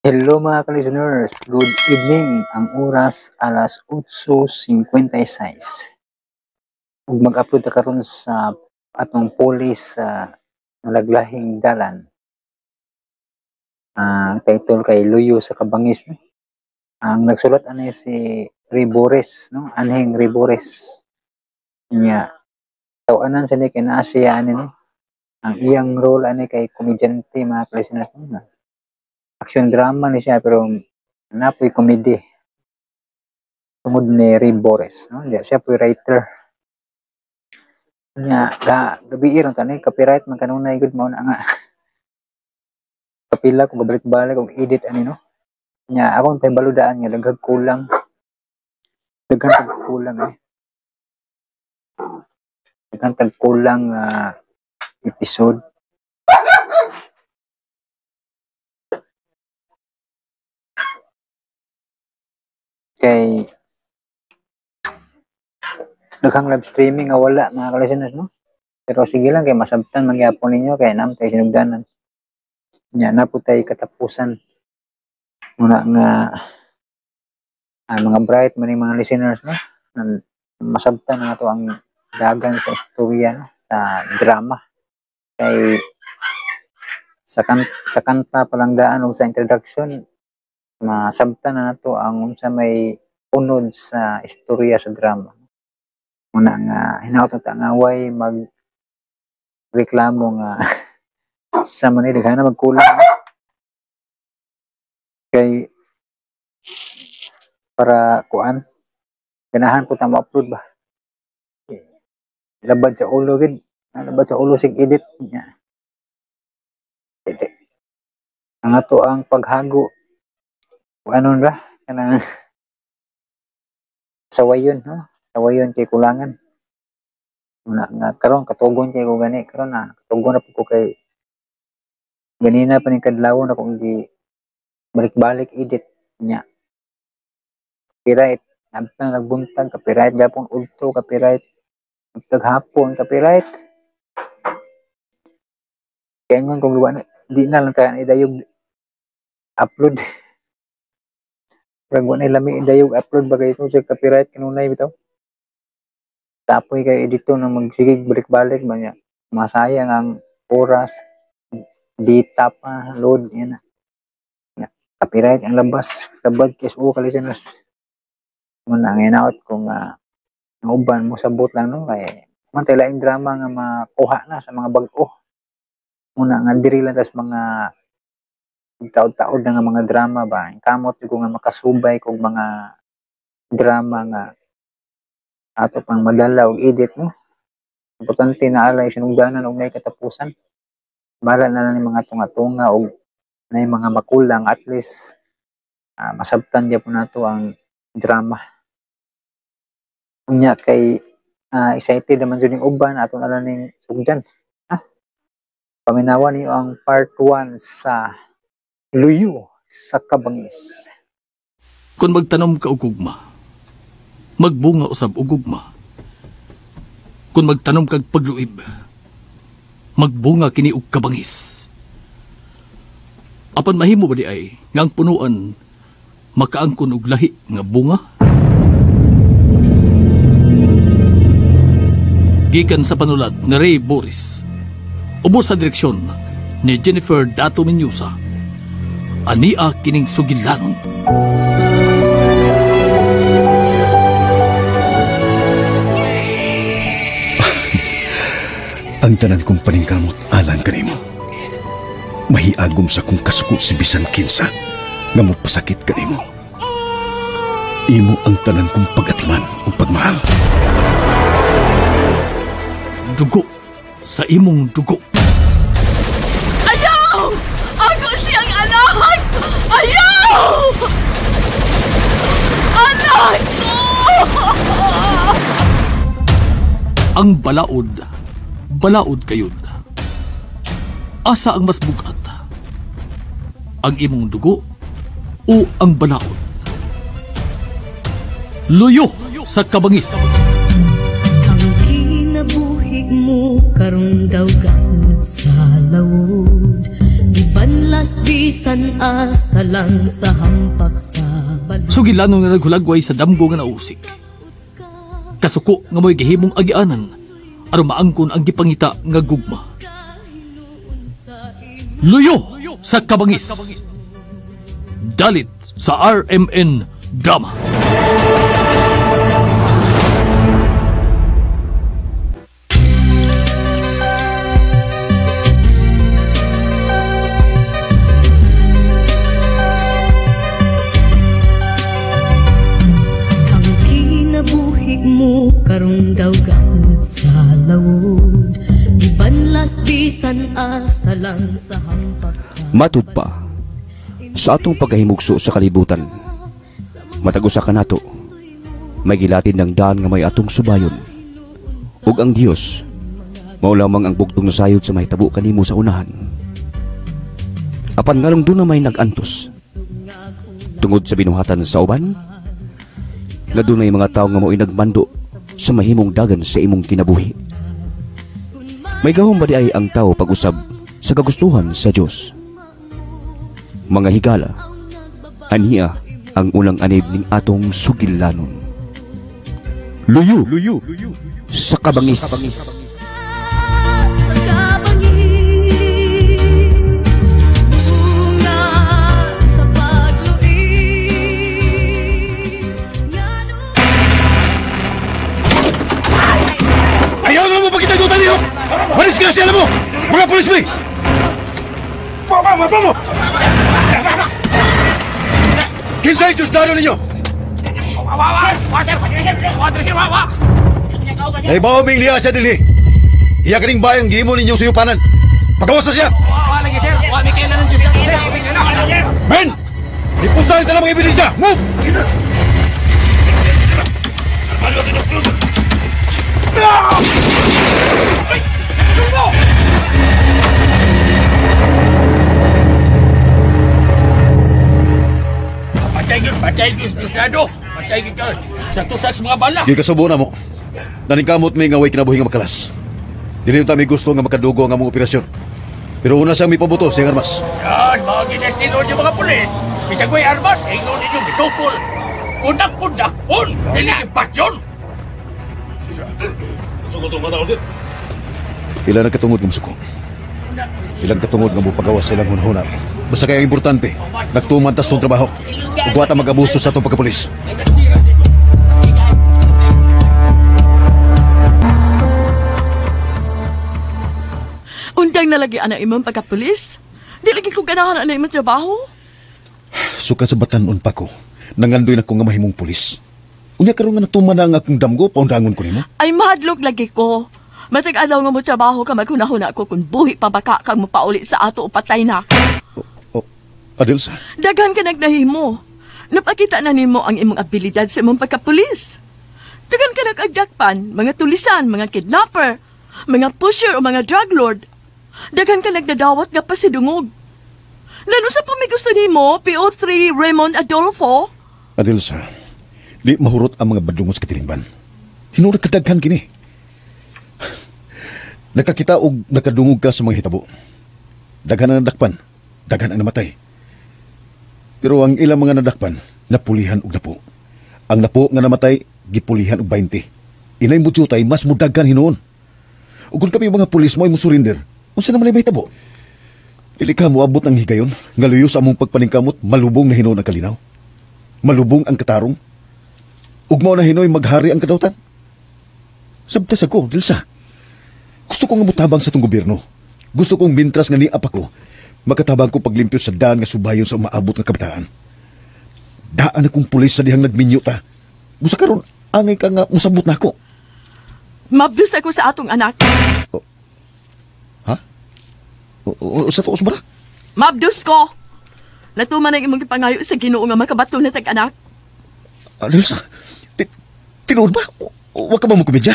Hello mga ka-listeners, good evening. Ang oras alas 8:56. Ug mag-upload ta karon sa atong pulis sa Malaglahing Dalan. Ang title kay Luyo sa Kabangis. No? Ang nagsulat ani si Ribores, no? Anheng Ribores. Nya tawanan sa ni kay naa siya ani no. Ang iyang role ani kay komedyante mga ka-listeners. No? Action drama ni siya pero napoy comedy tungod ni Ribores, no? Siya po'y writer. Nya gabi iron tanay copyright man kanunay gud mao na nga. Kapila ko gabalik-balik og edit ani no. Nya akong baludaan nga daghang kulang. Daghang kulang Daghang kulang episode. Kay daghang live streaming nga wala mga ka-listeners no. Pero sige lang kay masabtan magyapon ninyo kay namtay sinugdanan. Nya na po tay katapusan. Muna nga mga bright man mga listeners no. Masabtan na to ang dagan sa istorya no? Sa drama. Kay sa kanta palang daan o sa introduction masabtan na nato ang unsa may unod sa istorya sa drama. Muna nga hinaut ta nga way mag reklamo nga sa manila na magkulang kay para kuan ganahan po ta ma-upload ba labad sa ulo gid labad sa ulo sig edit niya ang ato ang paghago anon ba kanang sawayon no sawayon kay kulangan muna nga karon katugon kay ko gani karon na katugon na po ko kay ganina pa ni kadlawon ako di balik-balik edit niya copyright nabtang nagbuntag copyright gapon udto copyright taghapon copyright kaya ngon kung luwa di na lang tayo idayog upload pero na lami idayog upload bagay ito sa copyright kanunay bitaw tapoy kayo edito na magsigig balik-balik ba niya masayang ang oras data pa load yan na copyright ang labas labad keso ka-listeners muna ang inaot kung uban mo sabot lang no kay man tay laing drama nga makuha na sa mga bag-o muna nga diri lang tas mga taod-taod na nga mga drama ba kamot ko nga makasubay kog mga drama nga ato pang madala og edit no importante na alay sinugdanan og may katapusan bala na lang mga tunga-tunga og nay mga makulang at least masabtan gyud po nato ang drama unya kay excited naman jud ning uban aton ala ning sugdan paminawan niyo ang part 1 sa Luyo sa Kabangis. Kung magtanom ka og gugma, magbunga usab og gugma. Kung magtanom kag pagluib, magbunga kini og kabangis. Apan mahimo ba di ay nga ang punuan makaangkon og lahi nga bunga? Gikan sa panulat nga Ray Boris, ubos sa direksyon ni Jennifer Dato Menyusa, ania kining sugilanon. Ang tanan kong paningkamot alan kanimo. Mahiagom sa kong kasuko si bisan kinsa nga mapasakit kanimo. Imo ang tanan kong pag-atiman o pagmahal. Dugo sa imong dugo. Ayaw! Ako siyang anak! Ayaw! Anak ko! Ang balaod kayod. Asa ang mas bugat? Ang imong dugo o ang balaod? Luyo sa Kabangis. Ang kinabuhig mo karong daw gamit sa lawod. Ibanlas bisan bisan asa lang sa hampak sa balon. Sugilanon nga naghulagway sa damgo nga nausik. Kasuko nga mo'y gihimong agianan, aron maangkon ang gipangita nga gugma. Luyo sa kabangis. Dalit sa RMN Drama. Ang kinabuhi mo karong daw gahud sa lawod, ibanlas bisan asa lang sa hampak sa Matud pa sa atong pagkahimugso sa kalibutan, matagusa ka nato, may gilatid ng daan nga may atong subayon. Ug ang Dios mao lamang ang bugtong nasayod sa mahitabo kanimo sa unahan. Apan ngalong doon na may nag-antos tungod sa binuhatan sa uban, nga doon may mga tao nga mo'y nagmando sa mahimong dagan sa imong kinabuhi. May gahom ba di ay ang tao pag-usab sa kagustuhan sa Dios? Mga higala, aniya ang unang anib ning atong sugilanon. Luyo sa kabangis. sa kabangis, bunga sa pagluis, Ayaw na mo pagkitagutan niyo! Malis ka siya mo! Mga pulis mo! Pamo! Kinsay Diyos dano ninyo! Ay bauming liya siya din iya kaning bayang gimo ninyong suyupanan. Pagawas na siya! Men! Ipusahin talang mga ebidensya! Move! Patay Diyos Dado. Patay ka. Sa tusak sa mga bala. Di kasubo na mo. Naningkamot may nga way kinabuhi nga makalas. Dili yung tami gusto nga makadugo ang among operasyon. Pero una siyang may pabuto siyang armas. Yan, mga ginestino niyo mga pulis. Isang ko'y armas, ingon ninyo misukol. Pundak-pundak pun. Nilipasyon. Sukol itong mata ko, sir. Ilan ang katungod ng suko. Ilang katungod ng mupagawas silang hunahuna. Basta kaya importante, nagtumantas tong trabaho. Ugwata mag-abuso sa itong pagkapulis. Undang nalagi anak imong pagkapulis? Di lagi ko ganahan anak imong trabaho? Suka sa batanon pa ko. Nangandoy na ko nga mahimong pulis. Unya karon nga natuman na ang akong damgo, paundangon ko nimo. Ay mahadlok lagi ko. Matag-alaw nga mo trabaho ka maghunahuna ko kung buhi pa baka kang mo pauli sa ato o patay na. Adelsa, Daghan ka nagnahimo. Napakita na nimo ang imong abilidad sa imong pagkapulis. Daghan ka nagagdakpan, mga tulisan, mga kidnapper, mga pusher o mga drug lord. Daghan ka nagdadawat nga pasidungog. Lalo sa may gusto nimo, PO3 Raymond Adolfo. Adelsa, di mahurot ang mga badungos katilingban. Hinurot kadaghan kini. Nakakita og nakadungog ka sa mga hitabo. Daghan ang nadakpan, daghan ang namatay. Pero ang ilang mga nadakpan, napulihan og napo. Ang napo nga namatay, gipulihan og 20. Inay mo jutay, mas mudaghan hinoon. Ug kung kami mga pulis mo ay musurinder, unsa naman ay may tabo? Dili ka mo abot ng higayon, nga luyo sa among pagpaningkamot, malubong na hinoon ang kalinaw. Malubong ang katarong. Ug mao na hinoy maghari ang kadautan. Sabtas ako, Dilsa. Gusto kong mutabang sa itong gobyerno. Gusto kong mintras nga niap ako, makatabang ko paglimpyo sa daan nga subayon sa maabot nga kabitaan. Daan akong pulis sa dihang nagminyo ta. Busa karon angay ka nga musabot na ako. Mabdus ako sa atong anak. Ha? O sa tuos ba? Mabdus ko! Natuman ang imong ipangayo sa Ginoo nga makabato na tag-anak. Adelsa, tinuod ba? Huwag ka ba mo komedya?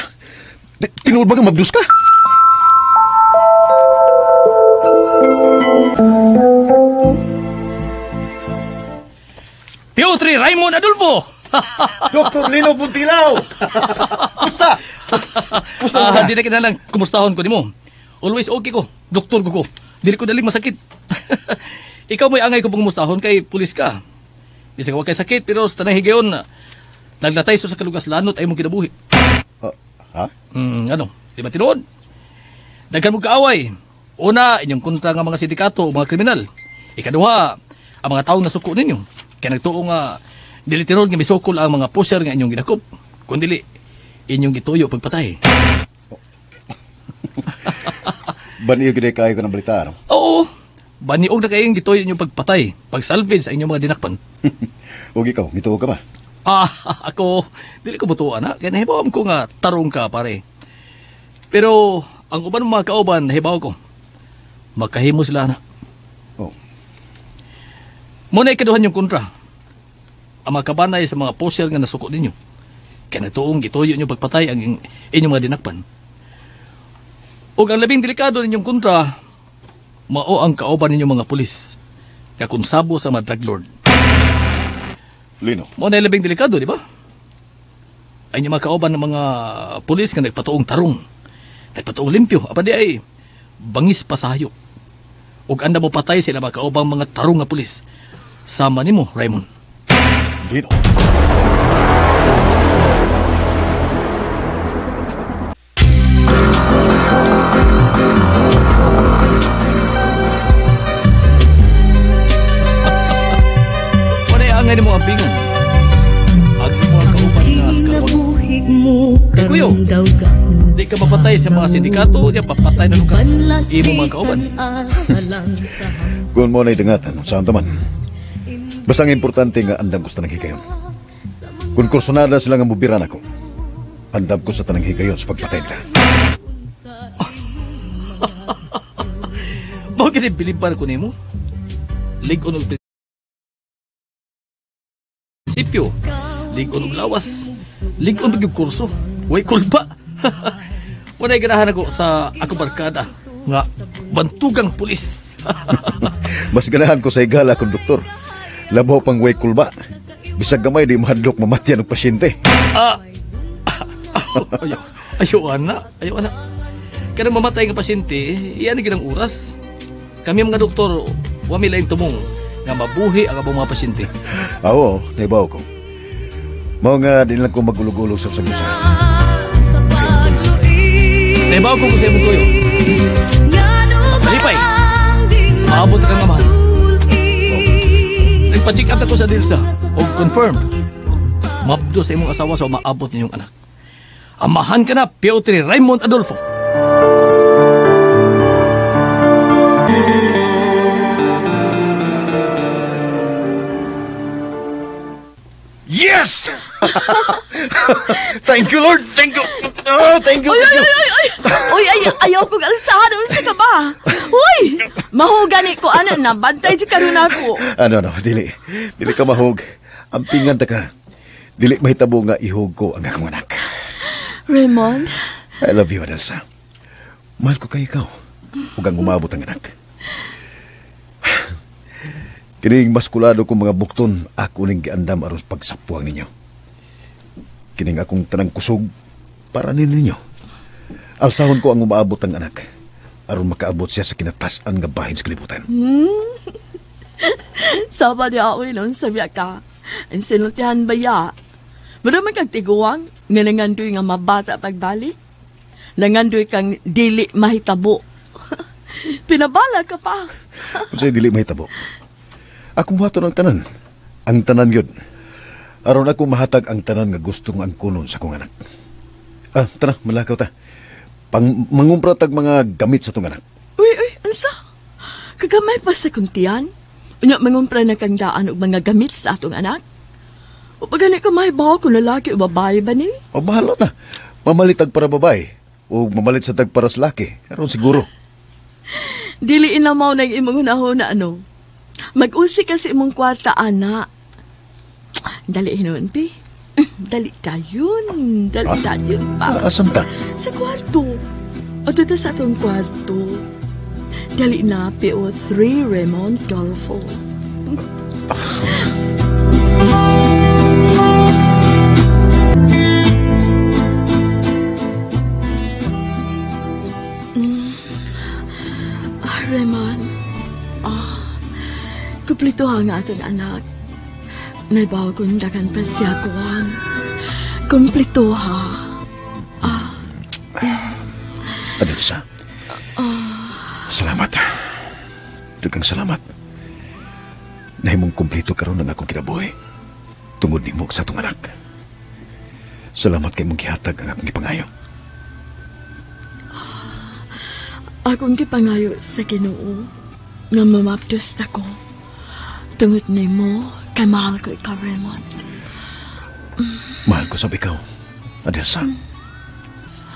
Tinuod ba nga mabdus ka? PO3 Raymond Adolfo! Dr. Lino Buntilaw! Kumusta? Di na kinalang kumustahon ko ni mo. Always okay ko. Doktor ko. Dili ko daling masakit. ikaw mo'y angay ko pangumustahon kay pulis ka. Bisag wa kay sakit, pero sa tanang higayon, naglatay so sa kalugas lanot ay mong kinabuhi. Ha? Ano? Di ba tinuod? Daghan mo kaaway. Una, inyong kontra nga mga sindikato o mga kriminal. Ikaduha, ang mga taong nasuko ninyo. Kaya nagtuo nga, dili tinuod nga misukol ang mga pusher nga inyong ginakop. Kundili, inyong gituyo pagpatay. Baniyo gid kayo ko ng balita, no? Oo, baniog na kayong gituyo inyong pagpatay, pag-salvage sa inyong mga dinakpan. Ug ikaw, mituo ka ba? Ako, dili ko butuan ha. Kaya nahibaw ko nga tarong ka, pare. Pero, ang uban mga kauban, nahibaw ko. Magkahimo sila na. Oh. Muna ikaduhan yung kontra. Ang mga kabanay sa mga pusher nga nasuko ninyo. Kaya natuong gituyo nyo pagpatay ang inyong mga dinakpan. O ang labing delikado ninyong kontra, mao ang kauban ninyong mga pulis. Kakonsabo sa mga drug lord. Lino. Mao na yung labing delikado, di ba? Ay inyong mga kauban ng mga pulis nga nagpatuong tarong. Nagpatuong limpyo. Apa di ay bangis pasayo. O anda mo patay sila mga kaubang mga tarong nga pulis. Sama ni mo, Raymond. Lino. Angay ni mo ang bingon. Agi mo ang kauban nga sa kawan. Kay kuyo, di ka mapatay sa mga sindikato, di papatay na lukas. Imo mga kauban. Kung mo na idangatan, saan taman. Basta ang importante nga andam ko sa tanang higayon. Kung kursunada sila nga mubiran ako, andam ko sa tanang higayon sa pagpatay nila. Mao gid biliban ko nimo. Ligon og prinsipyo, ligon og lawas, ligon og kurso. Way kulba. Wala ganahan ako sa ako barkada nga bantugang pulis. Mas ganahan ko sa higala kong doktor. Labaw pang way kulba. Bisag gamay di mahadlok mamatyan ng pasyente. Ayaw ana. Kanang mamatay nga pasyente, iyan ni ginang oras. Kami mga doktor, wami laing tumong nga mabuhi ang abong mga pasyente. Oo, naibaw ko. Mao nga din lang ko magulog-ulog sa sabusa. Naibaw ko sa imong kuyo. Malipay, maabot ka nga mahal. Nagpa-check up ako sa Dilsa o confirm. Mabdo sa imong asawa sa maabot ninyong anak. Amahan ka na, Piotr Raymond Adolfo. Yes! Thank you, Lord! Thank you! Oh, thank you! Uy, ayaw kong alsahan. Unsa ka ba? Uy! Mahugani ko, na. Bantay si karon ako. Ano, dili. Dili ka mahog. Ampingan ta ka. Dili mahitabo nga ihog ko ang akong anak. Raymond? I love you, Adelsa. Mahal ko kay ikaw. Huwag ang umabot ang anak. Kining maskulado kong mga bukton, ako ning giandam aron pagsapuang ninyo. Kining akong tanang kusog para ninyo. Alsahon ko ang umaabot ang anak aron makaabot siya sa kinatasan nga bahin sa kalibutan. Saba niya ako noon sabi ka. Ang sinultihan ba ya? Maraming kang tiguang nga nangandoy nga mabata pagbalik. Nangandoy kang dili mahitabo. Pinabala ka pa. Kung sa'yo dili mahitabo. Ako buhaton ang tanan. Ang tanan yun. Aron ako mahatag ang tanan nga gustong ang kunon sa kong anak. Tara, malakaw ta. Mangumpra tag mga gamit sa tong anak. Uy, ansa? Kagamay pa sa kuntian? Unya mangumpra na kang daan og mga gamit sa atong anak? O pagani ka mahibaw kung lalaki o babae ba ni? O bahala na. Mamalit tag para babae. O mamalit sa tag para sa laki. Aron siguro. Dili inamaw na yung imong hunahuna Mag-usi kasi imong kwarta, ana. Dali hinuon, Pi. Dali tayon. Dali tayon pa. Asam ta? Sa kwarto. O dito sa atong kwarto. Dali na, PO3 Raymond Adolfo. Raymond. Kumpleto nga aton anak. Naibaw kong dagan pa siya kuwang. Kumpleto ha. Adelsa. Salamat. Daghang salamat. Nahimong kumpleto karon ng akong kinabuhi. Tungod nimo sa atong anak. Salamat kay mong gihatag ang akong gipangayo. Akong gipangayo sa Ginoo nga mamapdos ako. Tungod nimo kay mahal ko ikaw, Raymond. Mahal ko sab ikaw, Adelsa.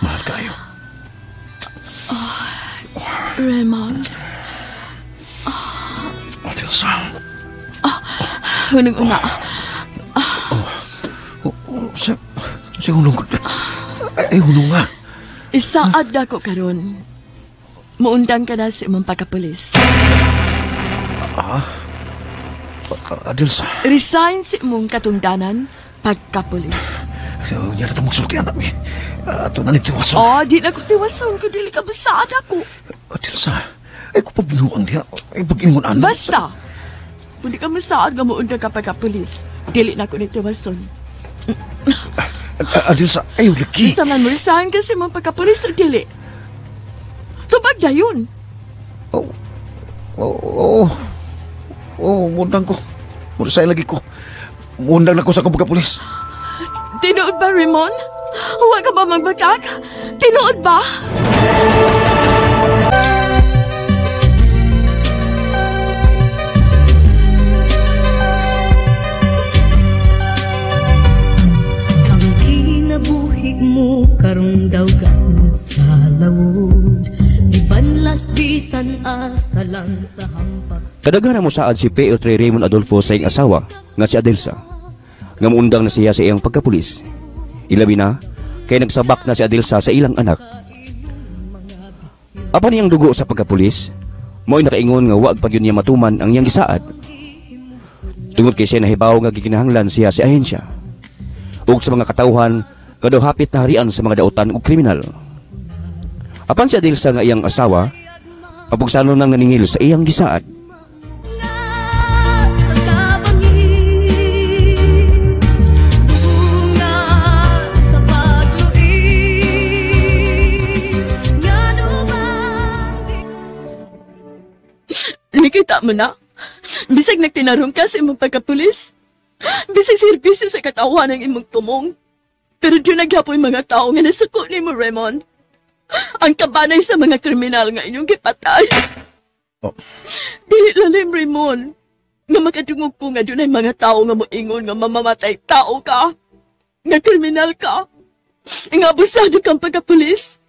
Mahal kayo. Raymond. Adelsa. Hunong una. Sa hulong ko. Ay, hulong nga. Isaad ako karon. Muundang ka na sa imong pagkapulis. Adelsa. Resign sa imong katungdanan pagkapulis. Yan na tamang sulti anak mi. Ito na nitiwason. Di na ko tiwason ko dili ka basad ako. Adelsa. Ay, ko pabinuang diha. Ay, pag-ingon ano. Basta. Kung di ka masaad nga muundang ka pagkapulis, dili na ko nitiwason. Adelsa, ayaw laki. Isa man mo resign ka sa imong pagkapulis o dili. Tubag na yun. Mundang ko. Mundang lagi ko. Mundang na ko sa akong pagkapulis. Tinuod ba, Raymond? Huwag ka ba magbagak? Tinuod ba? Ang kinabuhi mo karong daw gahon sa lawod. Ibanlas bisan asa lang sa hampak. Kadaghanan mo saad si P.O.3 Raymond Adolfo sa iyang asawa nga si Adelsa. Nga muundang na siya sa iyang pagkapulis. Ilabi na, kay nagsabak na si Adelsa sa ilang anak. Apan niyang dugo sa pagkapulis, mo'y nakaingon nga wag pag yun niya matuman ang iyang gisaad. Tungod kay siya nahibaw nga gikinahanglan siya sa ahensya. Ug sa mga katawhan, kadaw hapit na harian sa mga dautan ug kriminal. Apan si Adelsa nga iyang asawa, mapugsanon nang naningil sa iyang gisaad. Nakita mo na? Bisag nagtinarong ka sa imong pagkapulis. Bisag serbisyo sa katawan ng imong tumong. Pero di nagyapoy mga tao nga nasuko ni mo, Raymond. Ang kabanay sa mga kriminal nga inyong gipatay. Dili lalim, Raymond. Nga makadungog ko nga doon ay mga tao nga moingon nga mamamatay tao ka. Nga kriminal ka. Nga abusado kang pagkapulis.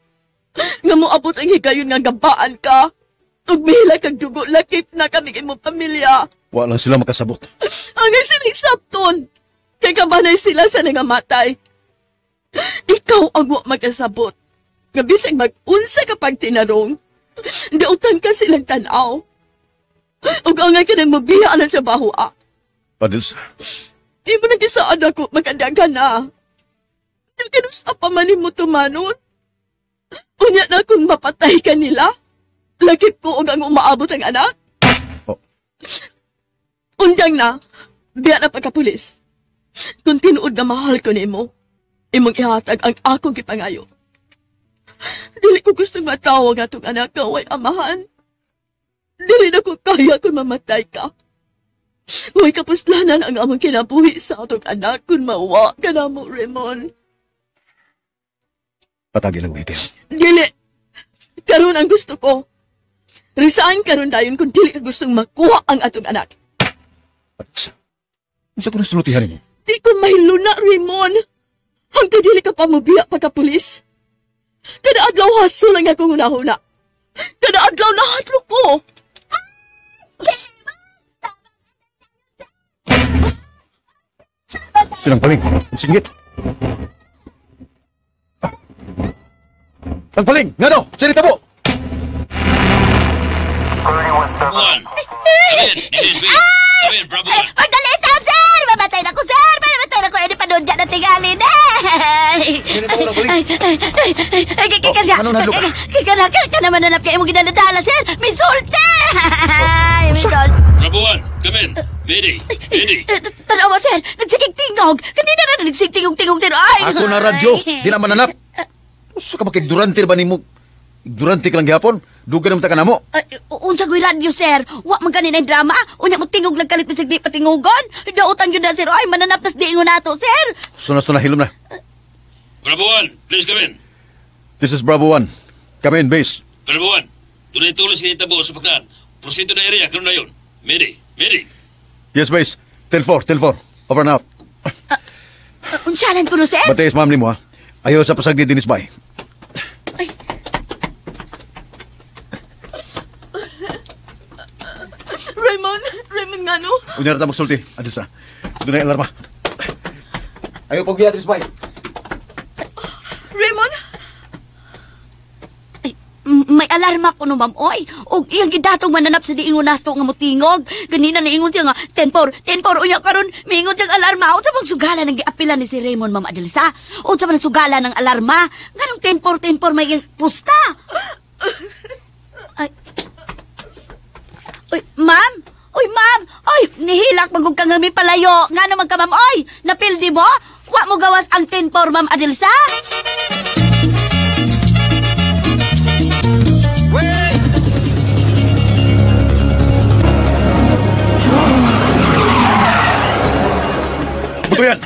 Nga moabot ang higayon nga gabaan ka. Ug mihila kag dugo, lakip na kami imong pamilya. Wala sila makasabot. Ang siling sapton. Kay kabanay sila sa nangamatay. Ikaw ang wa magkasabot. Nga bisag mag-unsa kapag tinarong. Dautan ka silang tanaw. Ug angay ka nang mabiyaan ang trabaho, Adelsa. Di mo nagisaad ako, magadaga na. Nagkanus pa manin mo tumanon. Unya na kung mapatay ka nila. Lakip ko og ang umaabot ang anak. Undang na, biya na pagkapulis. Kung tinuod na mahal ko nimo, imong ihatag ang akong gipangayo. Dili ko gustong matawag atong anak ka, way amahan. Dili na ko kaya kung mamatay ka. Way kapuslanan ang among kinabuhi sa atong anak kung mawa ka na mo, Raymond. Patagi lang ulitin. Dili. Karon ang gusto ko. Resign karon dayon kung dili ka gustong makuha ang atong anak. Adelsa. Unsa ko na sulutihan mo? Di ko mahiluna, Raymond. Hanggang dili ka pa mabiya pagkapulis. Kada adlaw haso lang akong unahuna. Kada adlaw nahatlo ko. Silang paling. Singgit. Ang paling! Nga daw! Sinita mo! One. Come in. This is me. Come in, Bravo One. Magdali taon, sir! Mamatay na ko, sir! Mamatay na ko! Hindi pa doon dyan na tingalin, Ano na, Luka? Kika naman nanap kayo mong ginaladala, sir! May sulte! May sulte! Bravo One. Come come in. Midi, Midi. Tanawa, sir. Nagsigig tingog. Kanina na nagsigig tingog-tingog, sir. Ay! Ako na radyo, di na mananap. Sa ka makigdurante ba ni mo? Igdurante ka lang gihapon? Dugan naman ta ka na mo. Unsa ko'y radyo, sir. Wa man kanina yung drama. Unya mo tingog lang kalit bisig di patingugon. Dautan yun na, sir. Ay, mananap tas di ingon nato, sir. Sunas na hilom na. Bravo 1, please come in. This is Bravo 1. Come in, base. Bravo 1, tunay tulis kayo tabo sa pagkaan. Proceed to the area, karoon na yun. Midi, Midi. Yes, base. 10-4. Over and out. Unsyalan ko no, sir. Batayas ma'am ni mo, ha? Ayaw sa pasagdi dinis bay. Ay. Raymond nga no? Unyara ta magsulti. Adis sa. Doon na alarma. Ayaw pag biya dinis bay. Raymond? May alarma ko no, ma'am. Oy, og iyang gidatong mananap sa diingon nato nga motingog. Ganina naingon siya nga 10-4 unya karon miingon siyang alarma. Unsa bang sugalan ng giapilan ni si Raymond, Ma'am Adelisa? Unsa man sugalan ng alarma? Nganong 10-4 may pusta? Ay. Oy, ma'am. Oy, ma'am. Oy, nihilak magug kang mi palayo. Ngano man ka, ma'am? Oy, napildi mo? Wa mo gawas ang 10-4, Ma'am Adelisa? Buto yan!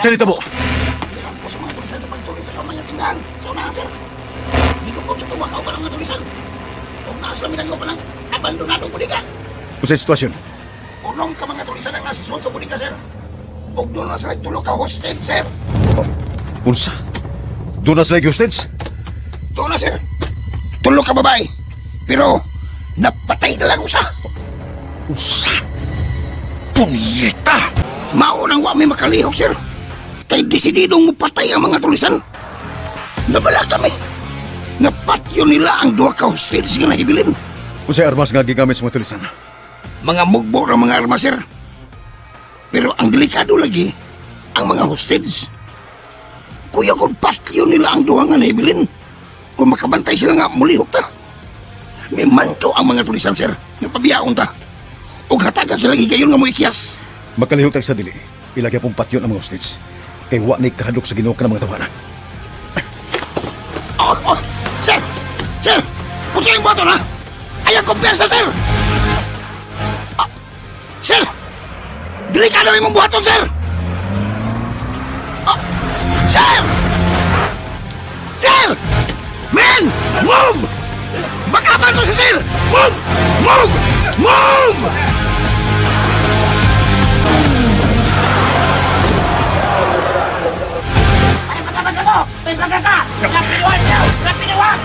Salita mo! Ako sa mga tulisan sa pagtulis sa mga tindahan. Sa unahan, sir. Hindi ko sa tumakaw pa lang mga tulisan. Kung nasa minagaw pa lang, abandonado bodega. Kung sa sitwasyon? Unong ka mga tulisan ang nasisuot sa bodega, sir. Huwag doon na sa nagtulog ka hostage, sir. Unsa? Doon na sila hostage? Doon na, sir. Tulog ka babae. Pero, napatay na lang usa. Unsa? Punyeta! Maunang wa may makalihok, sir. Kay desididong mupatay ang mga tulisan. Nabala kami. Napatyo nila ang duha ka hostage nga nahibilin. Kung sa armas nga gigamit sa mga tulisan? Mga mugbo ng mga armas, sir. Pero ang delikado lagi, ang mga hostage. Kuya kung patyo nila ang duha nga nahibilin, kung makabantay sila nga mulihok ta. May manto ang mga tulisan, sir. Nga pabiyaon ta. O hatagan sila gigayon nga mo ikyas. Magkalihok tag sa dili. Ilagay pong patyon ang mga hostage. Kay wa ni kahadok sa ginoo ka ng mga tawanan. Oh, sir! Sir! Kung sa'yo yung boto na, ayaw kumpiyansa, sir! Sir! Delikado yung mong buhaton, sir! Sir! Sir! Men! Move! Baka ba ito si sir? Move! Move! Move! Ay, magkabag mo! Pagbaga ka! Napiniwag niya! Napiniwag!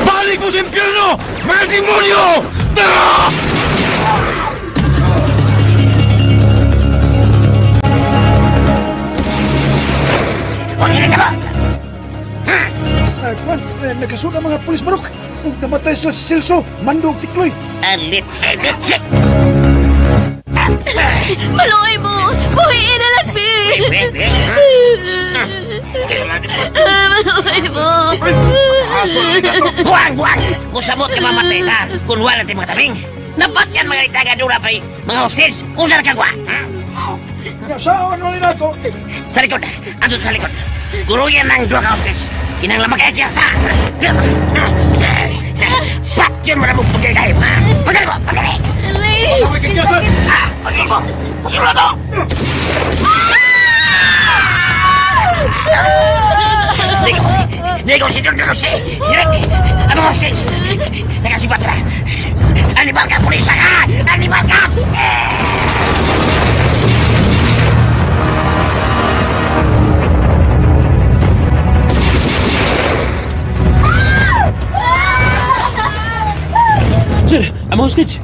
Balik mo sa impyerno! Mga demonyo! Huwag nila ka ba? Nagkasunod ang mga pulis barok. Kung namatay sila si Silso, Mando, Tikloy. Litsit! Maluoy mo! Buhiin na lang, Bi! Maluoy mo! Buwang! Kusabot ka mamatay ka kung wala natin mga tabing. Napat yan mga itagadura pa mga hostage. Usar ka gwa. Saan ulit na ito? Sa likod. Andun sa likod. Guruyan ng dua ka hostage. Kinang lamang kaya tiyas na. Patyon mo na mong pagkagay mo. Pagkali mo! Pagkali! Pagkali mo! Pusin mo na ito! Negosyo dito si Direk! Ano hostage? Nakasipat sila! Animal ka! Pulisa ka! Animal ka! Sir, ang mga hostage.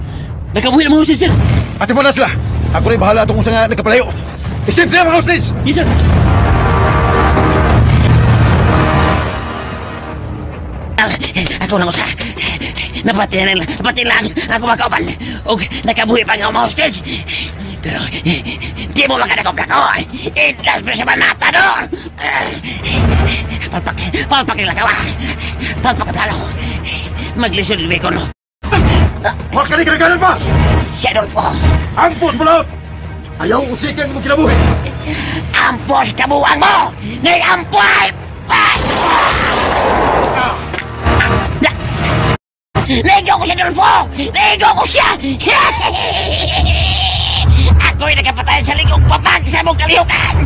Nakabuhi ang mga hostage, sir. Ate mo na sila. Ako rin bahala itong sa nga nagkapalayo. Isip sila mga hostage! Yes, sir. Ako lang usa. Napati lang ako makauban. Og nakabuhi pa nga mga hostage. Pero di mo makadakop ko. Itlas pa siya manata doon. Palpak nila kawa. Palpak ang plano. Maglisod ko no. Ampos ka ni karaganan, boss! Si Adolfo. Ampos mo lang! Ayaw usikan mo kinabuhi! Ampos kabuang mo! Ni Ampoy! Ligo ko si Adolfo! Ligo ko siya! Ako'y nagkapatay sa ligong papag sa mong kalihukan!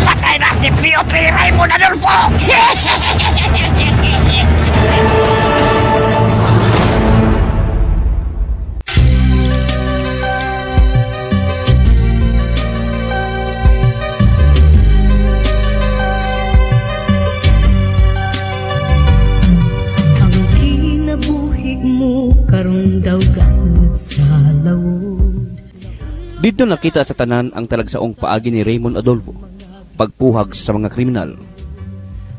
Patay na si Cleo Trey Raymond Adolfo! Ang kinabuhi mo karong daw gahud sa lawod. Dito nakita sa tanan ang talagsaong paagi ni Raymond Adolfo, pagpuhag sa mga kriminal.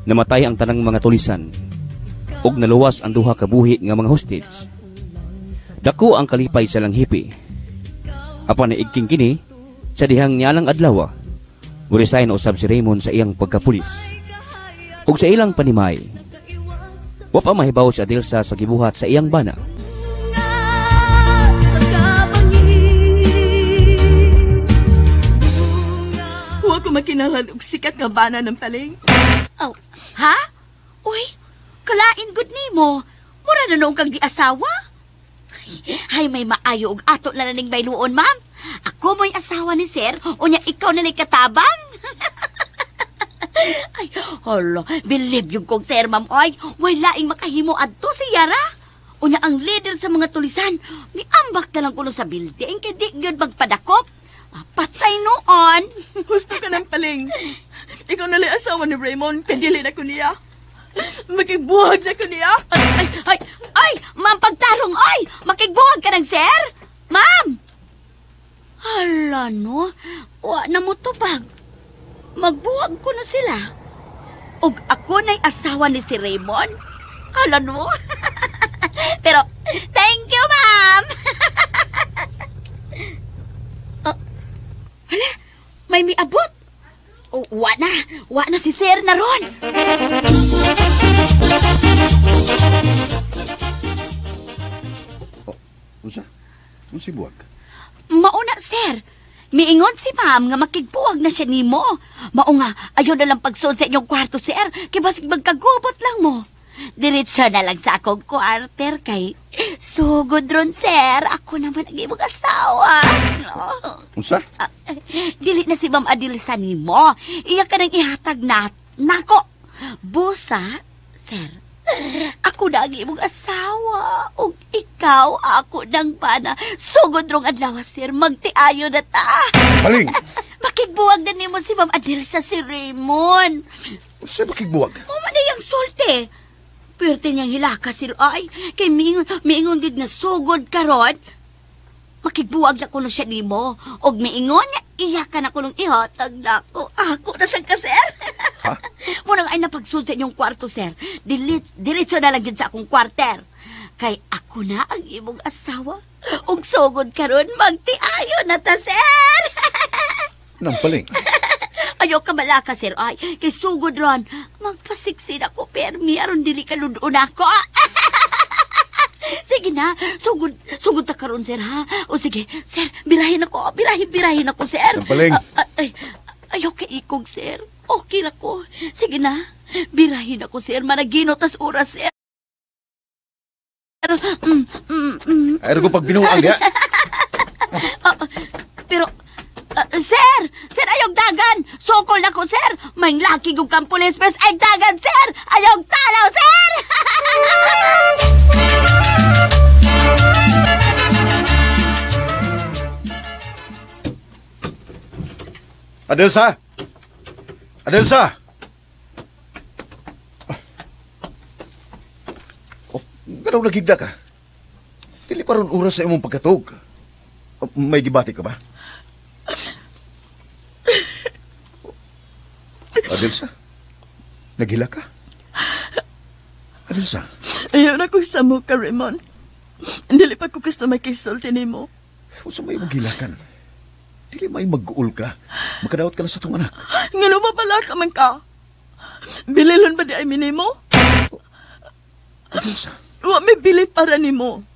Namatay ang tanang mga tulisan, ug naluwas ang duha ka buhi nga mga hostage. Dako ang kalipay sa langhipi. Apan naigking kini sa dihang nyalang adlaw, resign usab si Raymond sa iyang pagkapulis. Ug sa ilang panimay, wa pa mahibaw si Adelsa sa gibuhat sa iyang bana. Huwag ko makinalan og sikat nga bana ng paling. Oh, ha? Uy, kalain good nimo. Mura na noong kang di asawa. Hay, may maayo og ato na naning bayluon, ma'am. Ako mo'y asawa ni sir, unya ikaw nalay katabang. Ay, hala, believe yung kong sir, ma'am. Ay, walaing makahimo adto si Yara. Unya ang leader sa mga tulisan, niambak na lang kuno sa building, kaya di yun magpadakop. Patay noon. Gusto ka ng paling. Ikaw nalay asawa ni Raymond, kandili na ko niya. Magigbuhag na ko niya. Ay, ma'am, pagtarong, ay, makigbuhag ka ng sir? Ma'am! Hala, no, wa na mo tubag. Magbuhag ko na sila. Og ako na'y asawa ni si Raymond. Hala, no. Pero, thank you, ma'am. Hala, may miabot. Oh, wa na si sir na ron. Unsa buwag? Mauna, sir. Miingon si ma'am nga makigbuwag na siya nimo. Mao nga, ayaw na lang pagsod sa inyong kwarto, sir. Kaya basig magkagubot lang mo. Diretso na lang sa akong kwarter kay sugod ron, sir. Ako naman ang imong asawa. Unsa? Dili na si Ma'am Adelsa nimo. Iya ka nang ihatag na. Nako, busa, sir. Ako na ang imong asawa. Ug ikaw, ako nang bana. Sugod rong adlaw, sir. Magtiayo na ta. Paling! Makigbuwag na nimo si Ma'am Adelsa si Raymond. Unsa makigbuwag? Mamanayang sulti. Pwerte niyang hilaka sir ay. Kay miingon gid nga sugod karon. Makigbuwag na kuno siya nimo. Og miingon niya, iya ka na kunong ihatag na ako. Ako na sa ka, sir. Ha? Munang ay napagsul sa inyong kwarto, sir. Diretso na lang yun sa akong kwarter. Kay ako na ang imong asawa. Og sugod karon magtiayo na ta, sir. Nang paling. Ayaw ka malaka, sir. Ay, kay sugod ron, magpasiksin ako, permi, aron dili ka lundoon ako. Sige na, sugod ta karon, sir, ha? O sige, sir, birahin ako, birahin ako, sir. Nampaling. Ayaw kay ikog, sir. Okay na ko. Sige na, birahin ako, sir. Managino tas oras, sir. Ay, ko pag binuang, ya? Pero, sir, ayog dagan. Sokol na ko, sir. May laki kong kang police press ay dagan, sir. Ayog tanaw, sir. Adelsa! Adelsa! Oh, ganaw nagigda ka. Dili pa ron oras sa imong pagkatog. May gibati ka ba? Adelsa? Naghila ka? Adelsa? Ayaw na kong samok ka, Raymond. Dili pa ko gusto makisulti nimo. Kung sa may magilakan, dili may mag-uul ka. Makadawat ka na sa itong anak. Ngano ba pala ka man ka? Bililon ba di ay minimo? Adelsa? Wa may bili para nimo.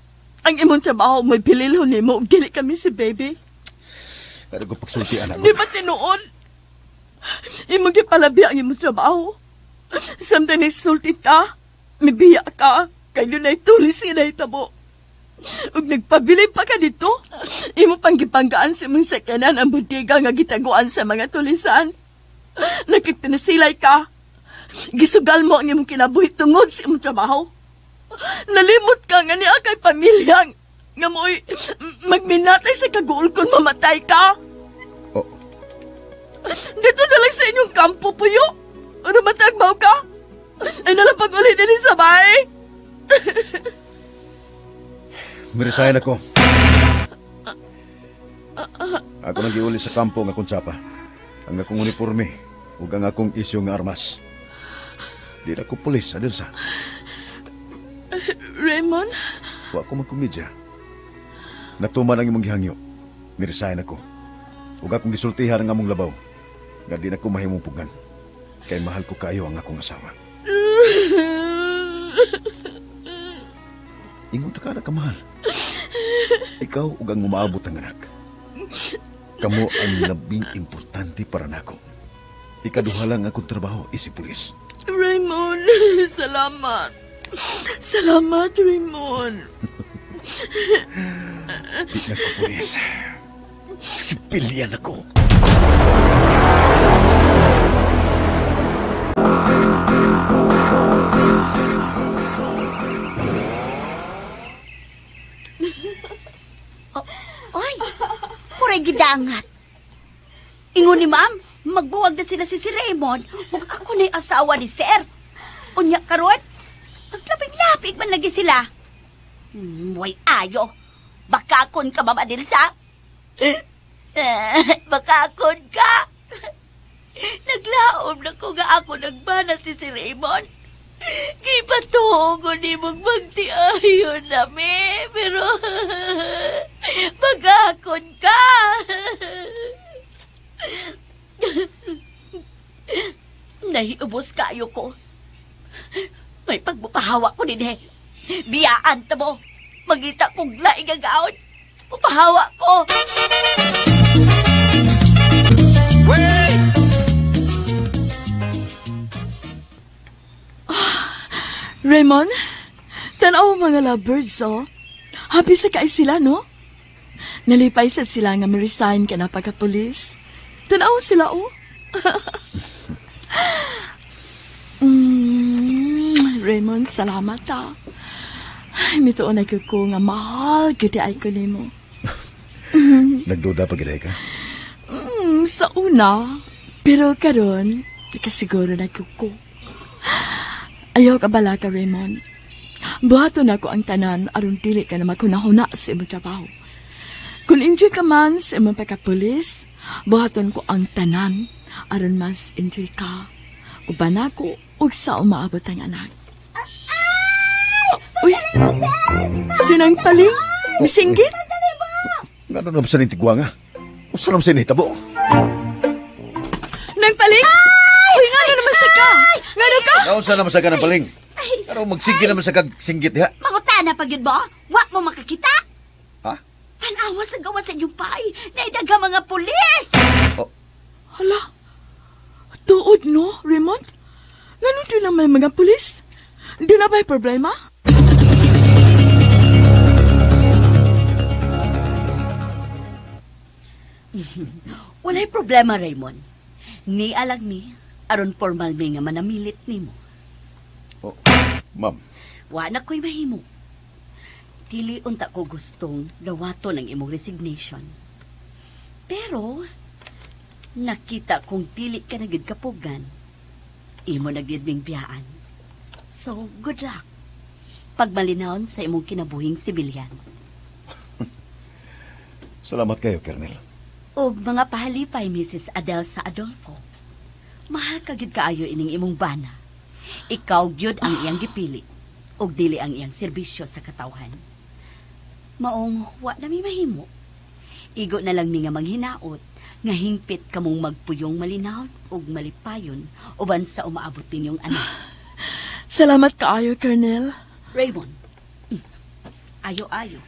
Ang imong trabaho may pililhon nimo ug dili kami si baby. Kada ko pagsulti, anak Di ko. ba tinuod? Imong gipalabi ang imong trabaho. Samtang nagsulti ka, mibiya ka, kay doon ay tulis nga nahitabo. Ug nagpabili pa ka dito, imo pang gipanggaan sa imong sakanan ang bodega nga gitaguan sa mga tulisan. Nakipinasilay ka. Gisugal mo ang imong kinabuhi tungod sa imong trabaho. Nalimot ka nga niya kay pamilyang nga mo'y magminatay sa kaguol kung mamatay ka. Oh. Dito na lang sa inyong kampo, puyo. Ano matagbaw ka? Ay nalapag ulit din sa bahay. Mirisayan ako. Ako nang giuli sa kampo nga kunsapa. Ang akong uniforme ug ang akong isyo nga armas. Di na ko pulis, Adelsa. Raymond? Wa ko magkomedya. Natuman ang imong gihangyo. Mirisayan ako. Ug akong gisultihan ang among labaw. Nga di na ko mahimong pugan. Kay mahal ko kayo ang akong asawa. Ingon ta ka na kamahal. Ikaw ug ang umaabot ang anak. Kamo ang labing importante para nako. Ikaduha lang akong trabaho isip pulis. Raymond, salamat. Salamat, Raymond. Di na ko pulis. Sipilyan ako. Oy, muray gidangat. Ingon ni ma'am, magbuwag na sila si Raymond ug ako na'y asawa ni Sir. Unya karon, maglapig-lapig man lagi sila. Way ayo. Bakakon ka, Mama Dilsa? Bakakon ka? Naglaom na ko nga ako nagbana si Raymond. Gipatungo ni mong magtiayon nami, pero magakon ka. Nahiubos kayo ko. May pagbupahawa ko din eh. Biyaan ta mo. Magita kong laing ang gaon. Pupahawa ko. Raymond, tanaw mga lovebirds, oh. Happy sa kay sila, no? Nalipay sa sila nga ma-resign ka na pagka-police. Tanaw sila, oh. Raymond, salamat, ah. Ay, mituon ay ko nga mahal, gudi ay ko nimo. Nagduda pa giday ka? Sa una, pero karon, nakasiguro na ko. Ayaw ka bala ka, Raymond. Buhaton ako ang tanan aron dili ka na makunahuna sa imong trabaho. Kung enjoy ka man sa imong pagkapulis, buhaton ko ang tanan aron mas enjoy ka. Uban ako ug sa umaabot ang anak. Uy! Sinang paling? Misinggit? Nga naman sa nitigwa nga. Usa naman sa nitabo. Nang paling? Uy, nga naman sa ka! Nga ka? Nausa naman sa ka ng paling. Pero magsigi naman sa kagsinggit ha. Mangutana pa yun mo? Wa mo makakita? Ha? Tanawa sa gawa sa inyong pay. Naidaga mga pulis! Oh. Hala, tuod no, Raymond? Ganun din ang may mga pulis? Di na ba'y problema? Walay problema, Raymond. Ni alang mi, aron formal mi nga manamilit nimo. Oh, ma'am. Wa na ko'y mahimo. Dili unta ko gustong gawaton ang imong resignation. Pero, nakita kong dili ka nagid kapugan. Imo nagdidming biyaan. So, good luck. Pagmalinawon sa imong kinabuhing sibilyan. Salamat kayo, Colonel. O mga pahalipay, Mrs. Adelsa Adolfo. Mahal ka gyud kaayo ining imong bana. Ikaw gyud ang iyang gipili. Og dili ang iyang serbisyo sa katawhan. Maong wa na mi mahimo. Igo na lang mi nga manghinaot nga hingpit kamong magpuyong malinaw og malipayon uban sa umaabot ninyong anak. Salamat kaayo, Colonel. Raymond, ayo-ayo.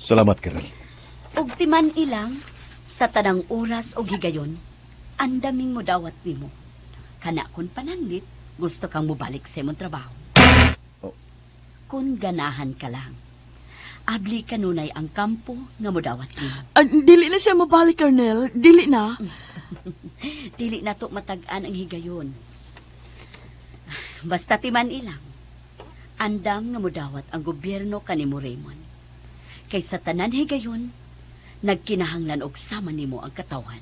Salamat, Carol. Og timan ilang, sa tanang oras o higayon, andaming mo dawat nimo. Kana kun pananglit, gusto kang mubalik sa imong trabaho. Oh. Kung ganahan ka lang, abli kanunay ang kampo nga modawat nimo. Dili na siya mabalik, Colonel. Dili na. Dili na to matag-an ang higayon. Basta timan ilang, andam nga modawat ang gobyerno kanimo, Raymond. Kay sa tanan higayon, nagkinahanglan og sama nimo ang katawhan.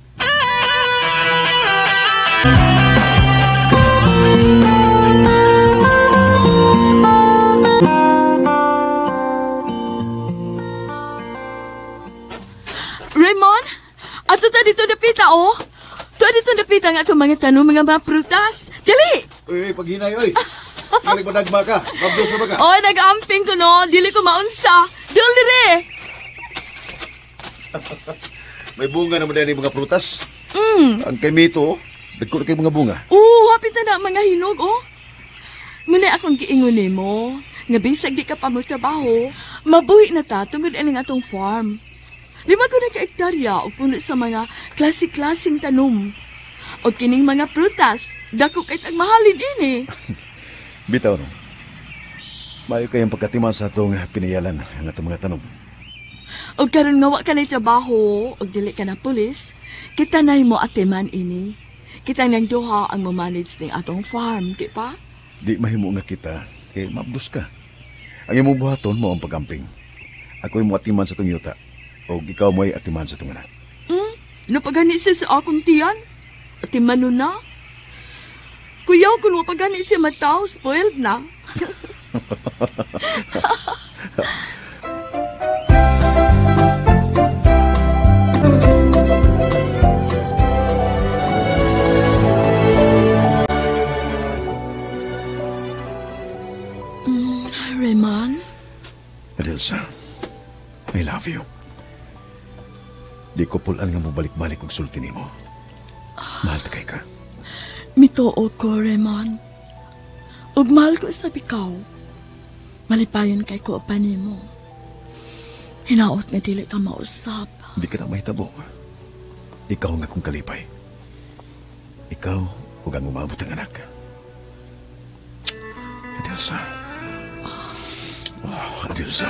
Raymond, ato ta dito dapita, oh. Tuwa dito dapita nga itong mga tanong, mga prutas. Dili! Uy, paghinay, oy. Galing mo nagma ka. Mabdos na ba ka? Oy, nag-amping ko, no. Dili ko maunsa. Dil dire. May bunga naman din mga prutas. Ang kay Mito, dagko na kay mga bunga. Hapit na mga hinog, oh. Muna akong giingon mo, nga bisag di ka pa mo trabaho, mabuhi na ta tungod ining atong farm. 5 na ka-ektarya o puno sa mga klase-klaseng tanom. O kining mga prutas, dako kay tagmahalin ini. Bitaw, no? Mayo kayong pagkatiman sa itong pinayalan ang itong mga tanong. O karon nga wa ka na trabaho, o dili ka na pulis, kita na mo atiman ini. Kita nang duha ang mamanage ng atong farm, di pa? Di mahimo nga kita, kay mabdos ka. Ang imong buhaton mo ang pagamping. Ako yung atiman sa itong yuta, o ikaw mo ay atiman sa itong anak. Napagani siya sa akong tiyan. Atiman nun na. Kuyaw, kung mapagani siya mataw, spoiled na. Raymond? Adelsa, I love you. Di ko pulan nga mo balik-balik og sulti nimo. Mahal ta kay ka. Mituod ko, Raymond. Ug mahal ko sa bikaw. Malipayon kay ko pa nimo. Hinaot nga dili ka mausap. Di ka na mahitabo. Ikaw nga kong kalipay. Ikaw ug ang umabot ang anak. Adelsa. Oh, Adelsa.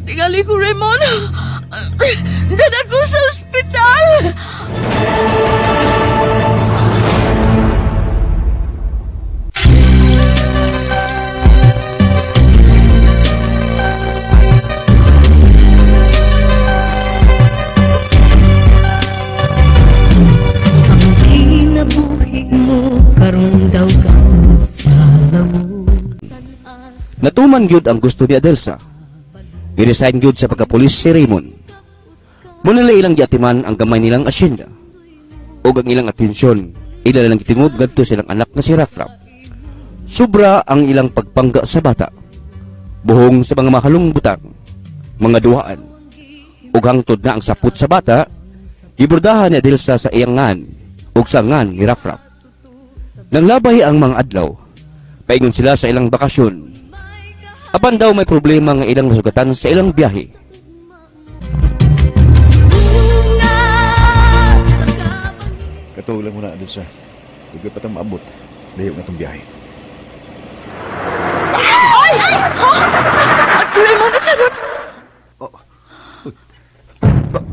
Tingali ko, Raymond. Dada ko sa ospital. Ang kinabuhi mo karong daw ka sa lawod. Natuman gyud ang gusto ni Adelsa. I-resign gyud sa pagkapulis si Raymond. Muna nila ilang giatiman ang gamay nilang asyenda. O ang ilang atensyon, ilala lang gitingod ngadto silang anak na si Rafraf. Sobra ang ilang pagpangga sa bata. Buhong sa mga mahalong butang, mga duhaan. O hangtod na ang sapot sa bata, ibordahan ni Adelsa sa iyang ngan o sa ngan ni Rafraf. Nang labay ang mga adlaw, paingon sila sa ilang bakasyon. Apan daw may problema nga ilang nasugatan sa ilang biyahe. Katuog lang muna, Adelsa. Huwag pa tayong maabot. Layo nga itong biyahe. Ay! Ha? At Raymond, isa doon?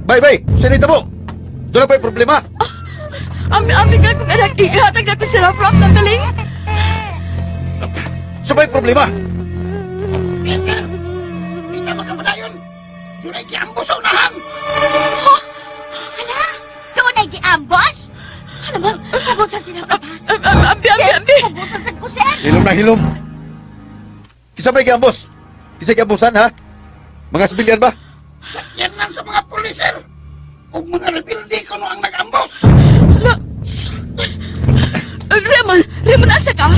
Bay! Sinita mo! Doon na pa yung problema! Ami ka kung anak, ihatag na ko si Rafraf na galing. Sa ba yung problema? Yes, sir. Hindi na magkamadayon. Yun doon ay giambos sa unahan. Hala, doon ay giambos? Alam mo, pugusan sila pa ba? Ambi! Pugusan sa kusen! Hilom na hilom. Kisa may giambos? Kisa giambosan, ha? Mga sibilyan ba? Sakyanan sa mga pulis, sir. Kung mga rebelde ko no ang nag-ambos. Raymond, asa ka?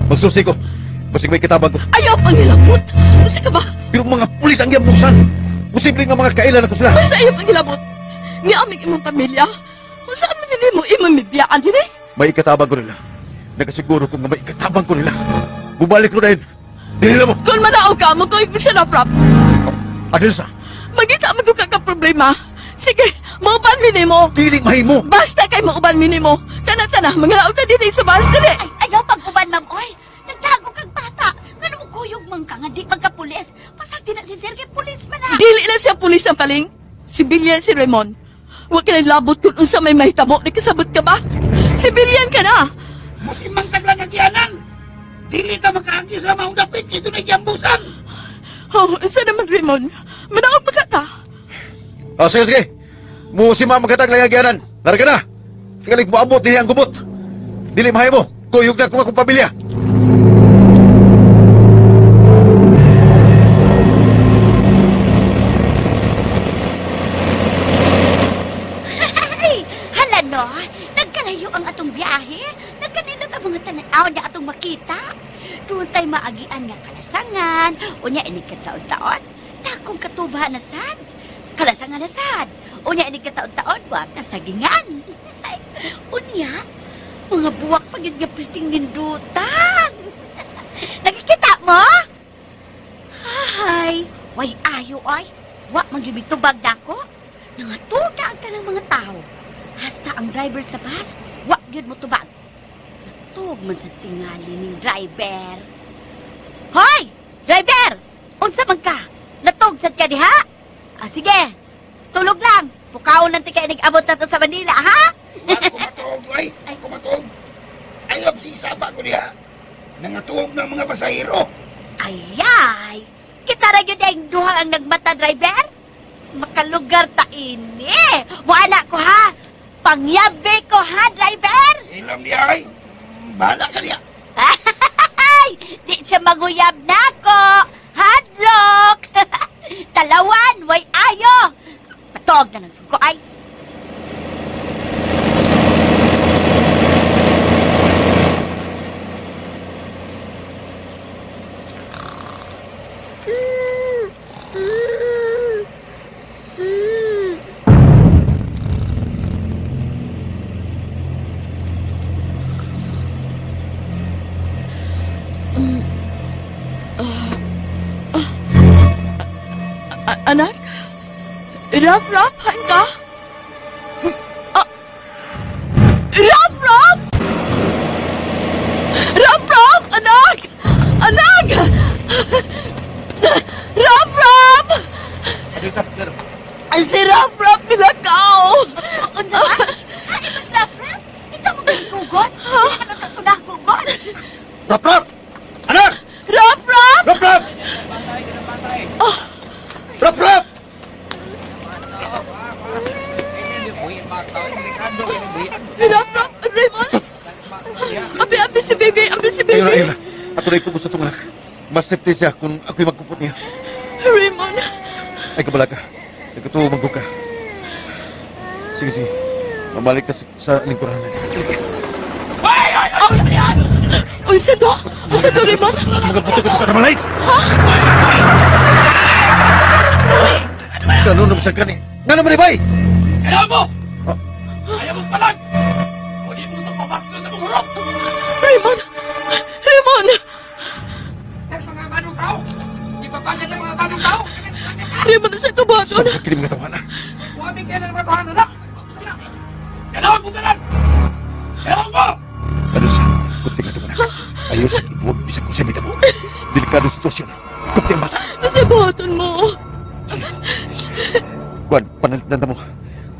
Magsusi ko. Basig may kitabang ko. Ayaw pang nilabot. Asa ka ba? Pero mga pulis ang giambosan. Posible nga mga kailan ako sila. Basta ayaw pang nilabot. Nga aming imong pamilya. Kung saan man nila mo imong mibiyaan din eh. May ikatabang ko nila. Nakasiguro ko nga may ikatabang ko nila. Bubalik ko na yun. Dinila mo. Kung manaaw ka, magkuhig mo siya na prop. Adelsa, Magita mo ka problema. Sige, mauban minimo. dili mahimo. Basta kay mauban minimo. Tana-tana, mangalao ka din sa bus dili. Ayaw pag-uban, ma'am, oy. Nagtago kang bata. Nga mo kuyog mang ka nga di magka-pulis. Pasagdi na si Sir kay pulis man na. Dili na siya pulis ang paling. Sibilyan si Raymond. Huwag ka nang labot kung unsa may mahitabo. Nakasabot ka ba? Sibilyan ka na. Musimang taglang agyanan. Dili ta makaagi sa maong dapit. Ito na giambusan. Oh, unsa naman Raymond? Manaog pa ka ta. Sige. Musima magkatag lang agyanan. Larga na. Tingalik mo abot din ang gubot. Dili mahimo. Kuyog na kung akong pamilya. Hala no, nagkalayo ang atong biyahe. Nagkanindot ang mga tanaw na atong makita. Doon tayo maagian nga kalasangan. Unya ini kataon-taon. Dakong katubahan na sad. Kalasangan na sad. Unya ini kataon-taon wa kasagingan. Unya, mga buwak pagid nga priting nindutan. Nakikita mo? Hay, way ayo ay. Wa magyubig tubag dako. Nangatuga ang tanang mga tao. Hasta ang driver sa bus, wa gyud mo tubag. Natug man sa tingali ning driver. Hoy! Driver! Unsa man ka? Natug sad ka diha? Sige. Tulog lang. Pukaon lang ti kay nag-abot na to sa Manila, ha? Kumatog, ay. Kumatog. Ayop si Saba ko diha. Nangatuog ng mga pasahero. Ayay! Kita ra gyud ang duha ang nagmata, driver? Makalugar ta ini. Muana ko ha. Pangyabe ko ha, driver. Ilam diha ay. Bahala ka diha. Ay, di siya maguyab na ko. Hadlock. Talawan, way ayo. Patog na ng suko ay. Anak? Rap, hain ka? Rap! Rap, anak! Anak! Rap! Adelsa, laro. Si Rap, nilakaw! Unsa ba? Ay, mas Rap? Ikaw mo gugos? Hindi ka natutunah gugos? Rap! Anak! Rap! Rap! Rap! Rap, Raymond! Abi si baby! Ayun. Ako na ikubos sa tungak. Mas safety siya kung ako'y magkupot niya. Raymond! Ay, kabala ka. Nagkatuwa magbuka. Sige. Mabalik ka sa lingkuranan. Unsa to, Raymond? Mga buto ka sa namalay! Ganun naman sa kani. Nga naman, Ibay! Kailangan mo! Ayaw mo palag! Kunin mo sa pamaklo na mong hurot! Raymond! Sa mga manong tao. Di pa pagad ng mga manong tao. Raymond, sa kabaton! Sa pagkilim nga tawana. Huwag kayo ng mga tahanan na. Kailangan mo ganan! Kailangan mo! Adelsa, kunti nga tawana. Ayos, ibuwag bisa kung sa mo. Delikadong sitwasyon. Kunti ang bata. Sa baton mo! Kuan, panagtanda mo.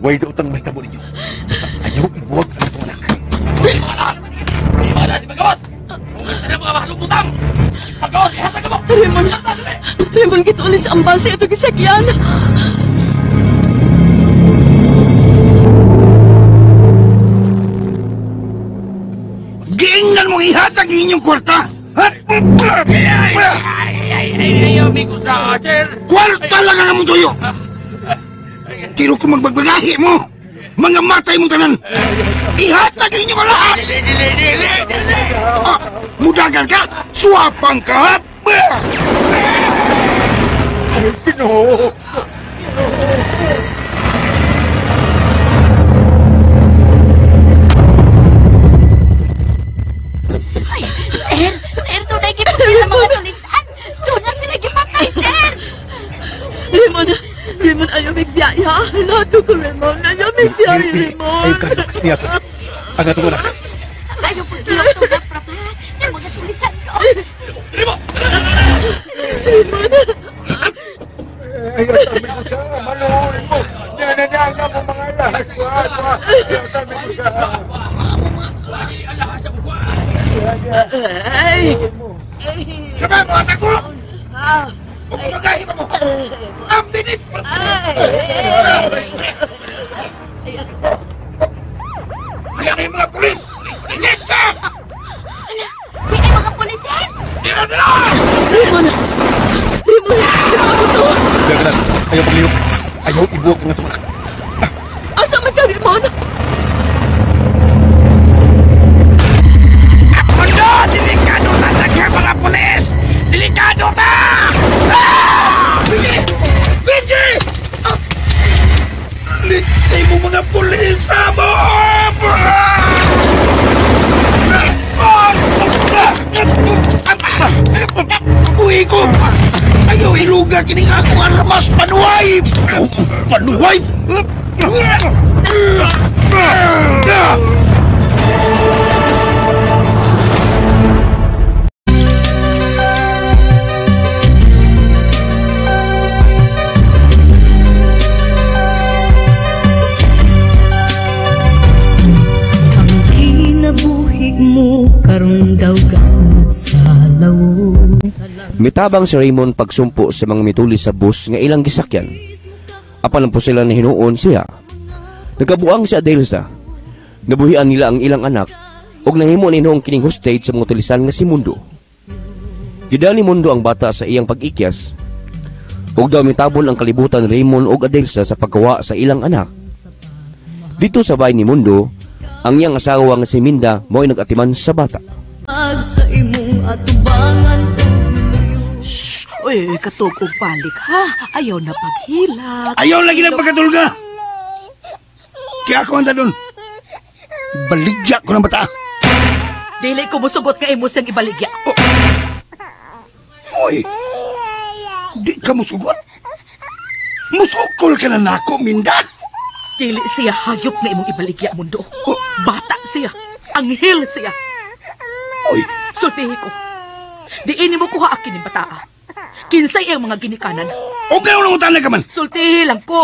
Way daw utang may tabo ninyo. Basta ayaw ibuwag ang itong anak. Hindi mga lakas! Hindi mga lakas! Paggawas! Kung gusto na mga mahalong butang! Paggawas! Ihasag Raymond, gitulis ang base ito gisakyan. Giingnan mong ihatag inyong kwarta! Ayaw, amigo sa sir. Kwarta lang ang among tuyo! Kiro kung magbagbagahi mo, mga matay mong tanan! Ihatag inyong alahas! Mudagan ka! Swapang ka! Ginoo! Sir, tunay gipapay ang mga tulisan. Doon na sila gipapay, sir. Raymond, ayaw migdaya. Hinato ko, Raymond. Ayaw migdaya, Raymond. Ay, kanok niya ka. Ang atong anak. Ayaw po tulog-tulog, papa. Yung mga tulisan ko. Ay, sabi ko siya, manuhurin mo. Nananaga mo mga lahas ko. Sabi ko siya. Ay! Sabay mo, anak ko! Magagahi mo! Ang binit mo! Ayan na yung mga pulis! Letsa! Di kayo mga pulisin! Tira nila! Raymond! Gagalan, ayaw paglihok. Ayaw ibuwag mga tumak. Asa man ka, Raymond? Apondo! Delikado na sa mga pulis! Delikado ta! Benji! Litsay mo mga pulis! Amo! Uy ko! Ayaw iluga kining ako armas! Panuway! Panuway! Ang kinabuhi mo karong daw gamot sa lawod. Mitabang si Raymond pagsumpo sa mga mitulis sa bus nga ilang gisakyan. Apan po sila na hinuon siya. Nagkabuang si Adelsa. Nabuhian nila ang ilang anak og nahimo ni noong kining hostage sa mga tulisan nga si Mundo. Gidali ni Mundo ang bata sa iyang pag-ikyas. Og daw mitabon ang kalibutan ni Raymond og Adelsa sa pagkawa sa ilang anak. Dito sa bahay ni Mundo, ang iyang asawa nga si Minda mo'y nag-atiman sa bata. Sa imong atubangan Uy, katukog balik, ha? Ayaw na paghilak. Ayaw lagi ng pagkatulga! Kaya ako handa doon. Baligya ko ng bata. Dili ko musugot nga imo siyang ibaligya. Hoy! Di ka musugot? Musukol ka na nako, Minda! Dili siya hayop nga imong ibaligya, Mundo. Bata siya. Anghel siya. Hoy! Sultihi ko. Diin mo kuha akin ng bataa. Kinsay ang mga ginikanan. O kayo lang utang na ka man! Sultihi lang ko.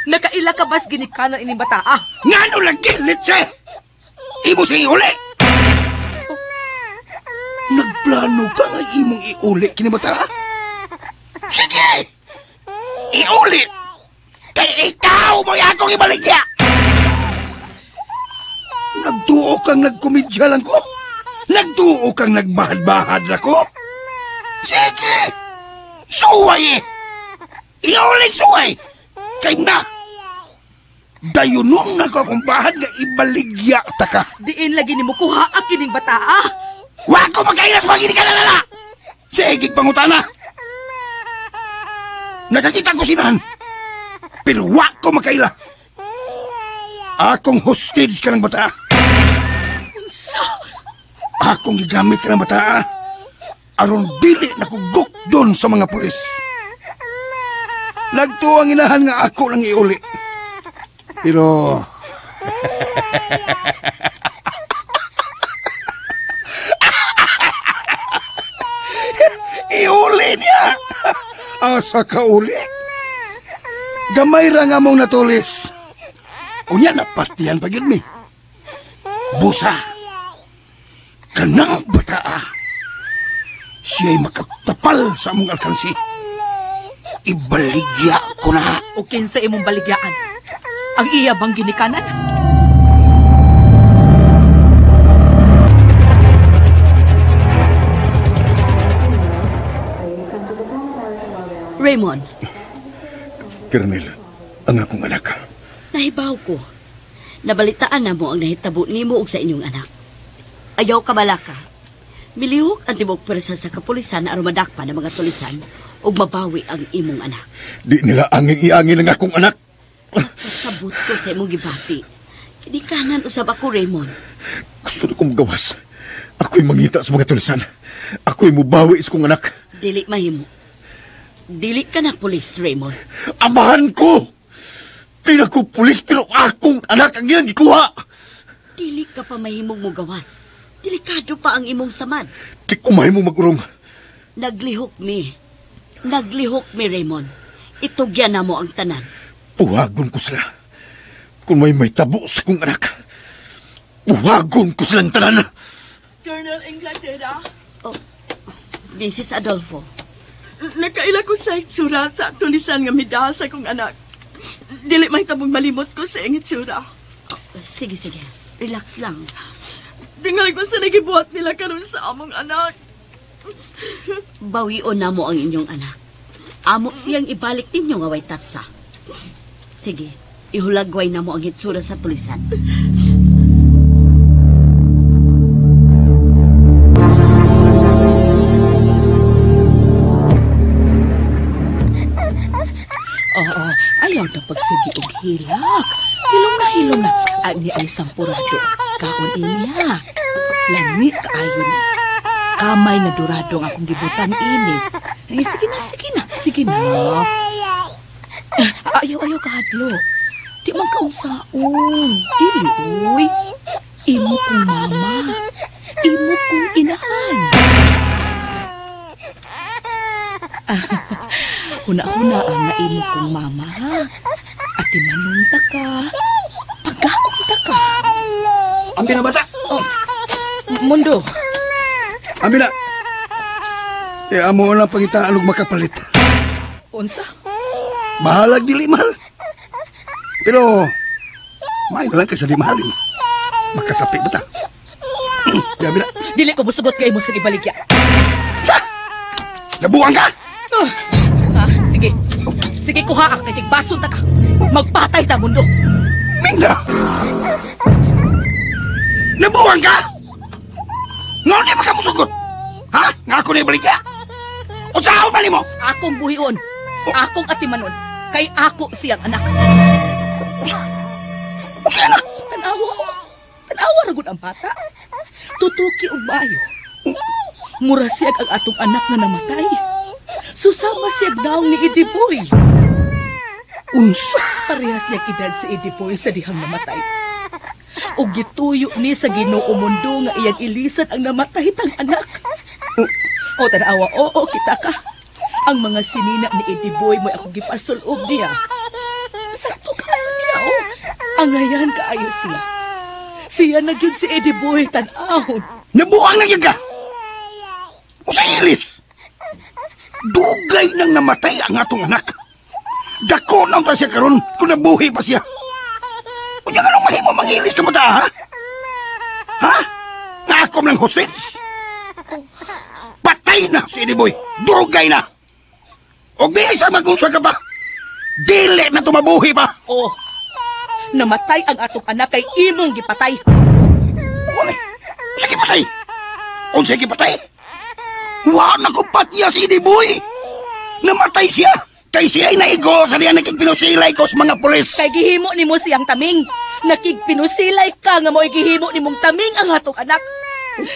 Nakaila ka bas ginikanan ining bataa. Nga lang kilit siya! Imo siya iuli! Nagplano ka nga imong iuli kinibata? Sige! Iuli! Kaya ikaw mo akong ibaligya! Nagtuo kang nagkomedya lang ko? Nagtuo kang nagbahad-bahad na ko? Sige! Suway eh! Iuling suway! Kay na! Dayunon na ko akong bahad nga ibaligya ta ka! Diin lagi ni mo kuha akin ng bataa. Huwag ko magkailas magiging ka na lala! Sige, pangutana! Nakakita ko sinahan, pero huwag ko magkaila! Akong hostage ka ng bata! Akong gigamit ka ng bata! Aron dili nakugok doon sa mga pulis! Nagtuang inahan nga ako lang iuli. Pero... iuli niya! Asa ka uli? Gamay ra nga mong natulis. Unya napatian pa gyud mi. Busa. Kanang bataa. siya'y makatapal sa among alkansi. Ibaligya ko na. O kinsa imong baligyaan? Ang iya bang ginikanan? Raymond, Colonel, ang akong anak. nahibaw ko. Nabalitaan na mo ang nahitabo nimo ug sa inyong anak. Ayaw ka balaka. Milihok ang tibok persa sa kapulisan aron madakpan ang mga tulisan ug mabawi ang imong anak. Di nila anging-iangin ang akong anak. Pasabot ko sa imong gibati. Kini kanan usab ako, Raymond. Gusto na kong gawas. Ako'y mangita sa mga tulisan. Ako'y mubawi sa kong anak. Dili mahimo. Dili ka na pulis, Raymond. Amahan ko! Di na ko pulis pero akong anak ang iyang gikuha. Dili ka pa mahimong mo gawas. Delikado pa ang imong samad. Di ko mahimo magurong. Naglihok mi, Raymond. Itugyan na mo ang tanan. Puhagon ko sila. Kung may tabo sa kong anak, puhagon ko silang tanan. Colonel Inglaterra, Mrs. Adolfo. nakaila ko sa itsura sa tulisan nga midaha sa kong anak. Dili may tabong malimot ko sa iyang itsura. Sige. Relax lang. Tingal ko sa nagibuhat nila karon sa among anak. Bawion na mo ang inyong anak. Amo siyang ibalik ninyo nga way tatsa. Sige, ihulagway na mo ang itsura sa pulisan. Oo, ayaw na pagsigi og hilak. Hilong na. Ani ay sampurado. Kaon niya. Lami kaayo ni. Kamay na durado ang akong gibutan ini. Ay, sige na. Ayaw kahadlo. Di man kaunsaon. Dili, uy. Imo kong mama. Imo kong inahan. Huna-huna ang na imo kong mama, ha? At imanunta ka. Pagkaunta ka. Ambi na bata! Mundo. Ambi na! Amo na pangitaan og makapalit. Unsa? Mahalag dili mahal. Pero, may na lang kasi di mahalin. Makasapi ba ta? Ambi na! Dili ko musugot kay mo sa ibaligya. Nabuang ka! Sige, kuha ang kitigbason ta ka. Magpatay ta, Mundo. Minda! Nabuang ka! Nga di ba ka musugot? Ha? Nga ako na ibaligya? O saan bali mo? Akong buhion. Akong atimanon. Kay ako siyang anak. O si anak? Tanawa na gud ang bata. Tutuki og maayo. Mura siyag ang atong anak na namatay. Susama siyag daong ni Ediboy. Unsa? Parehas niya edad si Ediboy sa dihang namatay. O gituyo ni sa Ginoo Mundo nga iyang ilisan ang namatay tang anak. O tanawa, oo kita ka. Ang mga sinina ni Ediboy mo ako gipasulob niya. Sakto ka niya, o. Angayan kaayo siya. Siya na gyud si Ediboy tan-ahon. Nabuang na yun ka! O sa iris! Dugay nang namatay ang atong anak. Dako na siya karon kung nabuhi pa siya. O yan anong mahimo mangilis na mata, ha? Ha? Nga ako ng hostage? Patay na si Ediboy. Dugay na. O bilis ang magunsa ka pa. Dili na tumabuhi pa. Oh, namatay ang atong anak kay imong gipatay. Wala. Sige patay. O sige patay. Wala na ko patya si Ediboy. Namatay siya. Kay siya ay naigo sa diyan nakikpinusilay ko sa mga pulis. Kay gihimo nimo siyang taming. Nakigpinusilay ka nga mo'y gihimo nimong taming ang atong anak.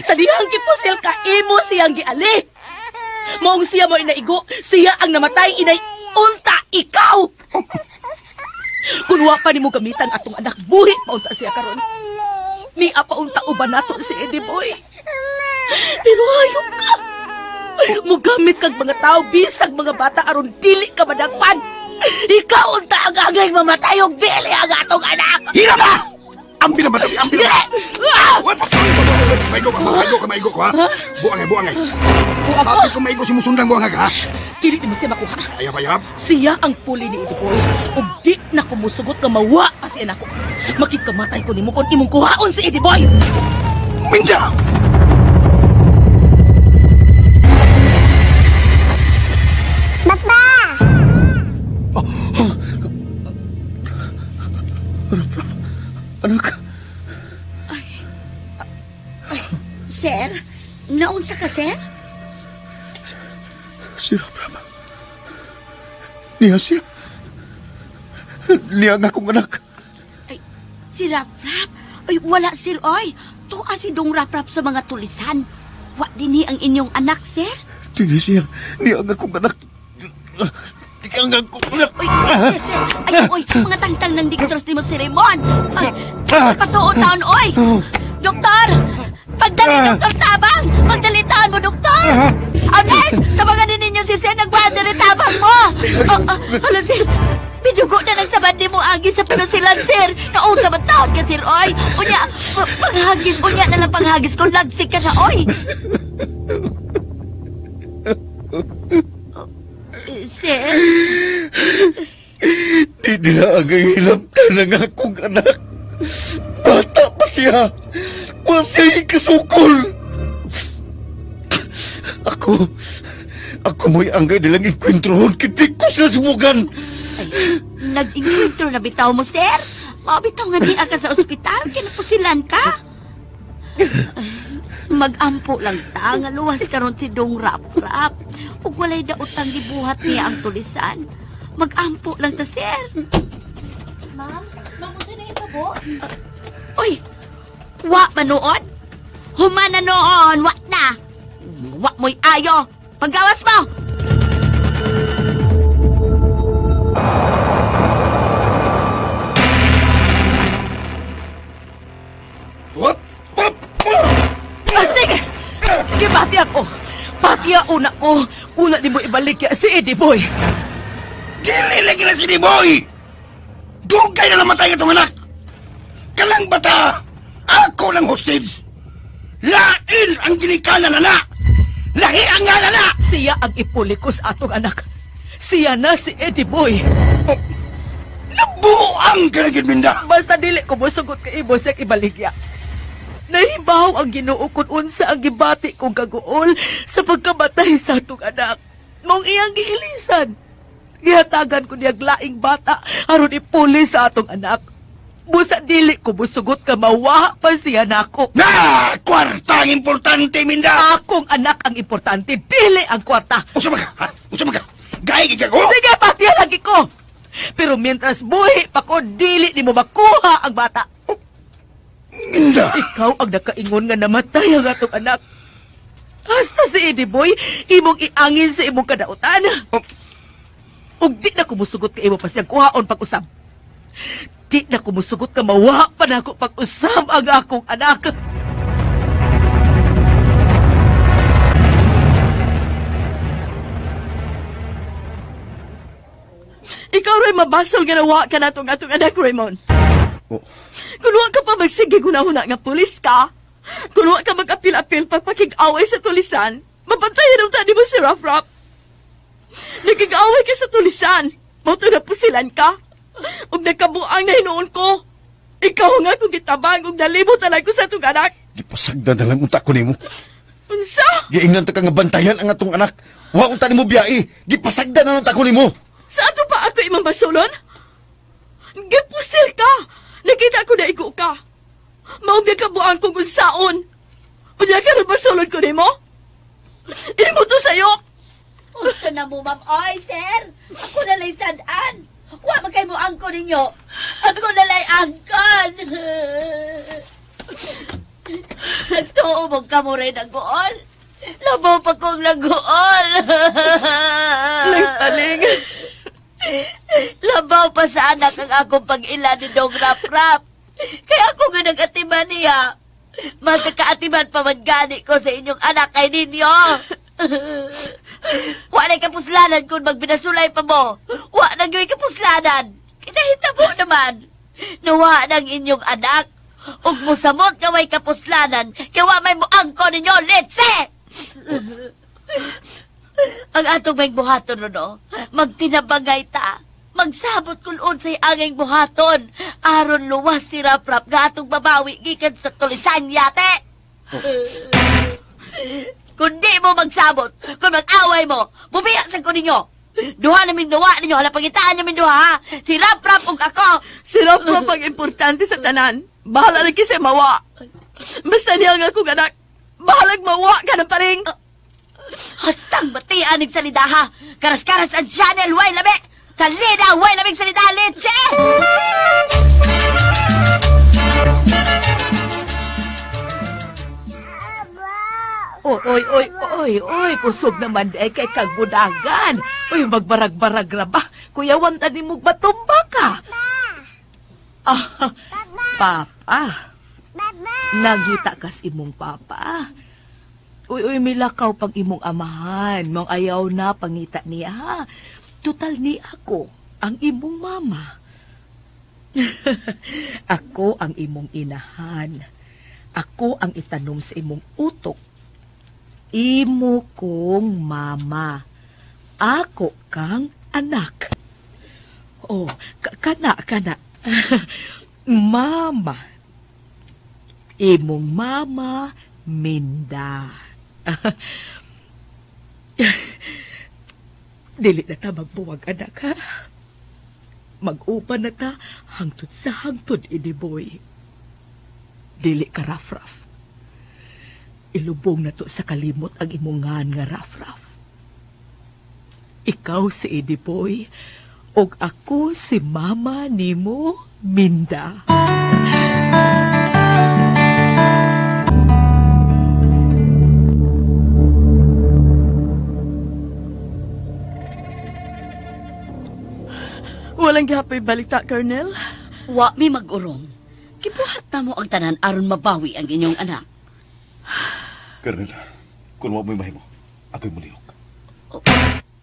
Sa dihang gipusil ka, imo siyang giali. Moong siya mo'y naigo, siya ang namatay, inay unta ikaw. Kung wa pa nimo gamitan atong anak, buhi pa unta siya karon. Ni apa unta uban nato si Ediboy. Pero hayop ka. Mugamit kag mga tao, bisag mga bata aron dili ka madagpan. Ikaw unta ang agay mamatay og dili ang atong anak. Hira ba? Ambil na ba? Ambil na ba? What? Maigo ko, ha? Buang ay. Bakit ko maigo si Musundang buang ha? Dili mo siya makuha. Ayap. Siya ang puli ni Ediboy. Ug di na ko musugot ka mawa pa siya nako. Makikamatay ko nimo kung imong kuhaon si Ediboy. Minja! Papa! Anak. Sir, naunsa ka, sir? Si Rafraf. Niya siya. Niya nga akong anak. Ay, si Rafraf? Ay, wala, sir, oy. Tuwa si Dong Rafraf sa mga tulisan. Wa din ang inyong anak, sir? Hindi siya. Niya nga akong anak. Niya nga akong anak. Uy, sir. Ay, oy, mga tangtang ng dextrose ni mo si Raymond. Ay, patuon taon, oy. Doktor! Pagdali, Doktor Tabang! Magdalitaan mo, Doktor! Agnes! Tabangan din ninyo si Sir, nagpadali tabang mo! Hala, Sir! Pinugo na ng sabad mo agi sa pinusilan, Sir! Naon sa matawad ka, Sir, oy! Unya, panghagis, unya na lang panghagis kung lagsik ka na, oy! Sir? Di nila agay hilaptan ng akong anak. Bata pa siya. Masay kasukol. Ako mo'y anggay nilang ikwentrohon kitik ko sa subugan. Ay, nag-inkwentro na bitaw mo, Sir? Mabitaw nga niya ka sa ospital, kinapusilan ka? Mag-ampo lang ta, nga luwas karon si Dong Rafraf. Ug walay daotang gibuhat niya ang tulisan. Mag-ampo lang ta, Sir. Ma'am, mabuti na ito po. Uy, wa manood? Humana noon, wa na. Wa mo'y ayo. Paggawas mo! Sige! Sige, pati ako. Pati una ko. Una di mo ibalik ya si Ediboy. Dili lagi na si Ediboy! Dugay na namatay itong anak! Kalang bata! Ako ng hostage! Lain ang ginikalan na! Lahi ang ngala na! Siya ang ipulikos atong anak. Siya na si Ediboy. Nabuang ka na, Gilminda! Basta dili ko musugot ka ibo sa ibaligya. Nahibaw ang Ginoo kung unsa ang gibati kong kaguol sa pagkamatay sa atong anak. Mong iyang giilisan. Gihatagan ko niyag laing bata aron ipuli sa atong anak. Busa dili ko musugot ka mawa pa siya nako. Na! Kwarta ang importante, Minda! Akong anak ang importante, dili ang kwarta. Usama ka, ha? Usama ka! Gaya ka ko! Sige, patiya lagi ko! Pero mientras buhi pa ko, dili ni mo makuha ang bata. Minda! Ikaw ang nakaingon nga namatay ang atong anak. Hasta si Ediboy, imong iangin sa imong kadautan. Ug di na kumusugot ka imo pa siyang kuhaon pag-usab. Di na kumusugot ka mawa pa na ako pag-usab ang akong anak. Ikaw rin mabasol nga nawa ka na itong atong anak, Raymond. Oh. Kung wa ka pa magsige gunahuna nga pulis ka, kung wa ka mag-apil-apil pagpakig-away sa tulisan, mabantayan ang tani mo si Rafraf. Nagig-away ka sa tulisan, mauto na pusilan ka, ug nagkabuang na hinuon ko. Ikaw nga kung gitabang ug nalibot na ko sa atong anak. Gipasagda na lang unta ko nimo. Unsa? Giingnan ta ka nga bantayan ang atong anak. Wa unta nimo biyai. Gipasagda na lang ta ko nimo. Sa ato pa ako imong basulon? Gipusil ka! Nakita ko na igo ka. Maog na kabuang kong unsaon. Unya ka rin basulon ko nimo? Imo to sayo! Gusto na mo, ma'am. Oy, Sir! Ako na lang sadaan. Wa magkay mo angko ninyo. Ako na lang angkon. Nagtuo mo ka mo rin ang gool. Labaw pa kong nag-gool. Nagtaling. Labaw pa sa anak ang akong pag-ila ni Dong Rafraf. Kaya ako nga nag-atiman niya. Mas nakaatiman pa man gani ko sa inyong anak kay ninyo. Walay kapuslanan kung magbinasulay pa mo. Wa nang yo'y kapuslanan. Kinahita mo naman. Nawa ng inyong anak. ug musamot nga way kapuslanan, kaya wa may muangko ninyo, litse! Ang atong may buhaton no, magtinabangay ta. Magsabot kung unsay anging buhaton. Aron luwas si Rap-Rap nga atong babawi gikan sa tulisan yate. Kung di mo magsabot, kung mag-away mo, bubiya sa ko ninyo. Duha namin dawa ninyo, hala pangitaan namin duha, ha? Si Rap-Rap ug ako. Si Rap-Rap ang importante sa tanan. Bahala lagi si mawa. Basta niya nga kong anak, bahalag mawa ka na paring. Hastang batian ng salida, ha? Karas-karas ang channel, way labi! Salida, way labing salida, leche! Oy, kusog naman di kay kag budagan. Oy, magbarag-barag ra ba? Kuya, wanta ni mo batumba ka. Papa. Nagita kas imong papa. Uy, milakaw pang imong amahan. Mong ayaw na pangita niya, ha? Total ni ako, ang imong mama. Ako ang imong inahan. Ako ang itanom sa imong utok. Imo kong mama. Ako kang anak. Oh, kana. Mama. Imong mama, Minda. Dili na ta magbuwag, anak, ha? Mag-upan na ta hangtod sa hangtod, Idiboy. Dili ka, Raf-Raf. Ilubong na to sa kalimot ang imungan nga, Raf-Raf. Ikaw si Idiboy, og ako si mama nimo, Minda. Walang gihapoy balita, Colonel. Wa mi mag-urong. Gibuhat na mo ang tanan aron mabawi ang inyong anak. Colonel, kung wa mo'y mahimo, ako'y mulihok. Oh,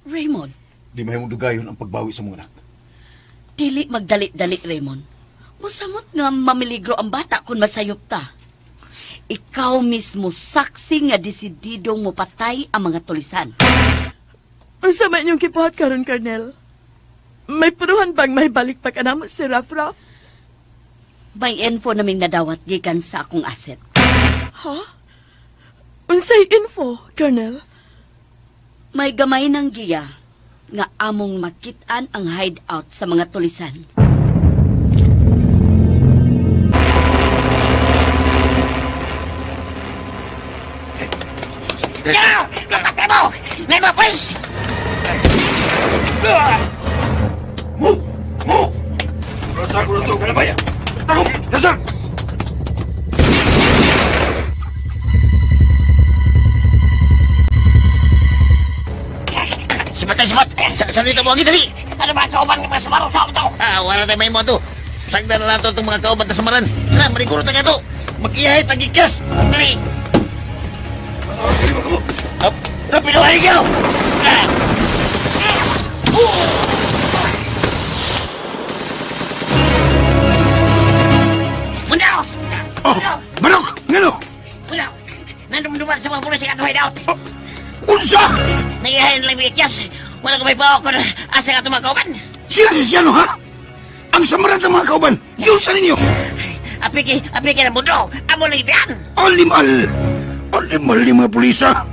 Raymond. Di mahimong dugayon ang pagbawi sa mga anak. Dili magdali-dali, Raymond. Musamot nga mamiligro ang bata kung masayop ta. Ikaw mismo saksi nga desididong mo patay ang mga tulisan. Ang sama niyong kipuhat karon, Colonel. May puruhan bang may balik pa ka naman si Raf-Raf? May info naming nadawat gikan sa akong asset. Ha? Unsay info, Colonel? May gamay ng giya nga among makitaan ang hideout sa mga tulisan. Yeah! Napatay mo! Lema, please! Move! Rato, kalabaya! Move! Nasaan? Simat! Saan dito mo ang dali? Ano ba kauban nga sa marong sa ito? Wala tayo may mo ito. Sagda na lang ito itong mga kauban na samaran. Hala, mariguro tayo ito. Mag-iyahay, tagikas. Dali! Pinuhay ka! Mundaw! Oh, Manok! Ngano? Mundaw! Nandumduman sa mga pulis sa katuhay daw. Unsa? Nangihayin lang may ikyas. Wala ko may bawa ko na asa ka itong mga kauban. Sila, ha? Ang samaran ng mga kauban, yun sa ninyo. Apiki na mundo. Amo lang ibiyan. Alimal ni mga pulisa.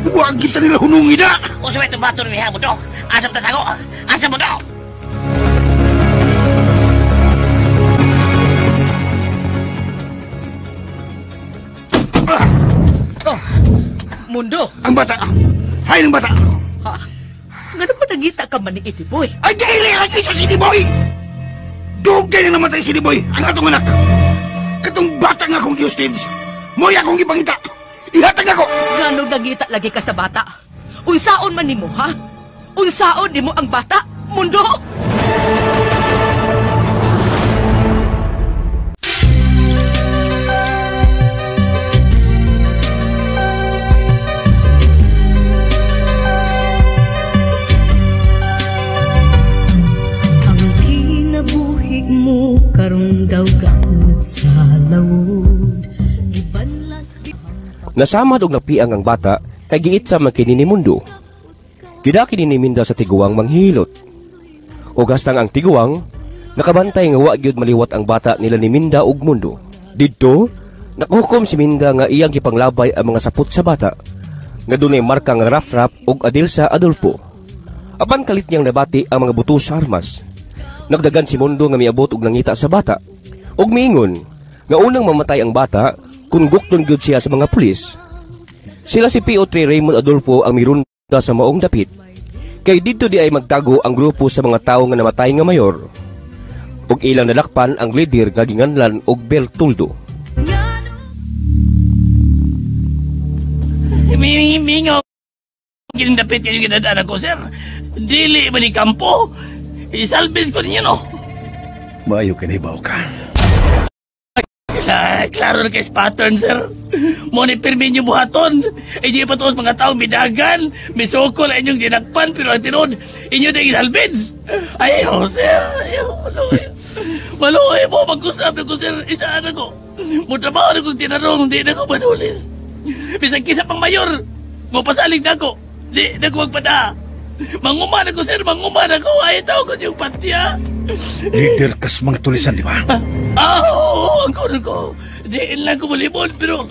Huwag kita nila hunungi na. O sa may tumato ni mundo. Asam tatago. Asam mundo. Mundo. Ang bata. Hay ng bata. Ha? Ngano pa nangita ka man ni Idiboy? Ay, dahil lang isa si Diboy. Dugay na namatay si Diboy, ang atong anak. Katong bata nga akong Justins. Mo'y akong ipangita. Ihatag ako. Ngano nangita lagi ka sa bata? Unsaon man nimo, ha? Unsaon nimo ang bata? Mundo! Ang kinabuhi mo mo karong dawgan sa lawod. Gibanlas Nasamad og napiang ang bata kay giit sa makini ni mundo. Gidaki ni Minda sa tiguang manghilot. O gastang ang tiguang nakabantay nga wa gyud maliwat ang bata nila ni Minda ug mundo. Didto nakuhukom si Minda nga iyang gipanglabay ang mga sapot sa bata nga dunay marka nga Rafraf ug Adilsa Adolfo. Apan kalit niyang nabati ang mga buto sa armas. Nagdagan si Mundo nga miabot og nangita sa bata ug miingon nga unang mamatay ang bata kung gukton gyud siya sa mga pulis. Sila si PO3 Raymond Adolfo ang mirunda sa maong dapit. Kay dito di ay magtago ang grupo sa mga tawo nga namatay nga mayor. Ug ilang nalakpan ang leader nga ginganlan og Bertoldo. Mingaw ginindapit kayo ginadaan ko, sir. Dili ba ni kampo? Isalbis ko ninyo, no? Maayo kinibaw ka. Klaro na kay pattern, sir. Muni pirmin nyo buhaton. Inyo pa to mga taong bidagan. Misukol inyong dinakpan, pero ang tinod, inyo na isalbis. Ayaw, sir. Ayaw, maluhay. Maluhay mo, mag-usap na ko, sir. Isaan ako. Mutrabaho na kong tinarong, di na ko manulis. Bisang kisa pang mayor. Mapasalig na ako. Di na ko magpada. Manguman ako, sir. Manguman ako. Ayaw tao ko yung patya. Leader kas mga tulisan, di ba? Oo, ang kuno ko. Di lang ko malibon, pero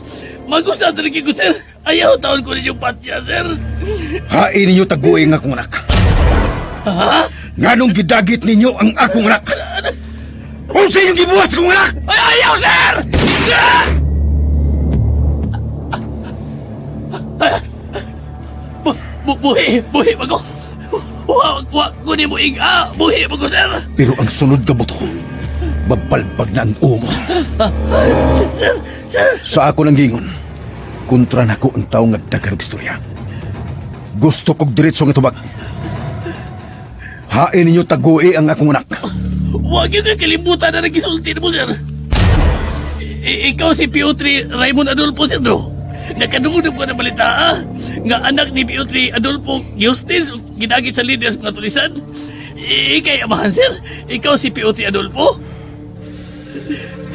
magusta talaga ko, sir. Ayaw taon ko rin yung patya, sir. Hain ninyo taguin ang akong anak. Ha? Nganong gidagit ninyo ang akong anak? Kung sa inyong gibuhat sa akong anak! Ay, ayaw, sir! Buhi ba ko? Kunin mo buhi ba ko, sir? Pero ang sunod ka buto, mabalbag na ang umo. Sir! Sa ako nang gingon, kontra na ko ang tao nga dagarog istorya. Gusto kong diretso nga tubag. Hain ninyo tagui ang akong anak. Huwag yung kalimutan na nagisulti mo, sir. Ikaw si PO3 Raymond Adolfo, sir, no? Nakadungudog ko na balita, nga anak ni PO3 Adolfo Giustis, ginagit sa leaders mga tulisan. Ikay amahan, sir. Ikaw si PO3 Adolfo?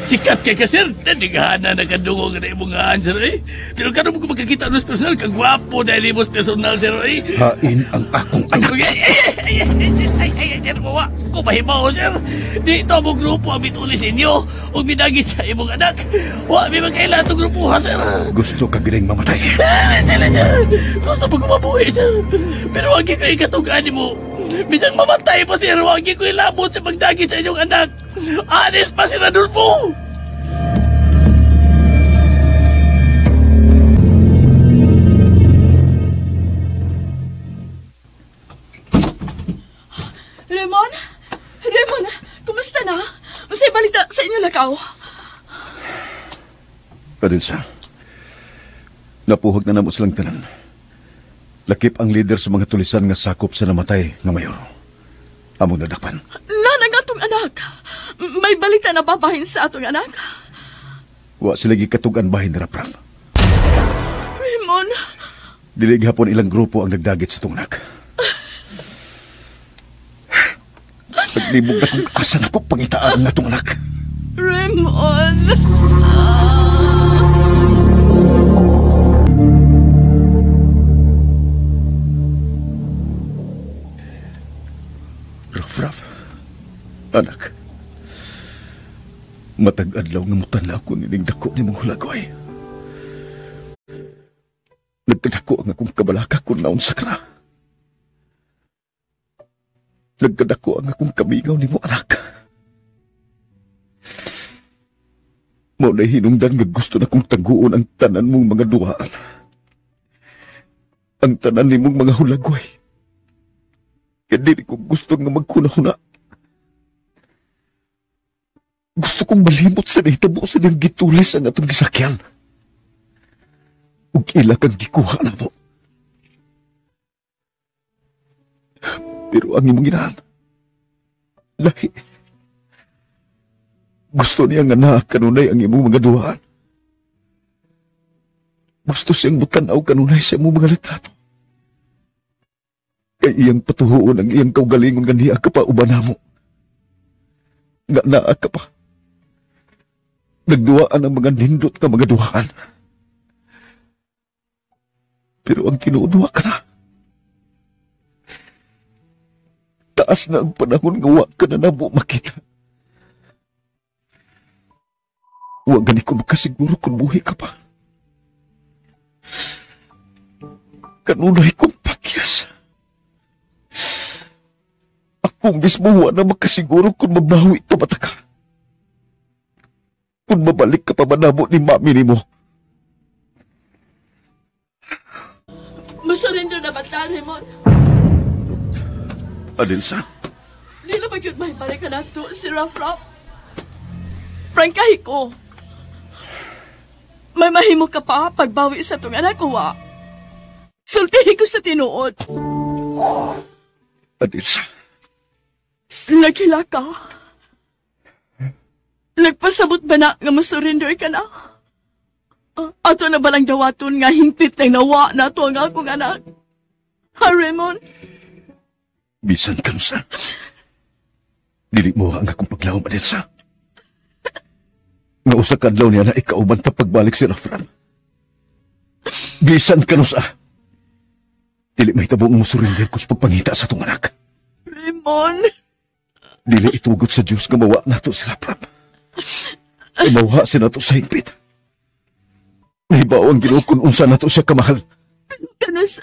Sikat ka ka, sir. Tandigahan na nakadungog na imong haan, sir, eh. Pero kanong ko magkakita ng personal, kagwapo dahil imong personal, sir, eh. Hain ang akong anak. Ay, sir, mawa. Kung mahibaw, sir. Dito mo grupo ang bitulis ninyo. Huwag binagit sa imong anak. Huwag may magkaila itong grupo, ha, sir. Gusto ka gining mamatay. Gusto mo kumabuhi, sir. Pero huwag kayo ikatugaan mo. Bisang mamatay pa, sir. Huwag kayo ilabot sa pagdagit sa inyong anak. Anis pa si Radolfo. Raymond, kumusta na? Masay balita sa inyo lakaw. Adilsa, napuhag na namo silang tanan. Lakip ang leader sa mga tulisan nga sakop sa namatay nga mayor. Among nadakpan. Nanang atong anak. May balita na babahin sa atong anak. Wa sila gikatugan bahin ni Rafraf. Raymond. Dili gihapon ilang grupo ang nagdagit sa tong anak. Naglibog na kung asa na ko pangitaan ang atong anak. Raymond. Rafraf, anak. Matag-adlaw nga mutala ko nining dako ni mong hulagoy. Nagkadako ang akong kabalaka kung naon sa kana. Nagkadako ang akong kamigaw ni mo, anak. Mao na hinungdan nga gusto na kong taguon ang tanan mong mga duhaan. Ang tanan ni mong mga hulagoy. Kaya dili ko gusto nga magkunahuna. Gusto kong malimot sa nahitabo sa niyang gitulis ang atong gisakyan. Ug ila kang gikuha na mo. Pero ang imong inahan, lahi. Gusto niya nga na kanunay ang imong mga duhaan. Gusto siyang mutanaw kanunay sa imong mga litrato. Kay iyang patuhuon ang iyang kaugalingon nga niya kapauban mo. nga naa ka pa. Nagduwaan ang mga nindot ka mga duhaan. Pero ang tinuudwa ka na. Taas na ang panahon nga wa ka na nabo makita. Wa gani ko makasiguro kung buhi ka pa. Kanunay kong pakyas. Ako mismo wa na makasiguro kung mabawi pa mata ka. Kung mabalik ka pa manamo ni mami ni mo. Masurindo na ba ta, Raymond? Adelsa? Di na ba yun mahibalik ka na to, si Raf-Raf? Prangkahi ko. May mahimo ka pa pagbawi sa itong anak ko, wa? Sultihin ko sa tinuod. Adelsa? Nagkila ka? Nagpasabot ba na nga masurrender ka na? Ato na balang dawaton nga hingpit na nawa na ito ang akong anak? Ha, Raymond? Bisan ka sa. Dili mo ang akong paglawang, Adelsa. Nga usa kadlaw niya na ikauban ta pagbalik si Rafran. Bisan ka sa. Dili mahitabo mo surrender ko sa pagpangita sa itong anak. Raymond? Dili itugot sa Diyos nga mawa nato si Rafran. Mawa si nato sa higpit. Nahibaw ang Ginoo kung unsa nato siya kamahal. Kanus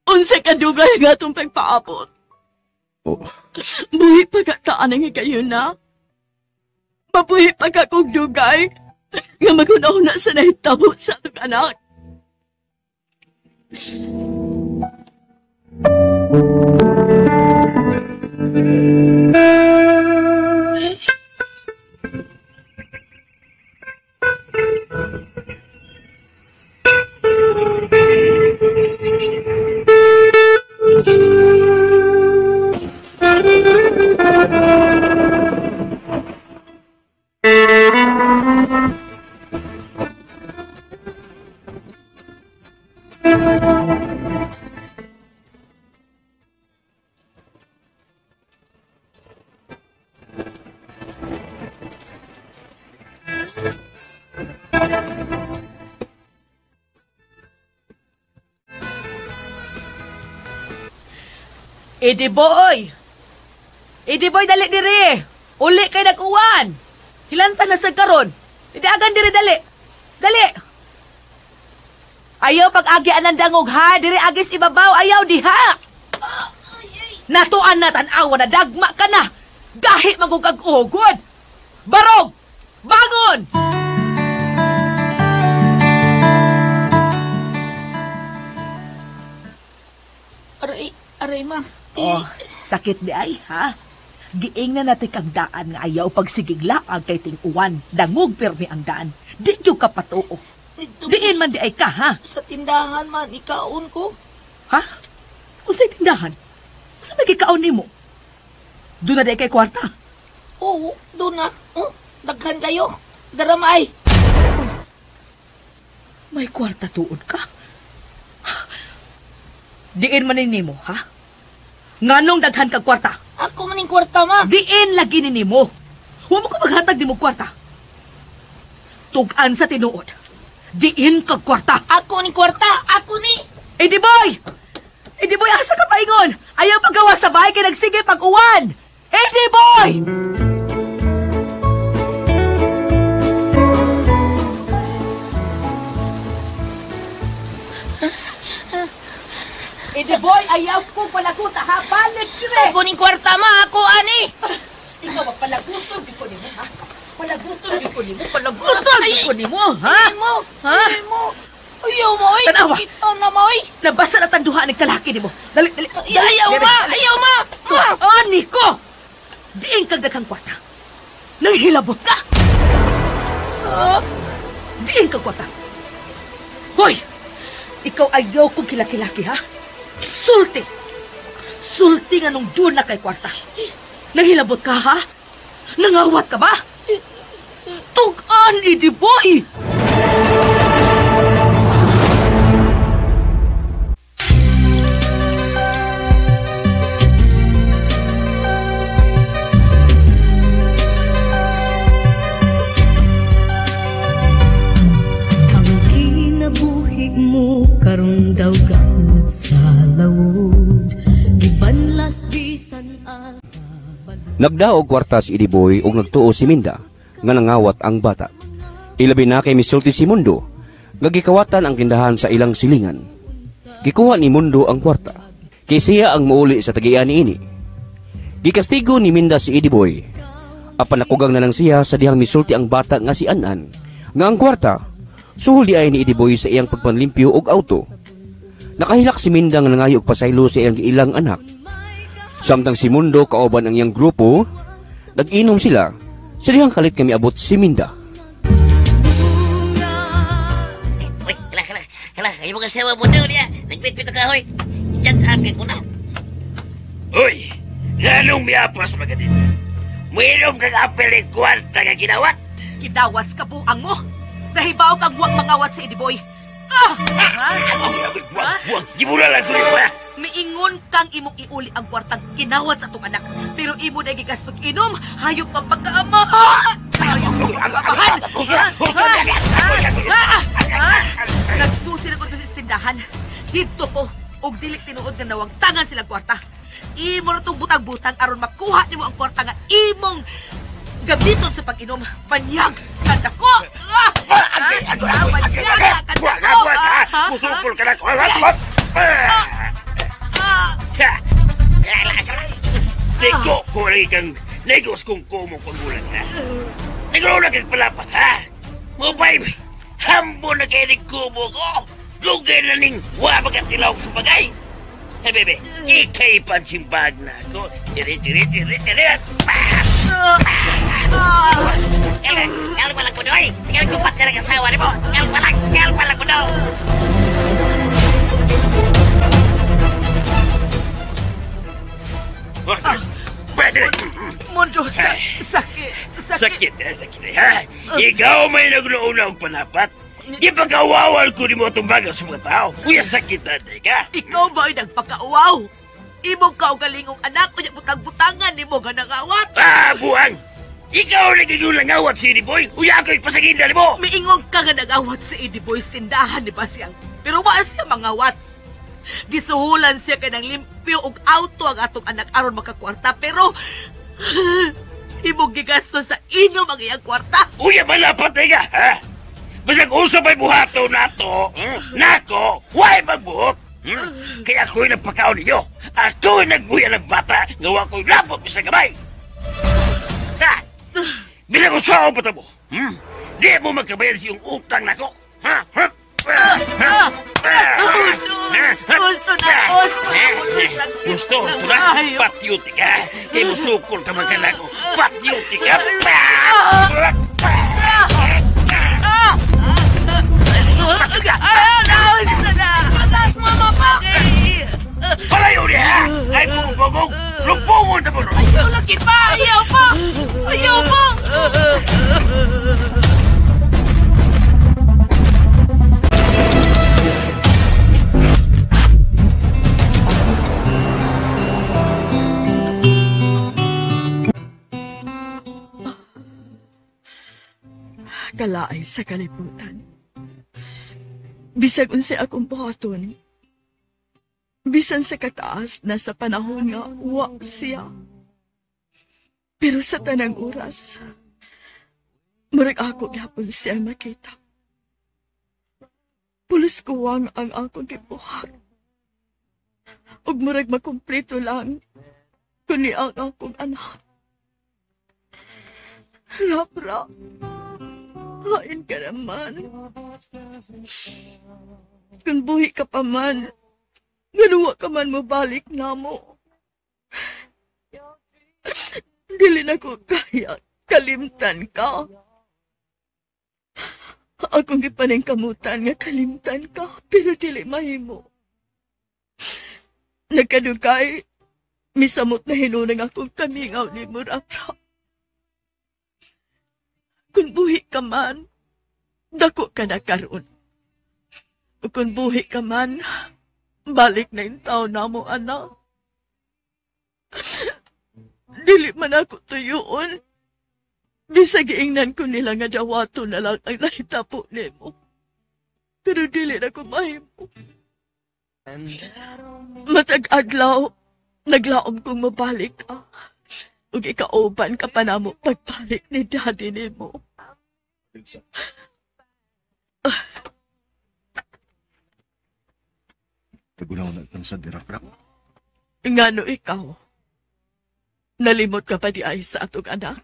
unsa ka dugay nga itong pagpaabot? Oh. Buhi pa ka taan ang kayo na? Mabuhi pa ka kong dugay nga magunaw na sa nahitabo sa itong anak. Edi boy, dali diri. Uli kay nag-uwan. Hilanta na sa karon. Idagan diri dali. Dali. Ayaw pag-agian ng dangog ha. Diri agis ibabaw. Ayaw diha. Natuan na tanawa na dagma ka na. Gahi magugag-ugod. Barog! Bangon! Aray ma. Oh, sakit di ay, ha? Giing na natin kang daan nga ayaw pagsigigla ang kay ting uwan. Dangog permi ang daan. Di yung kapatuo. Diin man di ay ka, ha? Sa tindahan man, ikaon ko. Ha? O sa tindahan? O sa magkikaon ni mo? Doon na di kay kwarta? Oo, doon na. Daghan kayo. Daramay. May kwarta tuod ka? Diin man ni mo, ha? Nganong daghan kag kwarta? Ako maning kwarta, ma. Diin lagi ni mo. Huwag mo ko maghatag ni mo kwarta. Tugan sa tinuod. Diin kag kwarta. Ako ni kwarta. Ako ni. Edi boy! Edi boy, asa ka paingon? Ayaw paggawa sa bahay kay nagsige pag-uwan. Edi boy! Edi boy, ayaw kong palaguta, ha? Balik dire! Ako ni kwarta, ma. Ako, ani. Ikaw ba palaguton? Di ko ni mo, ha? Palaguton, di ko ni mo. Palaguton, di ko ni mo, ha? Ha? Ayaw mo, oy. Tanawa. Kita na mo, oy. Nabasa na tanduha ng kalaki ni mo. Dali, dali. Ayaw, ma. Ayaw, ma. Ma. Ani ko! Diin kag daghang kwarta. Nanghilabot ka! Diin kag kwarta. Hoy! Ikaw ayaw kong kilaki-laki, ha? Sulti! Sulti nga nung doon na kay kwarta. Nanghilabot ka, ha? Nangawat ka ba? Tugan, Edi boy! Nagdaog kwarta si Idiboy ug nagtuo si Minda nga nangawat ang bata. Ilabi na kay misulti si Mundo nga gikawatan ang tindahan sa ilang silingan. Gikuha ni Mundo ang kwarta kay siya ang muuli sa tagian niini. Gikastigo ni Minda si Idiboy. Apan nakugang na lang siya sa dihang misulti ang bata nga si Anan nga ang kwarta suhuli ay ni Idiboy sa iyang pagpanlimpyo og auto. Nakahilak si Minda nga nangayo og pasaylo sa iyang ilang anak. Samtang si Mundo kauban ang iyang grupo, nag-inom sila sa dihang kalit kami abot si Minda. Uy, hala, kayo mga sewa mo doon niya. Nagpit-pito ka, hoy. Diyan, agay ko na. Uy, lalong miapas magadit. Muinom kang apel ng kwarta nga ginawat. Gidawats ka buang mo. Nahibaw kang huwag mangawat si Idiboy. Buwag, gimura lang ko rin ba? Miingon kang imong iuli ang kwartang kinawat sa atong anak. Pero imo na gigastog inom, hayop kang pagkaamahan! Hayop kang pagkaamahan! Nagsusi na ko sa istindahan. Dito ko, og dili tinuod nga nawagtangan sila kwarta. Imo na itong butang-butang aron makuha nimo ang kwarta nga imong gamiton sa pag-inom. Panyag! Kanda ko! Panyag! Kanda ko! Musukol ka na ko! Siko ko rin kang negos kung kumong pagulang na. Nagro na kang palapat, ha? Mabay, hambo na kayo ng kubo ko. Lugay na ning wapagatilaw sa bagay. Hey, bebe, ikay pansimbag na ako. Tiri. Kalpalang ko doy. Ikaw kupat ka ng asawa ni mo. Kalpalang ko doy. Pwede. Mundo, sakit. Sakit, ha? Ikaw may nagluuna og panapat. Di ba kawawal ko ni mo itong bagang sa mga tao? Kuya sakitan ka. Ikaw ba ay nagpakauaw? Imong kaugalingong anak o butang-butangan ni mo nga nangawat? Buang! Ikaw nagigulang awat si Idiboy. Uya ako'y pasaginda ni mo. Miingon ka nga nangawat si Idiboy sa tindahan ni Basyang. Pero wala siya mangawat. Gisuhulan siya kay nang limpyo og auto ang atong anak aron makakwarta. Pero imong gigasto sa inom ang iyang kwarta. Uya, malapat ka, ha? Basag usap ay buhato na to. Nako, huwag magbuhot. Kaya ako'y nagpakaon ninyo. Ako'y nagbuya ng bata. Ngawa ko'y lapot sa gamay. Ha? Bilang usaw pa mo. Di mo magkabayan siyong utang na ko. Ha? Gusto na. Patyuti ka. Kaya mo sukol ka magkala ko. Patyuti ka. Palayo niya! Ay bugong-bugong! Lumbungon na mo! Ayaw lagi pa! Ayaw pa! Ayaw pa! Kalaay sa kalibutan. Bisag unsa akong buhaton. Bisan sa kataas na sa panahon nga wa siya. Pero sa tanang oras, murag ako gapon siya makita. Pulos kuwang ang akong gibuhat. Ug murag makumpleto lang kuni ang akong anak. Lapra, hain ka naman. Kung buhi ka pa man, ganuwa ka man mo balik na mo. Dili na ko kaya kalimtan ka. Akong gipaning kamutan nga kalimtan ka, pero dili mahimo. Nagkadugay, misamot na hinunang akong kamingaw ni Murapra. Kung buhi ka man, dako ka na karon. Kung buhi ka man, balik na yung taon na mo, anak. Dili man ako tuyoon. Bisag iingnan ko nila nga dawato na lang ang nahitapo nimo. Pero dili na ko mahimo. Matag adlaw, naglaom kong mabalik ka. ug ikauban ka pa namo pagpalit ni daddy nimo. Nagunaw na kang sa dirap-rap. Ngano ikaw? Nalimot ka pa di ay sa atong anak?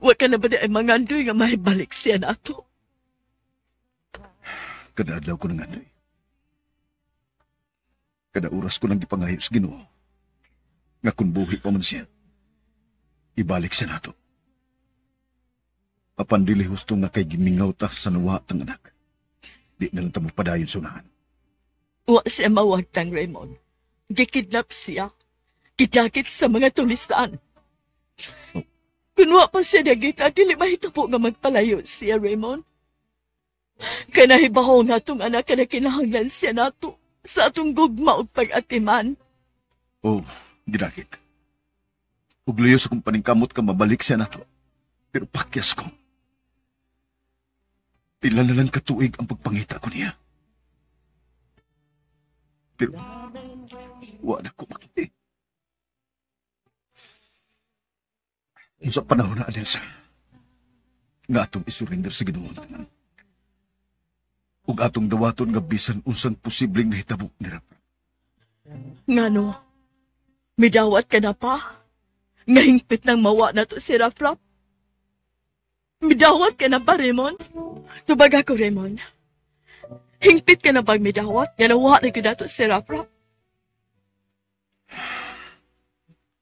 Wa ka na ba di ay mangandoy nga mahibalik siya na ato? Kada adlaw ko nang andoy. Kada oras ko nang gipangayo sa Ginoo. Nga kung buhi pa man siya, ibalik siya nato. Apan dili husto nga kay gimingaw ta sa nawa tang anak. Di na lang ta magpadayon sa unahan. Wa siya mawagtang, Raymond. Gikidnap siya. Gidakit sa mga tulisan. Kung wa pa siya nagita, dili mahitabo nga magpalayo siya, Raymond. Kanahibaho na itong anak na kinahanglan siya nato sa atong gugma o pag-atiman. Oh, gidakit. Ug luyos akong paningkamot ka mabalik siya nato. Pero pakyas ko. Pila na lang katuig ang pagpangita ko niya. Pero wala ko makita. Sa panahon na Alisa, nga atong isurrender sa Ginoo ang tanan. Ug atong dawaton nga bisan unsang posibleng nahitabo ni Rafa. Ngano? Midawat ka na pa? Ngahingpit nang mawa na to si Rafraf? Midawat ka na pa, Raymond? Tubag ako, Raymond. Hingpit ka na bang midawat? Nga nawa na ko na to si Rafraf?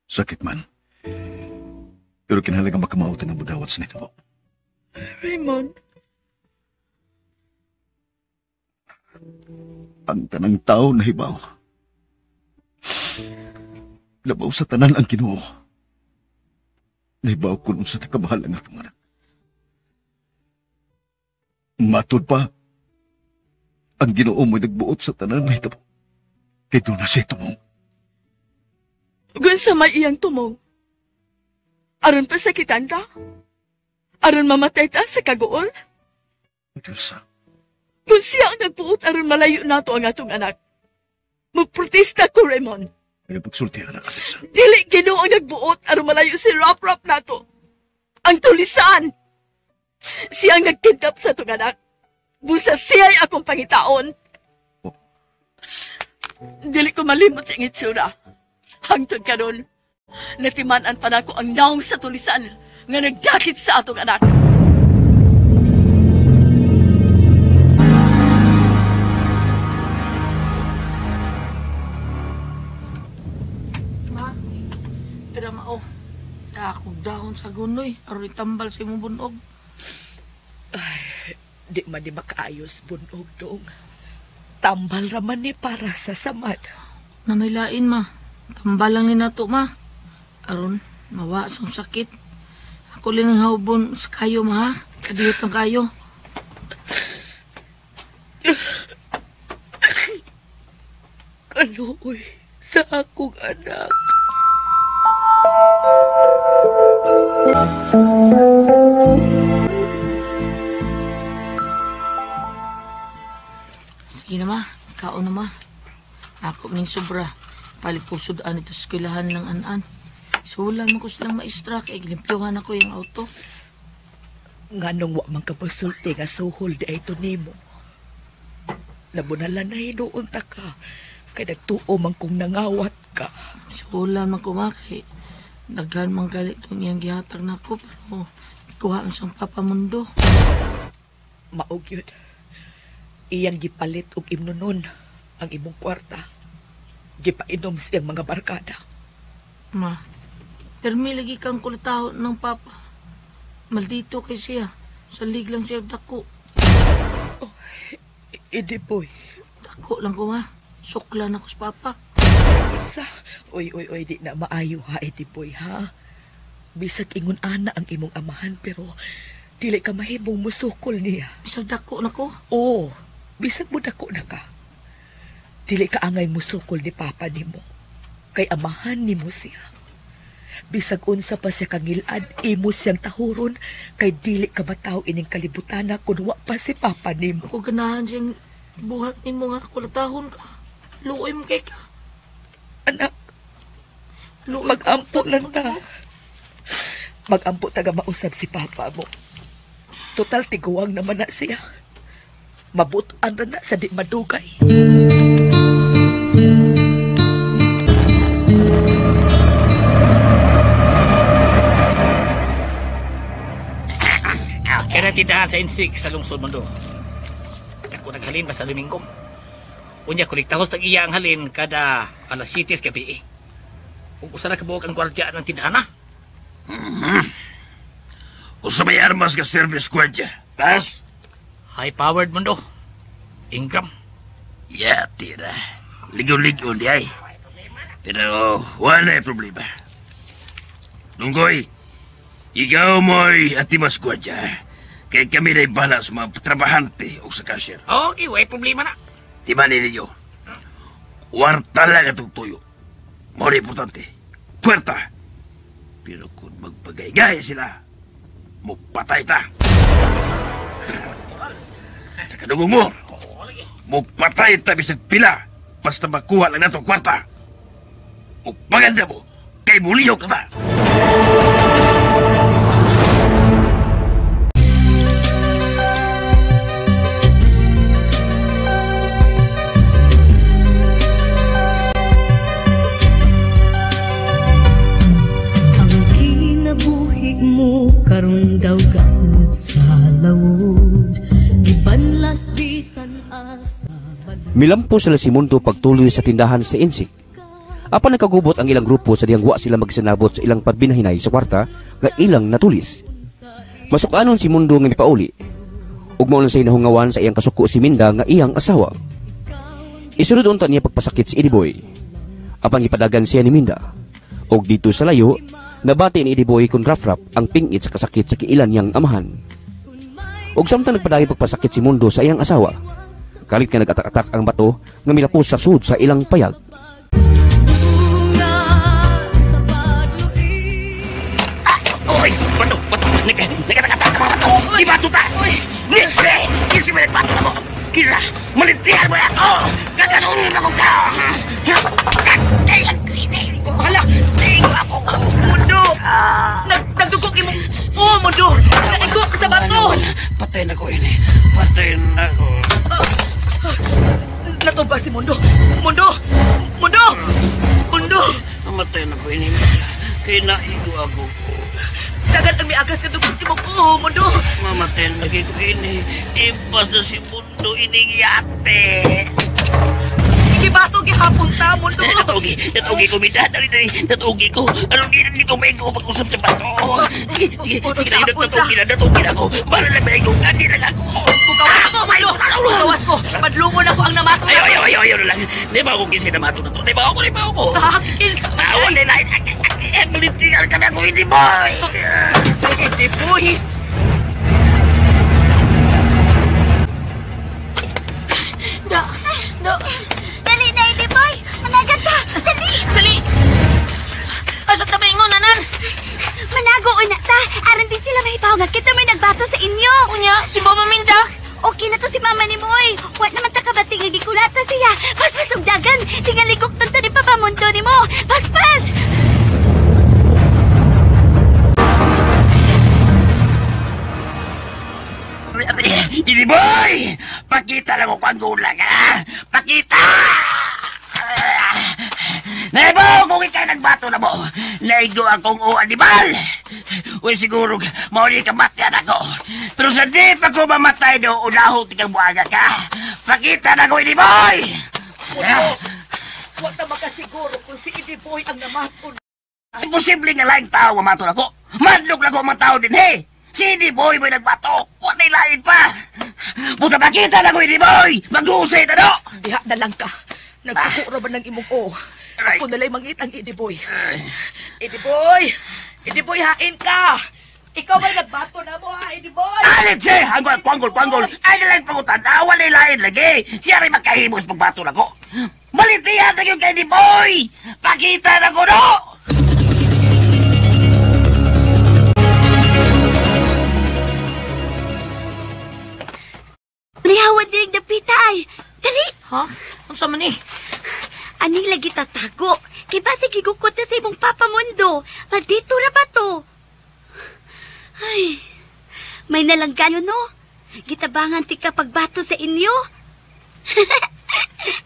Sakit man. Pero kinahalaga makamautan ang budawat sa nito. Raymond. Ang tanang tao na hibaw. Labaw sa tanan ang Ginoo. Nahibaw ko nun sa takamahal ang atong anak. Matod pa, ang Ginoo mo'y nagbuot sa tanan na hitabo. Kaya doon na siya tumong. Kung sa may iyang tumong, aron pa sakitan ka? Aron mamatay ta sa kagool? Diyos, kung siya ang nagbuot aron malayo nato ang atong anak, magprotesta ko, Raymond. Kaya pagsultihan na Diyos. Dili Ginoo ang nagbuot aron malayo si Rap-Rap nato. Ang tulisan! Siya ang nagkidnap sa atong anak. Busa siya'y akong pangitaon. Oh. Dili ko malimot sa itsura. Hangtod karon, natimanan pa nako ang naong sa tulisan nga nagdakit sa atong anak. Ma, pero mao, dakog dahon sa gunoy, aron itambal sa imong bunog. Ay, di man di makaayos bunog dong. Tambal raman ni para sa samad. Na may lain, ma. Tambal lang ni nato, ma. Aron, mawa sang sakit. Ako lang ang haubon sa kayo, ma, ha? Kadiyot ang kayo. Kaluoy sa akong anak. Sige na, ma. Kaon na, ma. Ako ning sobra. Palit ko sudan ito sa eskwelahan ng anan. Sulan mo ko silang maestra kay gilimpyuhan ako yung auto. Nganong wa man ka pasulti nga suhol di ay ito nimo. Nabunalan na hinuon ta ka. Kay nagtuo man kong nangawat ka. Sulan man ko, ma, kay daghan man galit itong iyang gihatag na ko, pero kuha ang siyang papamundo. Maog yun. Iyang gipalit og imnunon ang imong kwarta. Gipainom siyang mga barkada. Ma, pero may lagi kang kulitahon ng papa. Maldito kay siya. Salig lang siya dako. Oh, idi boy. Dako lang ko, ma. Sukla na ko sa papa. Sa, oy, di na maayo ha, idi boy, ha? Bisag ingon ana ang imong amahan, pero dili ka mahimong musukol niya. Bisag dako na ko? Oo, bisag mo dako na ka. Dili ka angay musukol ni papa nimo. Kay amahan nimo siya. Bisag unsa pa siya kangilad, imo siyang tahuron, kay dili ka bataw ining kalibutan na kun wa pa si papa nimo. Kung ganahan siyang buhat nimo nga kulatahon ka, luoy mo kay ka. Anak, Mag-ampo lang ta. Mag-ampo taga mausap si papa mo. Total tiguang naman na siya. Mabutan na sa di madugay. Kaya tindahan sa Insig sa lungsod mundo. Ako naghalin basta Domingo. Unya konektahos tag iya ang halin kada alas 7 gabi. Kung usa na kabuok ang gwardiya ng tindahan na. Usa may armas ka service gwardiya. Tas? High-powered mundo. Ingram. Yeah, tira. Ligaw-ligaw di ay. Pero wala problema. Lunggoy, ikaw mo'y atimas gwardiya. Kaya kami na'y bala sa mga trabahante o sa cashier. Okay, way problema na. Timanin ninyo. Warta lang itong tuyo. Mao importante. Kwarta. Pero kung magpagay-gaya sila, mupatay ta. Kadugong mo, mupatay ta bisag pila basta makuha lang natong kwarta. Mupaganda mo, kay buliyo ka ta. Karong daw gaud sa lawod gibanlas bisan asa. Milampo sila si Mundo pagtuloy sa tindahan sa Insig. Apan nagkagubot ang ilang grupo sa diyang wa sila magsinabot sa ilang pagbinahinay sa kwarta nga ilang natulis. Masukanon si Mundo nga mipauli. Ug mao say nahungawan sa iyang kasuko si Minda nga iyang asawa. Isunod unta niya pagpasakit si Ediboy. Apang ipadagan siya ni Minda. Og dito sa layo, nabati ni Ediboy kung rafrap ang pingit sa kasakit sa kiilan niyang amahan. Og samtang nagpadagi pagpasakit si Mundo sa iyang asawa, kalit nga nag-atak-atak ang bato nga milapos sa sud sa ilang payag. Oy, bato, nagkatatak ang bato. Di bato ta. Nike, kisi mo nagbato na mo. Kisa, malintihan mo ako. Kakaroon ako ka. Hala! Ako! Mundo! Nagdugok imo! Oo, Mundo! Nagdugok sa bato! Patay na ko ini. Patay na ko. Natumba si Mundo! Mundo! Mundo! Mundo! Namatay na ko ini. Kinaigo ako. Dagan ang miagas ka dugos imo ko, Mundo! Mamatay na ko ini. Impas na si Mundo ining yate. Gibato gihapon ta, Mundo! Natugi ko, Mida. Dali. Natugi ko. Anong di ko maigo pag-usap sa bato? Sige. Natugi na ako. Para lang maigo. Hindi lang ako. Bugawas ko, Mundo! Bugawas ko! Madlungon ako ang namato na to! Ayaw na lang. Di ba ako kasi namato na to? Di ba ako? Bawal na lang. Malintiyan ka na ko, hindi boy! Hindi boy! No. Dali na, hindi boy! Managat ka! Dali! Asa ka ba ingon, nanan? Manago na ta! Aron di sila mahipaw nga kita may nagbato sa inyo! Unya, si Mama Minda? Okay na to si mama ni Moy! Wa naman ta kabati nga gikulata siya! Paspas og dagan! Tingaligok tunta ni papamundo ni mo! Paspas! Hindi boy! Pakita lang ko kung gulang ka! Pakita! Nebo, kung ikay nagbato na mo, naigo akong animal. Uy, siguro, mauli ka matyan ako. Pero sa di pa ko mamatay do, unahong tikang buhaga ka. Pakita na ko, hindi boy! Huwag na makasiguro kung si Idi Boy ang namatun. Imposible nga laing tao mamatun ako. Madlok lang ko ang mga tao din, he! Si Idi Boy mo'y nagbato. Huwag na'y lain pa. Buta pakita na ko, Idi Boy! Mag-uusay na do! Diha na lang ka. Nagkukuro ba ng imong o? Ako nala'y mangitang Idi Boy. Idi Boy! Idi Boy, hain ka! Ikaw ay nagbato na mo, ha, Idi Boy! Alit siya! Kwangol! Ay nalang pangutan. Awan na'y lain lagi. Siya rin magkahimos pagbato na ko. Balitihan na yung kay Idi Boy! Pakita na ko, no! Lihawan din ang dapita ay! Dali! Ha? Ano sa man eh? Aning lagi tatago. Kay basi gigukot na sa imong Papa Mundo. Maldito na ba to? Ay, may nalanggano no? Gitabangan ti kapag bato sa inyo.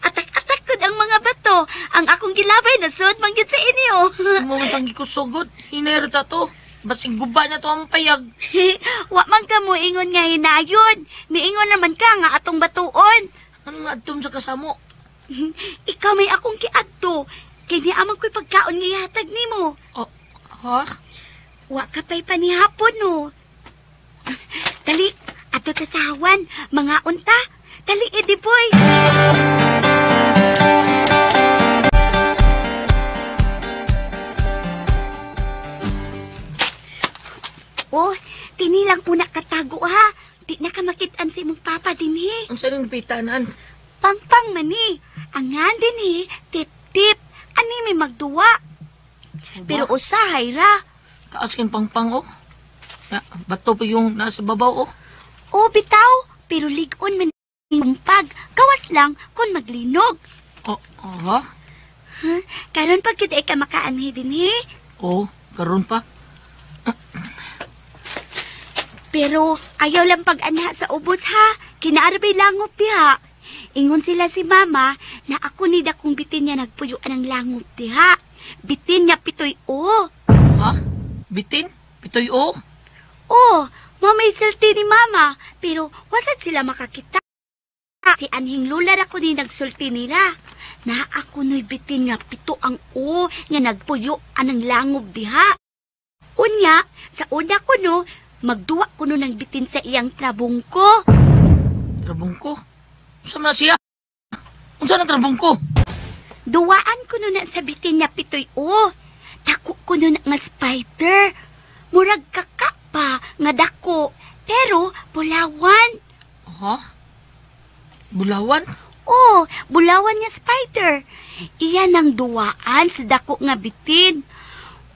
Atak-atak ko ang mga bato. Ang akong gilabay na sud manggit sa inyo. Mumatang gikusugod. Hinerta to. Basig guba niya to ang payag. Wa man ka mo ingon nga hinayon. Miingon naman ka nga atong batuon. Ano nga atom sa kasamo? Ikaw may akong kiadto. Kaya di amang ko'y pagkaon nga ihatag nimo. Oh, ha? Wa ka pa'y panihapon no. Dali, ato ta sawan. Mga unta. Dali, Eddie boy. Oh, tinilang una katago ha. Di na ka makitaan sa imong Papa dinhi. Ang saling pitanan. Pangpang mani. Angan dinhi, tip-tip. Ani may magduwa. Pero usahay ra. Taas kin pangpang oh. Ya, bato pa yung nasa babaw oh. Oh, bitaw. Pero ligon man pag. Gawas lang kung maglinog. Oh, ha? Huh? Karon pag yun ka makaanhi dinhi. Oh, karon pa. Pero ayaw lang pag-anha sa ubos ha. Kinaarbay langop diha. Ingon sila si Mama na ako ni dakong bitin niya nagpuyuan ng langop diha. Bitin niya pitoy o. Ha? Bitin? Pitoy o? Oh, may sulti ni Mama. Pero wasad sila makakita. Si Anhing Lula ako ni nagsulti nila. Na ako no'y bitin nga pito ang o nga nagpuyuan ng langop diha. Unya, sa una ko no, magduwa ko no ng bitin sa iyang trabong ko. Trabong ko? Saan na siya? Unsa na trabong ko? Duwaan ko no na sa bitin niya pitoy o. Dako ko no na nga spider. Murag kaka pa nga dako. Pero bulawan. Ha? Bulawan? Oh, bulawan nga spider. Iyan ang duwaan sa dako nga bitin.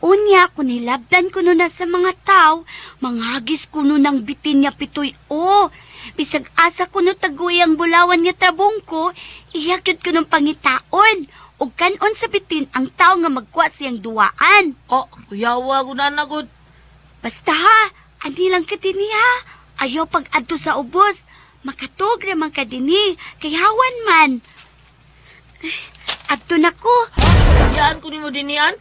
Unya ko nilabdan ko no na sa mga tao, manghagis ko no ng bitin niya pitoy o. Bisag asa ko no taguy ang bulawan nga trabong ko, iyagyod ko ng pangitaon. O kanon sa bitin ang tao nga magkuha siyang duwaan. Oh, kuyawa ko na nagod. Basta ha, ani lang ka dini ha. Ayaw pag-adto sa ubos. Makatog naman ka dini, kayawan man. Adto na ko. Yaan ko ni mo din yan?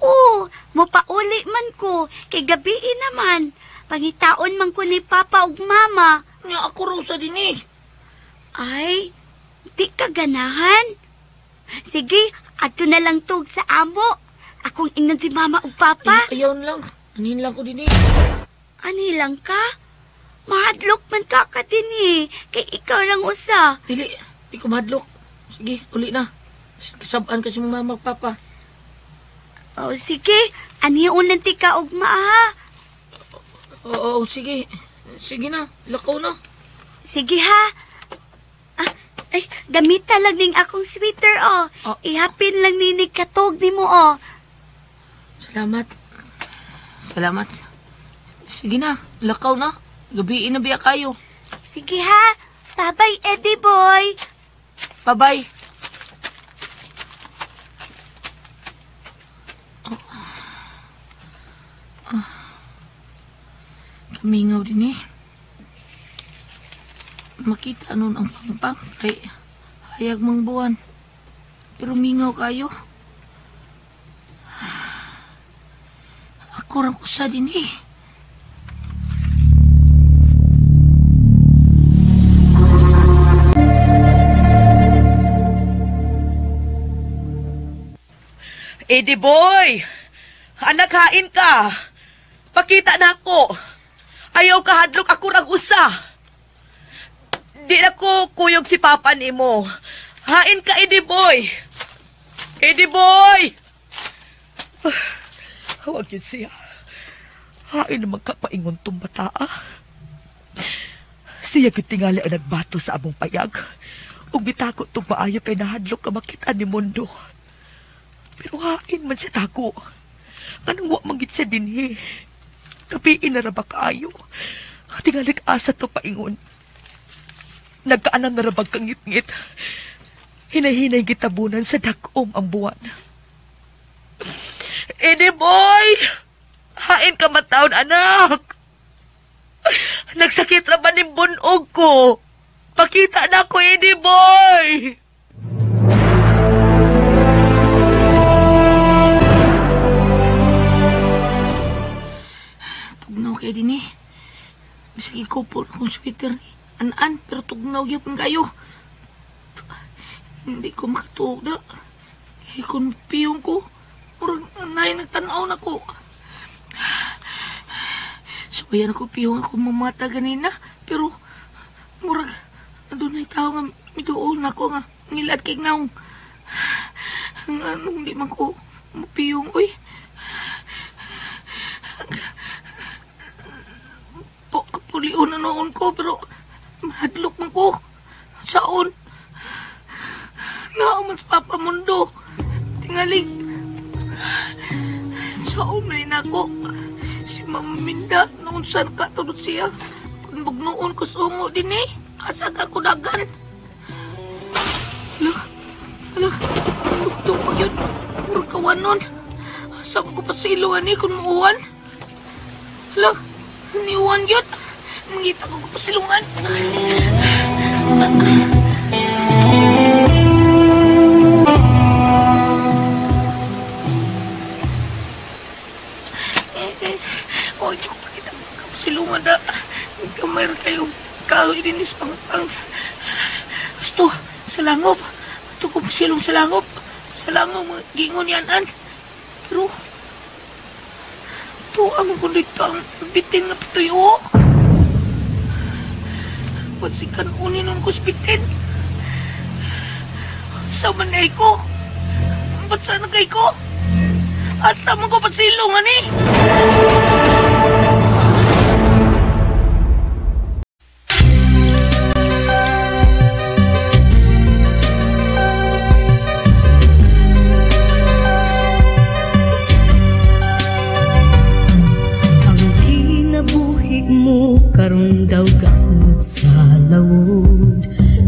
Oo, mapauli man ko. Kay gabi naman. Pangitaon man ko ni Papa ug Mama. Nga ako raw sa dini. Ay, di ka ganahan. Sige, ato na lang tug sa amo. Akong ingnan si Mama ug Papa. Ayaw na lang. Anin lang ko dini. Ani lang ka? Mahadlok man ka dini. Kay ikaw lang usa. Dili, di ko mahadlok. Sige, uli na. Kasabaan kasi mong Mama ug Papa. Oh, sige. Aniunan ti ka ugma ha. Oo, sige. Sige na, lakaw na. Sige ha. Ay, gamita lang ning akong sweater oh. Ihapin lang ni katog ni mo oh. Salamat. Salamat. Sige na, lakaw na. Gabiin na biya kayo. Sige ha. Bye-bye, Eddie boy. Bye-bye. Kamingaw din eh. Makita nun ang pangpang kay hayag mang buwan. Pero mingaw kayo. Ako rang usa din eh. Eddie boy! Anak, hain ka! Pakita na ako! Ayaw ka hadlok ako rang usa! Di na ko kuyog si Papa ni mo. Hain ka, Eddie boy! Eddie boy! Hawagin siya. Hain naman ka paingon tong bata, Siya gitingali ang nagbato sa among payag. Ug bitakot tong maayo kay nahadlok ka makita ni mundo. Pero hain man siya tako. Anong wa manggit siya dinhi? Kapiin na rabag kaayo. Tingalig asa to paingon. Nagkaanan na rabag kangit-ngit. Hinahinay gitabunan sa dakom ang buwan. Eddie boy! Hain ka mataon, anak! Nagsakit na ba ni bunog ko? Pakita na ko, Eddie boy! Tugnaw kayo din eh. Bisag ikaw po akong sweater ni An-an, pero tugnaw yapon kayo. Hindi ko makatuog na. Kung piyong ko, murang anay nagtanaw na ko. Subayan ako piyong ako mamata ganina, pero murag adunay tao nga miduol na ko nga ngilad kay naong. Anong di man ko mapiyong, oy. Kapulion na noon ko, pero mahadlok man ko. Saon? Naaman sa papamundo. Tingaling. Saon na rin ako. Si Mama Minda, noon saan ka tulad siya. Kung bugnoon ko sumo din eh. Asa ka kudagan. Hala, lugtong pag yun. Purkawan nun. Asa ko pa silungan eh kung muuwan. Hala, niuwan yun. Mangita ko pa silungan. Oy, pakita mo silungan na. Mayroon kayong kahoy din is pang gusto, sa langop. Ito ko silong sa langop. Sa langop, gingon yan, an. Pero, ito ang kundito ang bitin nga patuyo. Pasikan unin ang kuspitin. Sa manay ko. Ba't saan nagay ko? At sa mo ko pasilungan eh. Karong daw gamot sa lawod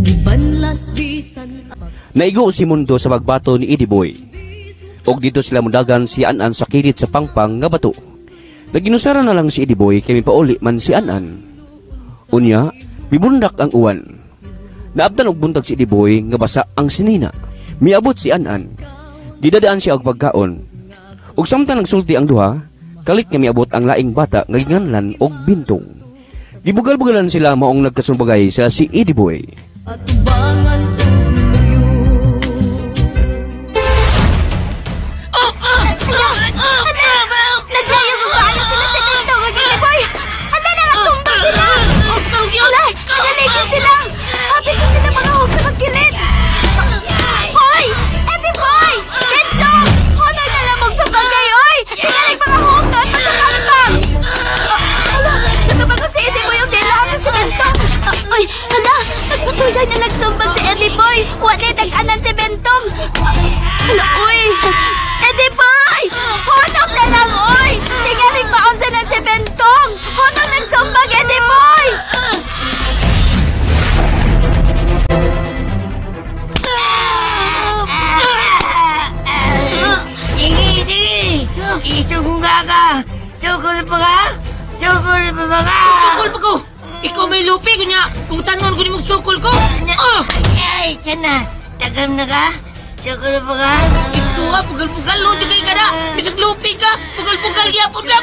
Ibanlas bisan. Naigo si Mundo sa magbato ni Eddie Boy. Og dito sila mundagan si An-an sa kilid sa pangpang nga bato. Naginusara na lang si Eddie Boy kay mipauli man si An-an. Unya, mibundak ang uwan. Naabtan og buntag si Eddie Boy nga basa ang sinina. Miabot si An-an. Gidadaan siya og pagkaon. Og samtang nagsulti ang duha, kalit nga miabot ang laing bata nga ginganlan og Bintong. Gibugal-bugalan sila maong nagkasumbagay sa si Eddie Boy. At ubangan naglayo ko paano sila sa Bintong o Eddie Boy? Hala na, tumbang sila! Wala, nagaligid sila! Habi ko sila mga hog sa magkilid! Hoy! Eddie Boy! Bintong! Honoy na lamang sa bagay, oy! Tingalig mga hog doon pa sa pangpang! Natabagan si Eddie Boy ang dilahan si Bintong! Ay, hala! Nagpatuloy na nagsumbang si Eddie Boy! Wala nag-anan si Bintong! Hala, uy! Eddie Boy! Honok na lang, oy! Tingaling maunsa na si Bintong! Honok nagsumbang, Eddie Boy! Sige! Isungga ka! Sukul pa ka? Sukul pa ba ka? Sukul pa ko! Ikaw may lupi ko niya! Kung tanon ko ni magsukul ko! Ay, sana! Tagam na ka? Sukul pa ka? Ito ha, pugal-pugal lo di kay ka na! Bisag lupi ka! Pugal-pugal gyapon ka!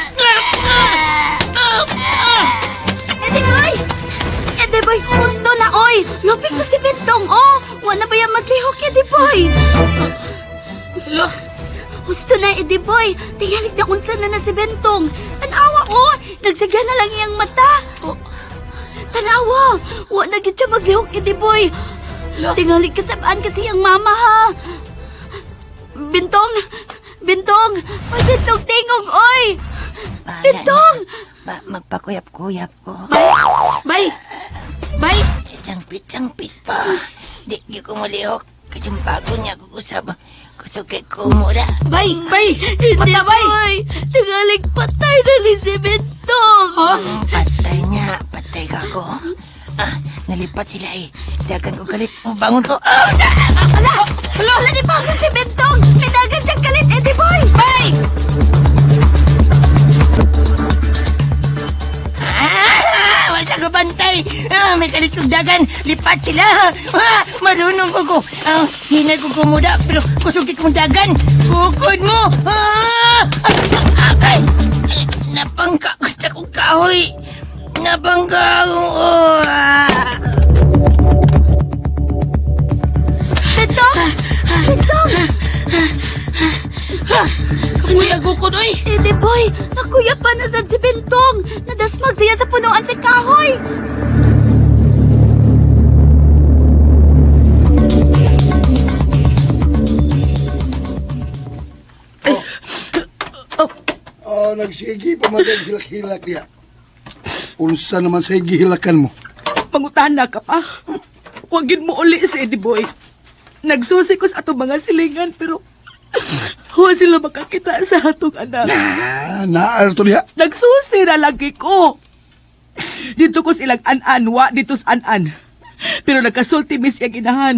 Eddie Boy! Eddie Boy, gusto na, oy! Lupi ko si Bintong, oh! Wala ba yung maglihok, Eddie Boy? Look! Gusto na, Eddie Boy! Tingalig na unsa na si Bintong! Tanawa, oh! Nagsaga na lang iyang mata! Oh. Tanawa! Wala na siya maglihok, Eddie Boy! Tingalig kasabaan kasi ang mama, ha! Bintong! Bintong! Bintong tingog, oy! Bintong! Magpakuyap-kuyap ko. Bay! Bay! Jangpit pa. Di ko malihok. Kajumpago niya kukusab. Kusukit ko mura. Bay! Bay! Hindi, Bay! Tingalig patay na ni si Bintong! Patay niya. Patay ka ko. Nalipat sila eh. Dagan ko galit. Bangon ko. Hala! Hala! Hala! Nibangon si Bintong! Minagan siyang galit, Eddie Boy! Bay! Wala ka bantay. May kalitong dagan. Lipat sila. Marunong ko. Hinay ko kumuda, pero kusugit mong dagan. Kukod mo. Ay! Napangka. Gusto kong kahoy. Napangka. Bentong! Kapuyag ko doy. Ediboy, nakuya pa na sad si Bentong. Nadasmag siya sa punuan sa kahoy. Nagsigi pa hilak-hilak niya. Unsa naman sa hilakan mo? Mangutana ka pa. Huwagin mo uli si Eddie Boy. Nagsusi ko sa atong mga silingan, pero huwag sila makakita sa atong anak. Naarto niya? Nagsusi na lagi ko. Dito ko silang an-an, wa dito sa an-an. Pero nagkasulti mis yung inahan.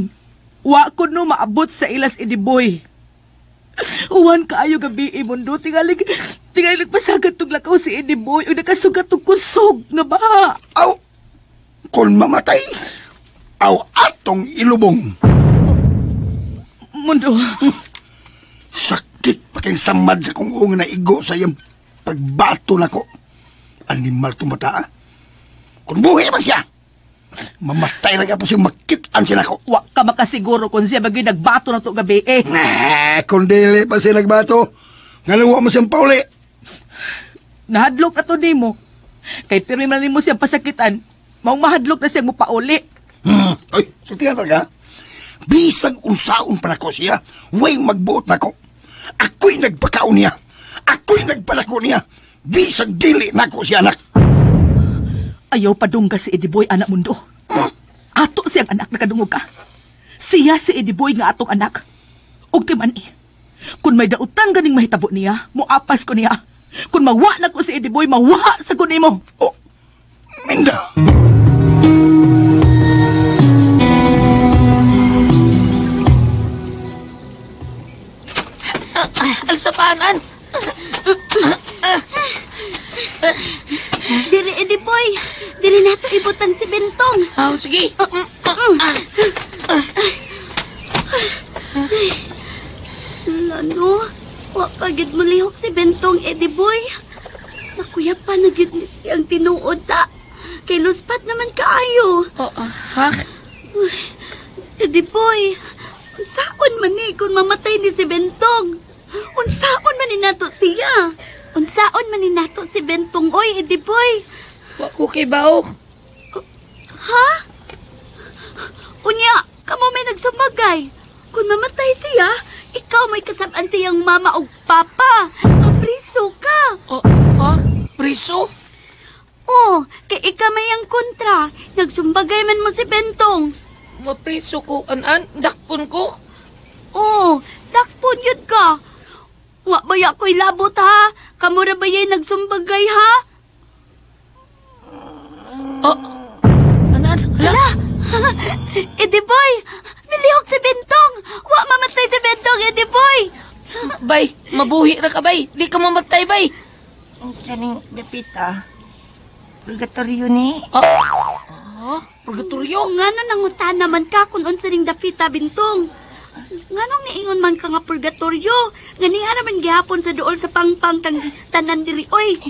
Wa ko no maabot sa ilas Eddie Boy. Uwan kaayo gabi mundo. Tingalig pasagat tong lakaw si Eddie Boy o nakasugat tong kusog nga baha. Aw! Kung mamatay, aw atong ilubong. Mundo. Sakit pa kayong samad sa kung na igo sa iyang pagbato na ko. Animal tumata. Kung buhay man siya, mamatay na ka po siyang makitaan sila ko. Wa ka makasiguro kung siya bagay nagbato na to gabi Kung dili pa siya nagbato, ngalawa mo siyang pauli. Nahadlok na to di mo. Kay pirmi man mo siyang pasakitan, maong mahadlok na siyang mo pauli. Ay, saktihan talaga. Bisag unsaon pa na ko siya, way magbuot na ko. Ako'y nagpakaon niya. Ako'y nagpalako niya. Bisag dili na ko siya, anak. Ayaw padungga si Eddie Boy, anak mundo. Ato siyang anak na kadungog ka. Siya si Eddie Boy nga atong anak. Og timan kung may dautan ganing mahitabo niya, muapas ko niya. Kung mawa na ko si Eddie Boy, mawa sa kunin mo. Oh, Minda. Alsapanan. Diri, Eddie Boy. Diri nato ibutang si Bentong. Sige. Lano, wa pagid mo lihok si Bentong, Eddie Boy. Nakuya pa na gid ni siyang tinuod ta. Kay luspat naman kaayo. Ha? Eddie Boy, unsaon man ni kung mamatay ni si Bentong? Unsaon man ni nato siya? Unsaon man ni nato si Bentong, oy, Eddie Boy? Wa ko kay bao. Ha? Unya, kamo may nagsumagay. Kung mamatay siya, ikaw may kasabaan siyang mama o papa. Mapriso ka. Priso? Oh, kay ikaw may ang kontra. Nagsumbagay man mo si Bentong. Mapriso ko, an-an, dakpon ko. Oh, dakpon yun ka. Wa baya ko'y labot ha? Kamura ba yay nagsumbagay ha? Anan? Hala! Eddie Boy! Milihok si Bentong! Wa mamatay si Bentong, Eddie Boy! Bay, mabuhi ra ka, bay. Di ka mamatay, bay. Saning dapita. Purgatorio ni. Purgatorio? Ngano nangutan naman ka kung unsa ning dapita, Bentong? Nganong niingon man ka nga purgatorio? Ganiha naman gihapon sa duol sa pangpang kang tanan diri, oy.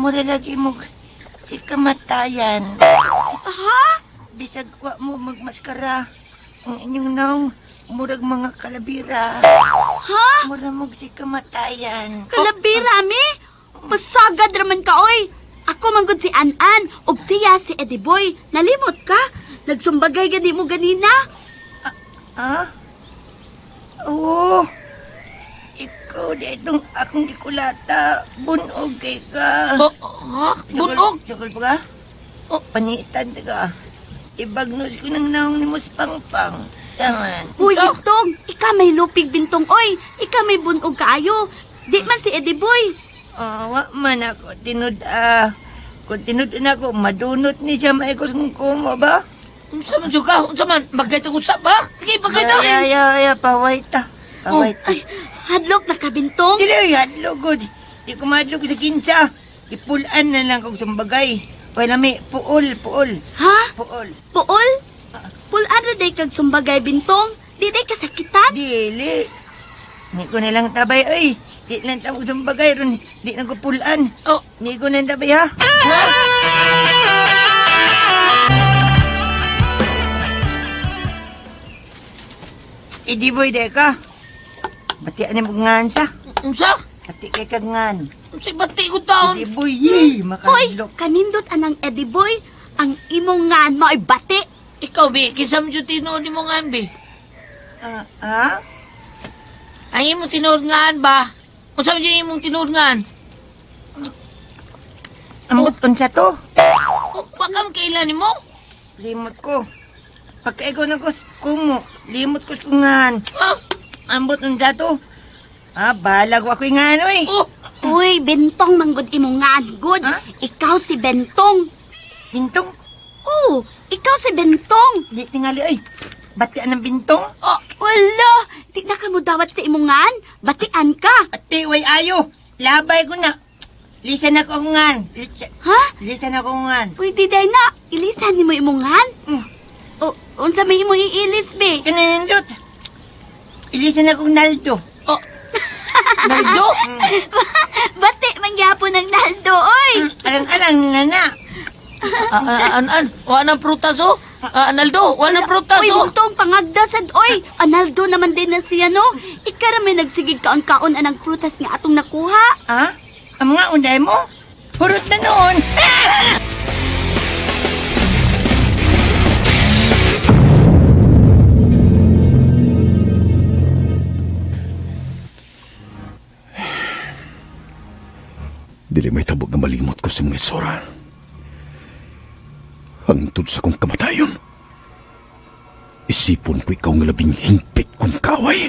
Mura lagi mo si kamatayan. Ha? Bisag wa mo magmaskara. Ang inyong naong murag mga kalabira. Ha? Mura mo si kamatayan. Kalabira, mi? Pasagad raman ka, oy. Ako manggod si An-An, og siya si Eddie Boy. Nalimot ka? Nagsumbagay gani mo ganina? Ha? Oo. Ikaw di itong akong gikulata. Bunog kay ka. Bunog? Sukol pa ka? Panitan ka. Ibagnos ko ng naong ni Mus Pangpang. Saman. Uy, Bintong, ika may lupig, Bintong, oy. Ika may bunog kaayo. Di man si Eddie Boy. Wa man ako. Kung tinud na ako, madunot ni siya maikos kong kumo ba? Unsa man juga? Unsa man? Bagay tag usap ba? Sige, bagay ta. Ya, paway ta. Kaway. Ay, hadlok na ka, Bintong. Dili, hadlok ko. Di ko mahadlok sa kinsa. Ipulan na lang kong sambagay. Wala may puol. Ha? Puol. Puol? Pulan na day kag sumbagay, Bintong. Di day kasakitan? Dili. Ni ko na lang tabay, ay. Di lang tamo sambagay ron. Di lang ko pulan. Oh. Ni ko na tabay, ha? Idi boy, deka. Bati ani mo ngansa. Unsa? Bati kay kagngan. Unsa bati ko taon? Idi boy, Hoy, makahadlok. kanindot anang Eddie Boy. Ang imong ngan mo ay bati. Ikaw, Bi, kisam dyan tinuod mo nga, Bi. Ha? Ang imong tinuod nga, ba? Kung saan dyan imong tinuod nga? Ambot unsa to? Baka kailan mo? Limot ko. Pagkaigo na ko kumo, limot ko kungan. Ambot unsa to? Balag ako ingano eh. Uy, Bentong manggod imong ngan, good. Ikaw si Bentong. Bintong? Oo, ikaw si Bentong. Di tingali ay. Batian ng Bintong? Wala, di na ka mo dawat sa imong ngan. Batian ka. Ate, way ayo. Labay ko na. Lisan ako ngan. Ha? Lisan ako ngan. Uy, di day na. Ilisan ni mo imong ngan. O, unsa may imo iilis, be? Kanindot. Ilisan akong Naldo. Naldo? Bati mangyapon ng Naldo, oy. Alang-alang nila na. Wanang prutas, oh. Naldo, wanang prutas, Uy, oh. mutong pangagdasad, oy. Analdo naman din na siya, no? Ikara may nagsigig kaon-kaon anang prutas nga atong nakuha. Ha? Ang mga unday mo? Hurot na noon. Dili may tabog na malimot ko sa mga itsura. Hangtod sa kong kamatayon. Isipon ko ikaw nga labing hingpit kong kaway.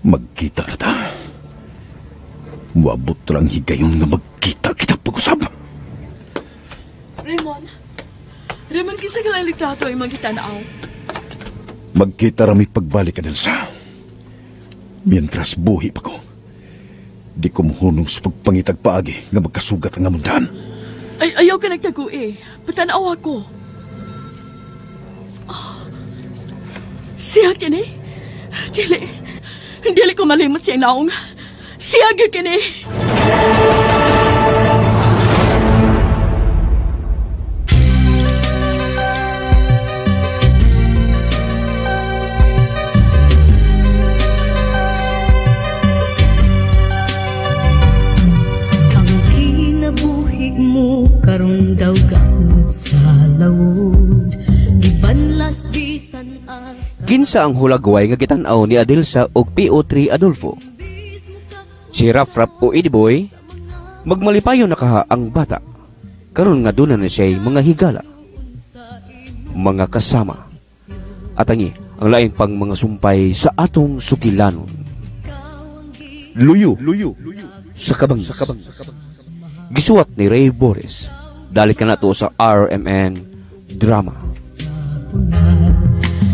Magkita na ta. Wabot lang higayon nga magkita kita pag-usap. Raymond, kisa ka lang litrato ay magkita na ako. Magkita rami pagbalik ka Elsa. Mientras buhi pa ko. Di ko muhunong sa pagpangitag paagi nga magkasugat ang amundahan. Ay, ayaw ka nagtago eh. Patanaw ako. Siya kini? Dili ko malimot siya naong. Siya kini. Mo karong daw gaud sa lawod gibanlas bisan asa. Kinsa ang hulagway nga gitan-aw ni Adelsa og PO3 Adolfo. Si Rap o Eddie Boy magmalipayon na kaha ang bata. Karon nga duna na siya mga higala, mga kasama, at ang lain pang mga sumpay sa atong sukilanon. Luyo sa kabang. Gisuwat ni Ray Boris. Dali ka na to sa RMN Drama.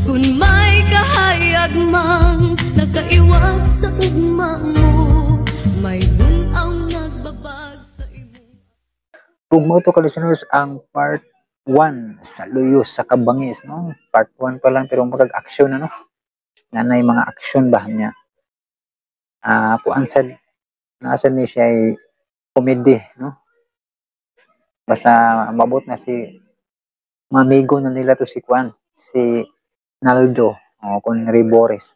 Kung may kahayag mang nakaiwag sa ugma mo, may bunaw nagbabag sa imo. Ugma to ka listeners ang part 1 sa Luyos sa Kabangis, no? Part 1 pa lang pero magag-action ano. Nanay mga action ba niya. Kuan nasa ni siya ay comedy, no? Basta mabot na si mamigo na nila to si Juan, si Naldo, kung Ray Boris.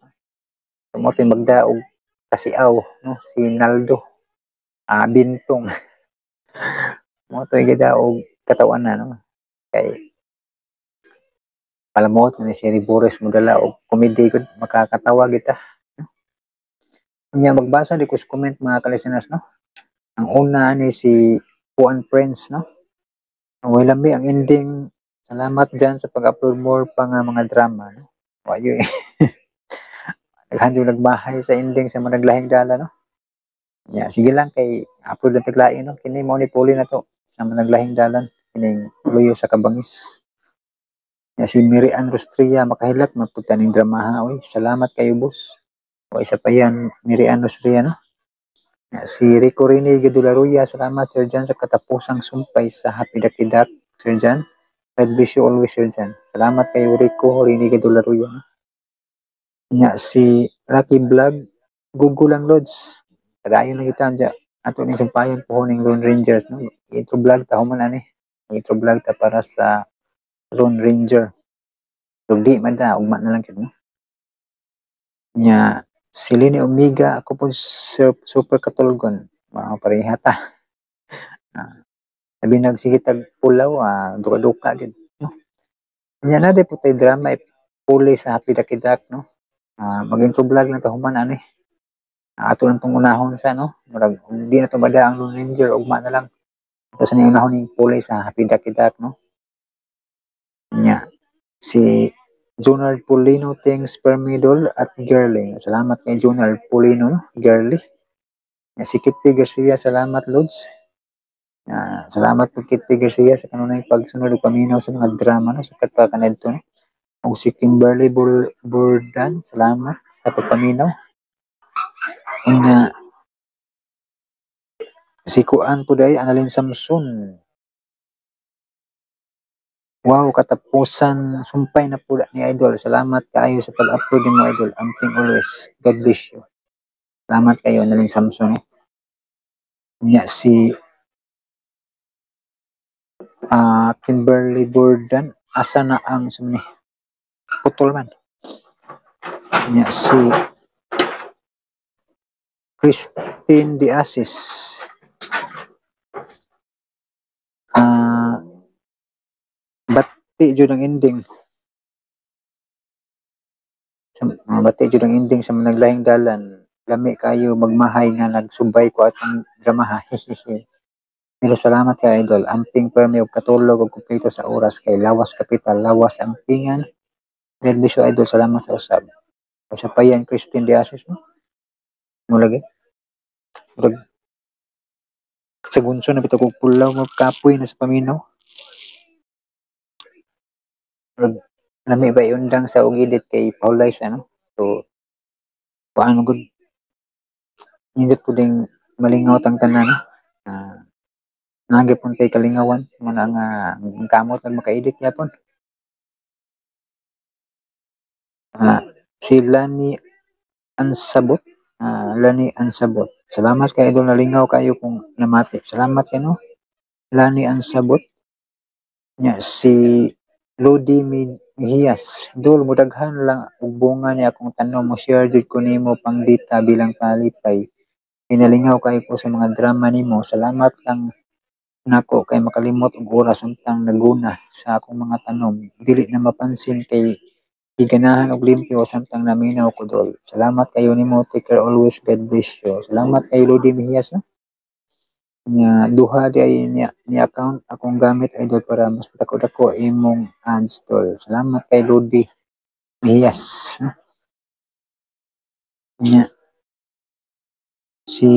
Tumotoy magdaog kasiaw, no? Si Naldo, Bintong. Tumotoy gadaog katawan na, no? Kay palamot na si Ray Boris modala og comedy gud makakatawa kita. Nya magbasa di ko sa comment mga ka-listeners, no? Ang una ni si Juan Prince, no? Ang lambi ang ending. Salamat dyan sa pag-upload more pa nga mga drama, no? Wayo eh. Naghandyo nagbahay sa ending sa mga naglahing dala, no? Yeah, sige lang kay upload na taglain, no? Kini mo ni puli na to sa mga naglahing dalan. Kining Luyo sa Kabangis. Nya si Miriam Rostria makahilak mapunta ning dramaha oy. Salamat kayo boss. O isa pa yan Miriam Rostria no. Nya si Rico Rini Gadularuya, salamat Sir Jan sa katapusang sumpay sa Hapidak-idak Sir Jan. God bless you always Sir Jan. Salamat kayo Rico Rini Gadularuya no. Nya si Rocky Vlog Google lang Lods. Kadayon na kita dyan. Ato ning sumpayon po ning Lone Rangers no. Intro vlog ta human ani. Intro vlog ta para sa Lone Ranger. So di man da ugma na lang kid no. Nya si Lini Omega ako po super katulgon. Mga pareha ta. Sabi nagsigitag pulaw duka-duka gid no. Nya na de po tay drama puli sa Hapidak-idak no. Mag-intro vlog na ta human ani. Ato lang tong unahon sa no. Murag hindi na to bada ang Lone Ranger ugma na lang. Tapos na yung unahon ning puli sa Hapidak-idak no. Nya si Jonald Polino thanks Permidol at Girly. Salamat kay Jonald Polino no? Girly. Nya si Kitty Garcia salamat Lods. Salamat po Kitty Garcia sa kanunay pagsunod ug paminaw sa mga drama no sukat pa kanadto no. Ug si Kimberly Burdan salamat sa pagpaminaw. Nya si Kuan po day Annalyn Samson. Wow, katapusan sumpay na pula ni Idol. Salamat kaayo sa pag-upload mo Idol. Amping always. God bless you. Salamat kayo Annalyn Samson. Nya si Kimberly Burdan asa na ang sumni putol man. Nya si Christine Diasis bati jud ang ending bati jud ang ending sa naglaing dalan lami kayo magmahay nga nagsubay ko atong dramaha. Pero salamat kay Idol amping permi og katulog og kumpleto sa oras kay lawas kapital lawas ampingan. God bless you Idol salamat sa usab. Sa payan Christine Diasis no mo lagi murag sa gunso na bitaw kog pulaw mo kapoy na sa paminaw. Lami ba undang sa ugidit kay Paulay ano. So paano gud hindi po ding malingaw tang tanan nagipon kay kalingawan mo na nga ang kamot nag makaedit yapon. Si Lani Ansabot Lani Ansabot salamat kay Idol nalingaw kayo kung namati salamat kay no Lani Ansabot. Nya si Lodi Mihiyas Dol mudaghan lang og bunga ni akong tanong mo share jud ko nimo pang dita bilang palipay pinalingaw kayo ko sa mga drama nimo salamat lang nako kay makalimot og oras samtang naguna sa akong mga tanom dili na mapansin kay giganahan og limpyo samtang naminaw ko Dol salamat kayo nimo take care always God bless you salamat kay Lodi Mihiyas no? Nya duha di ni account akong gamit Idol para mas dako-dako imong ads Tol salamat kay Lodi Mihiyas no? Nya si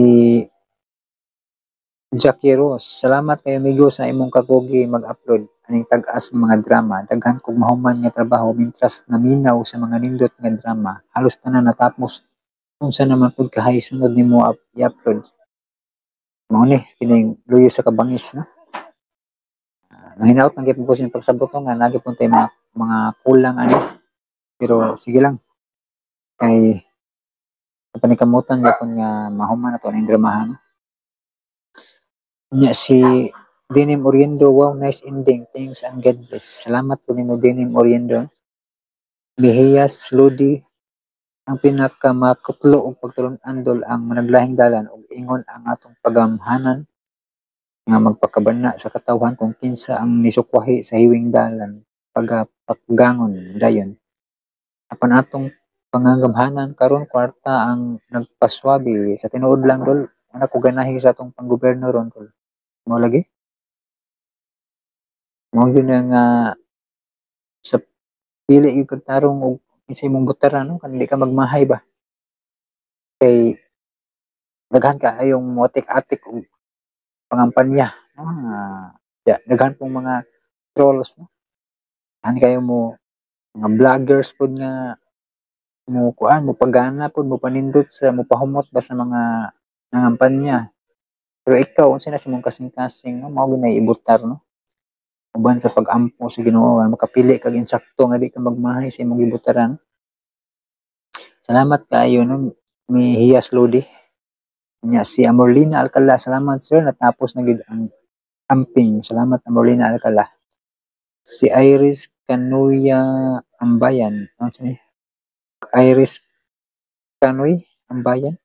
Jackie Ross salamat kay amigo sa imong kakugi mag-upload aning tag-as ng mga drama daghan kog mahuman nga trabaho mintras naminaw sa mga nindot nga drama halos tanan natapos unsa naman pud kahay sunod nimo i-upload mao ni kining luyo sa kabangis na nahinaot nang gipon ko sa pagsabot nga nagipon tay mga kulang ani pero sige lang kay panikamutan gyapon nga mahuman nato ning dramahan. Nya si Denim Oriendo wow nice ending thanks and God bless salamat po nimo Denim Oriendo. Mihiyas Lodi ang pinakamakutlo og pagtulon andol ang managlahing dalan ug ingon ang atong pagamhanan nga magpakabana sa katawhan kung kinsa ang nisukwahi sa hiwing dalan paggangon dayon apan atong pangangamhanan karon kwarta ang nagpaswabi sa tinuod lang Dol ana ko ganahi sa atong panggobyerno ron Dol mo lagi mo gyud nga sa pili gyud tarong og kinsa imong butaran no kan di ka magmahay ba kay daghan ka ayong motik-atik og pangampanya daghan pong mga trolls no Ani kayo mo mga vloggers pod nga mo kuan mo pagana pod mo panindot sa mo pahumot ba sa mga nangampanya. Pero ikaw unsa na sa imong kasing-kasing no mao ginay ibutar no. Uban sa pag-ampo sa Ginoo nga makapili kag insakto nga di ka magmahay sa imong gibutaran. Salamat kaayo no mi Hiyas Lodi. Nya si Amorlina Alcala, salamat sir natapos na gid ang amping. Salamat Amorlina Alcala. Si Iris Canuya Ambayan. Ano siya ni? Iris Canoy Ambayan.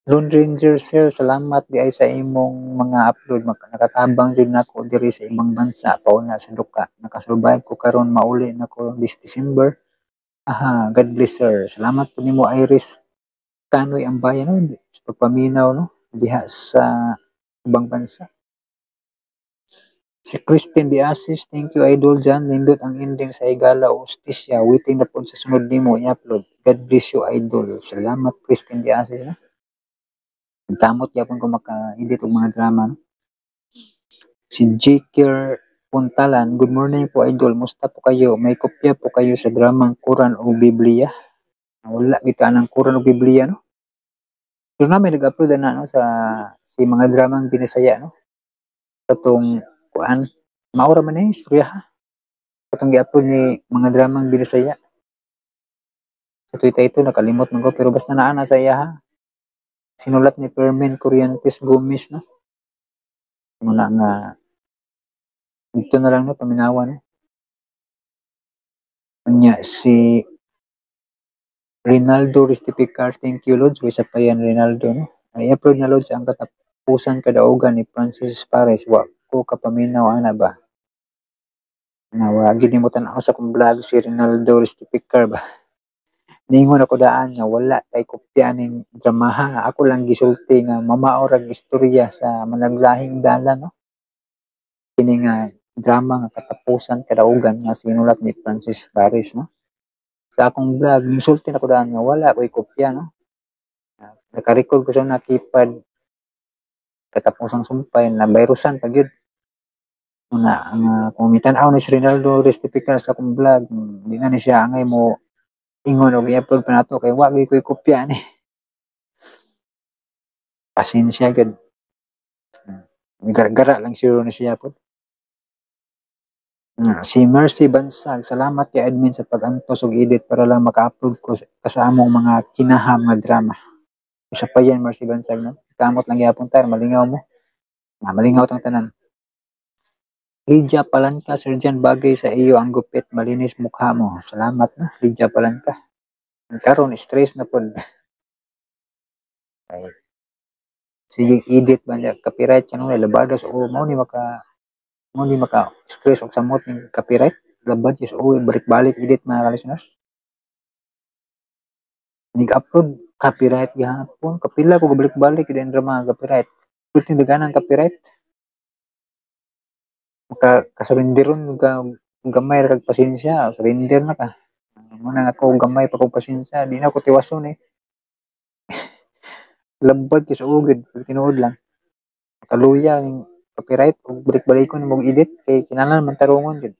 Lone Ranger sir, salamat di ay sa imong mga upload. Nakatabang jud nako diri sa ibang bansa pauna sa duka. Nakasurvive ko karon mauli nako this December. Aha, God bless sir. Salamat po nimo Iris Canoy Ambayan no sa pagpaminaw no diha sa ibang bansa. Si Christine Biasis, thank you Idol Jan. Nindot ang ending sa Higala o Ustisya. Waiting na po sa sunod nimo i-upload. God bless you Idol. Salamat Christine Biasis no. Kamot yapon ko maka-edit og mga drama no? Si J.K. Puntalan, good morning po Idol, musta po kayo? May kopya po kayo sa dramang Quran o Biblia? Wala kita ng Quran o Biblia no? Pero namin nag-upload na no sa si mga dramang Binisaya no? Katong kuan, maura man eh, istorya ha? Katong gi-upload ni mga dramang Binisaya. Sa Twitter ito, nakalimot man ko, pero basta naana sa iya ha? Sinulat ni Fermin Corrientes Gomez no? Muna nga dito na lang no paminawan no. Anya si Rinaldo Ristipicar, thank you Lods, way sa payan Rinaldo no. Ay upload na Lods ang katapusan kadaugan ni Francis Pares, wa ko kapaminaw ana ba. Nawagi ni mo tan-aw sa kong vlog si Rinaldo Ristipicar ba. Ningon ako daan nga wala tay kopya ning dramaha. Ako lang gisulti nga mamaor ang istorya sa managlahing dalan no. Kini nga drama nga katapusan kadaugan nga sinulat ni Francis Paris no. Sa akong vlog gisulti ako daan nga wala ko'y kopya no. Naka-record ko sa nakipad katapusang sumpay na virusan pag yun. Una ang kung mitan-aw ni si Rinaldo Ristipicar sa akong vlog, di na ni siya angay mo ingon og i-upload pa nato kay wa gyud ko'y kopya ni. Pasensya gud. Gara-gara lang siguro ni siya po. Si Mercy Bansag, salamat kay admin sa pag-antos og edit para lang maka-upload ko sa among mga kinaham nga drama. Isa pa yan Mercy Bansag no. Kamot lang gyapon tar malingaw mo. Malingaw tong tanan. Lydia Palanca, Sir Jan, bagay sa iyo ang gupit, malinis mukha mo. Salamat na, Lydia Palanca. Karon stress na pod. Ay. Sige edit ba niya copyright kanang labados o mo ni maka stress og samot ning copyright labad is o balik-balik edit mga listeners. Nig-upload copyright gihapon kapila ko balik-balik din drama copyright. Pwede daganang copyright. Maka kasarinderon ka gamay ra kag pasensya, surrender na ka. Muna nga ako gamay pa kog pasensya, di na ako tiwason eh. Labad kay sa ugid tinuod lang. Kaluya ning copyright ug balik-balik ko nimong edit kay kinahanglan man tarungon gid.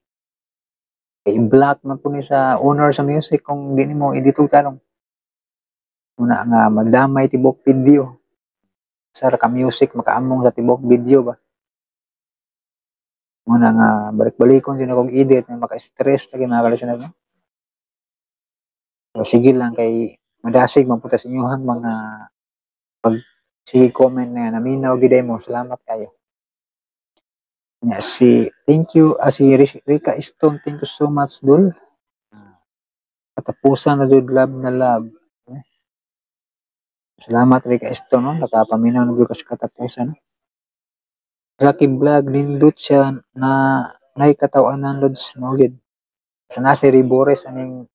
Kay block man po ni sa owner sa music kung di nimo edit og tarong. Una nga magdamay tibok video. Sa ka music makaamong sa tibok video ba. Muna nga balik-balikon sino kog edit na maka-stress lagi mga kalisanag no. So, sige lang kay madasig man puta sa inyohang mga pag sige comment na naminaw gid mo. Salamat kayo. Yeah, thank you si Rika Stone, thank you so much dul. Katapusan na jud love na love. Salamat Rika Stone no, nakapaminaw na jud ka sa katapusan. Rocky Vlog nindot siya na nay katawanan lods mo gid. Sana si Ribores aning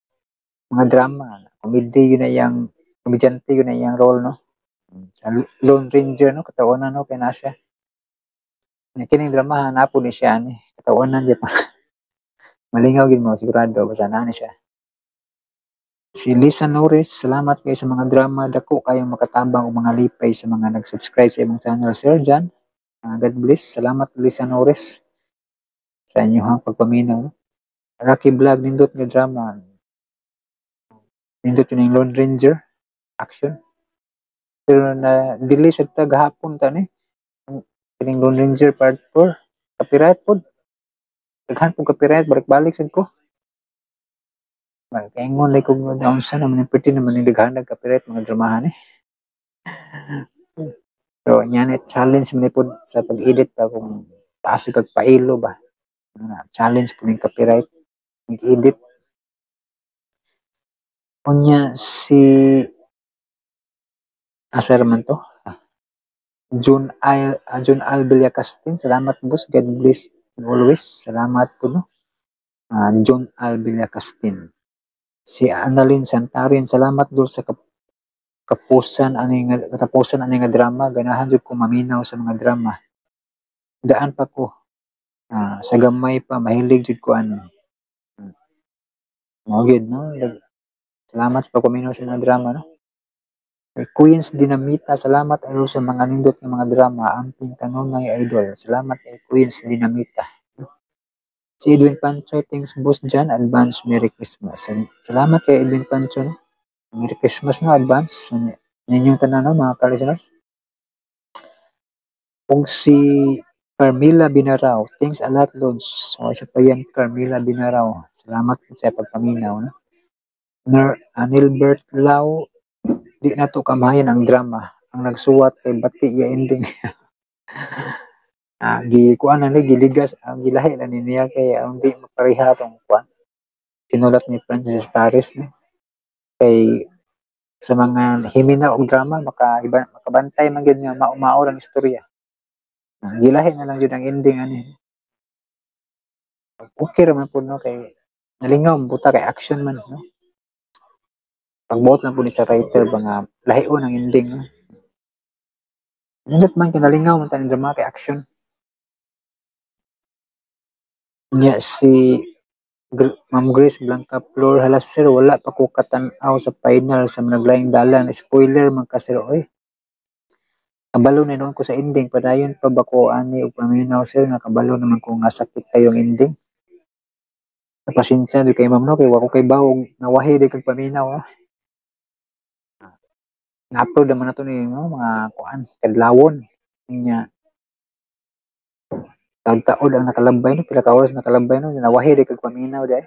mga drama, comedy yun na yang komedyante yun na yang role no. Lone Ranger no katawanan no kay nasya. Kining drama hanapo ni siya ni katawanan di pa. Malingaw gid mo sigurado basta na ni siya. Si Lisa Norris, salamat kayo sa mga drama dako kayong makatabang og mga lipay sa mga nag-subscribe sa imong channel Sir Jan. God bless. Salamat Lisa Norris sa inyong pagpaminaw. Rocky Vlog nindot nga drama. Nindot yun yung Lone Ranger action. Pero na delay sa gahapon ta ni. Kining Lone Ranger part 4. Copyright pod. Daghan po copyright balik-balik sad ko. Kaingon like kung down sa naman yung pwede naman yung daghan copyright mga dramahan eh. Pero yan challenge man po sa pag-edit pa kung taas kag pailo ba. Challenge po yung copyright mag-edit. Unya si asa man to? Jun Al Villacastin. Salamat boss. God bless you always. Salamat po no. John Al Villacastin. Si Annalyn Santarin. Salamat dul sa katapusan ani nga drama. Ganahan jud ko maminaw sa mga drama. Daan pa ko. Sa gamay pa mahilig jud ko ano. Mo gyud no. Salamat sa pagpaminaw sa mga drama no. Queens Dinamita, salamat idol sa mga nindot ng mga drama. Amping kanunay idol. Salamat kay Queens Dinamita. Si Edwin Pancho, thanks boss dyan. Advance Merry Christmas. Salamat kay Edwin Pancho. No? Merry Christmas no, advance. Ninyong tanan no, mga ka-listeners. Kung si Carmila Binaraw, thanks a lot Lods. So, isa pa yan, Carmila Binaraw. Salamat po sa pagpaminaw. No? Nilbert Lau, di na to kamayan ang drama. Ang nagsuwat kay Bati ya ending. Kuan na giligas ang gilahi na niya kay ang di mapareha tong kuan. Sinulat ni Francis Paris no. Kay sa mga himina og drama makabantay man gyud nga mao ang istorya. Gilahi na lang jud ang ending ani. Okay ra man pud no kay nalingaw buta kay action man no. Pagbuot lang po ni sa writer ba nga lahion ang ending. No? Nindot man kinalingaw man taning drama kay action. Nya si Ma'am Grace Blanca Flor halas sir wala pa ko katan-aw sa final sa naglaing dalan. Spoiler man ka sir oy. Kabalo na noon ko sa ending padayon pa ba ko ani og paminaw sir nga kabalo naman ko nga sakit kayong ending. Pasensya di kay ma'am no kay wa ko kay bawog nawahi di kag paminaw. No? Na-upload naman na to ni mga kuan kadlawon niya tagtaod ang nakalambay no pila ka oras nakalambay no nawahi di kag paminaw dai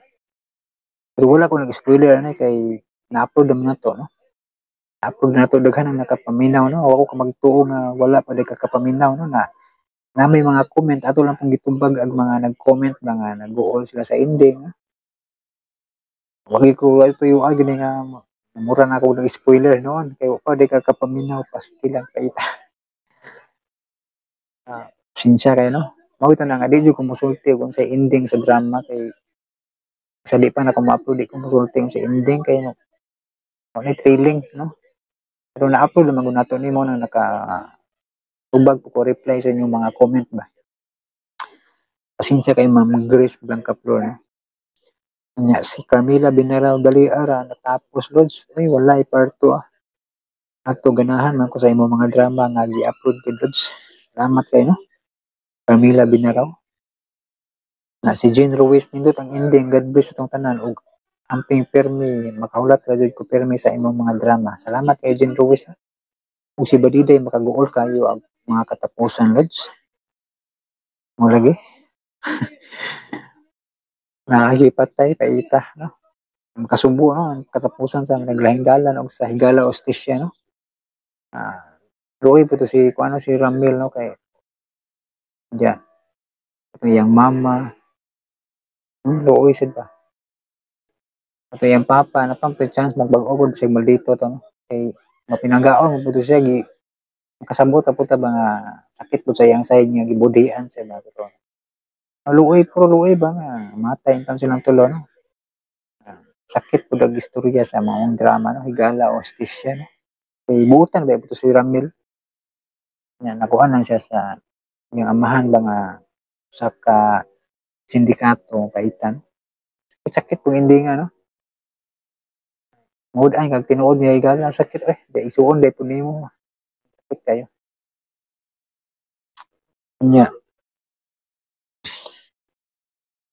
pero wala ko nag-spoiler ani kay na-upload naman na to no upload na to daghan ang nakapaminaw no ako ka magtuo nga wala pa di kakapaminaw no na may mga comment ato lang pong gitubag ang mga nag-comment mga nag-uol sila sa ending no? Wagi ko ito yung gini nga mura na ako nag-spoiler noon. Kaya pa di ka kapaminaw, pastilang kaita. Sinsya kayo, no? Mawito na nga, di ko musulti kung sa ending sa drama. Kay sa di pa na kung-upload, di ko musulti kung sa ending. Kaya may trailing, no? Pero na-upload naman ko na ito ni mo na tubag po ko reply sa inyong mga comment ba. Pasinsya kayo, Ma'am Grace Blanca Flor, no? Nya si Carmila Binaraw dali ara natapos Lods ay wala part 2 ato ganahan man ko sa imo mga drama nga gi-upload kay Lods. Salamat kay no Carmila Binaraw na si Jean Ruiz nindot ang ending. God bless atong tanan ug amping permi makahulat ra jud ko permi sa imong mga drama. Salamat kay Jean Ruiz ug si Badiday makaguol kayo ang mga katapusan Lods mo lagi. Nakakipatay kaita no kasubo no katapusan sa naglahing dalan og sa higala ostisya no Roy po to si kuano si Ramil no kay diyan ito yung mama Roy sad pa ito yung papa na pang chance magbag-o pod sig maldito to no kay mapinanggaon mo po to siya gi kasabot po ta ba nga sakit po sa iyang side nga gibudian siya ba to luoy ba nga matay intan silang tulo no sakit po dag istorya sa mga drama no higala ostisya no kay buutan ba ito si Ramil nya nakuha lang siya sa yung amahan ba nga sa ka sindikato kaitan sakit po hindi nga no mud ay kag tinuod niya higala sakit di isuon dai po nimo sakit kayo nya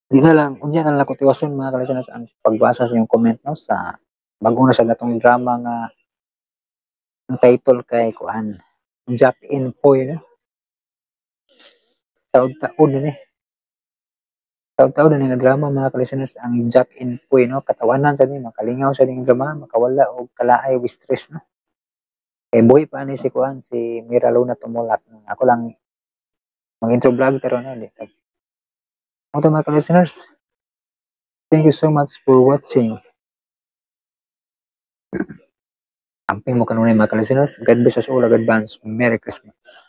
Di na lang, unyan na lang ko tiwason mga kalisteners ang pagbasa sa inyong comment no sa bago na sa datong drama nga ang title kay kuan Jack in Foy no. Taod-taod din eh. Taod-taod din nga drama mga kalisteners ang Jack in Foy no. Katawanan sa ni makalingaw sa ning drama, makawala og kalaay o stress no. Kay boy pa ni si kuan si Mira Luna Tumulak. Ako lang mag-intro vlog karon na di. Mga mga listeners, thank you so much for watching. Amping mo kanunay mga listeners. God bless us all. Advance. Merry Christmas.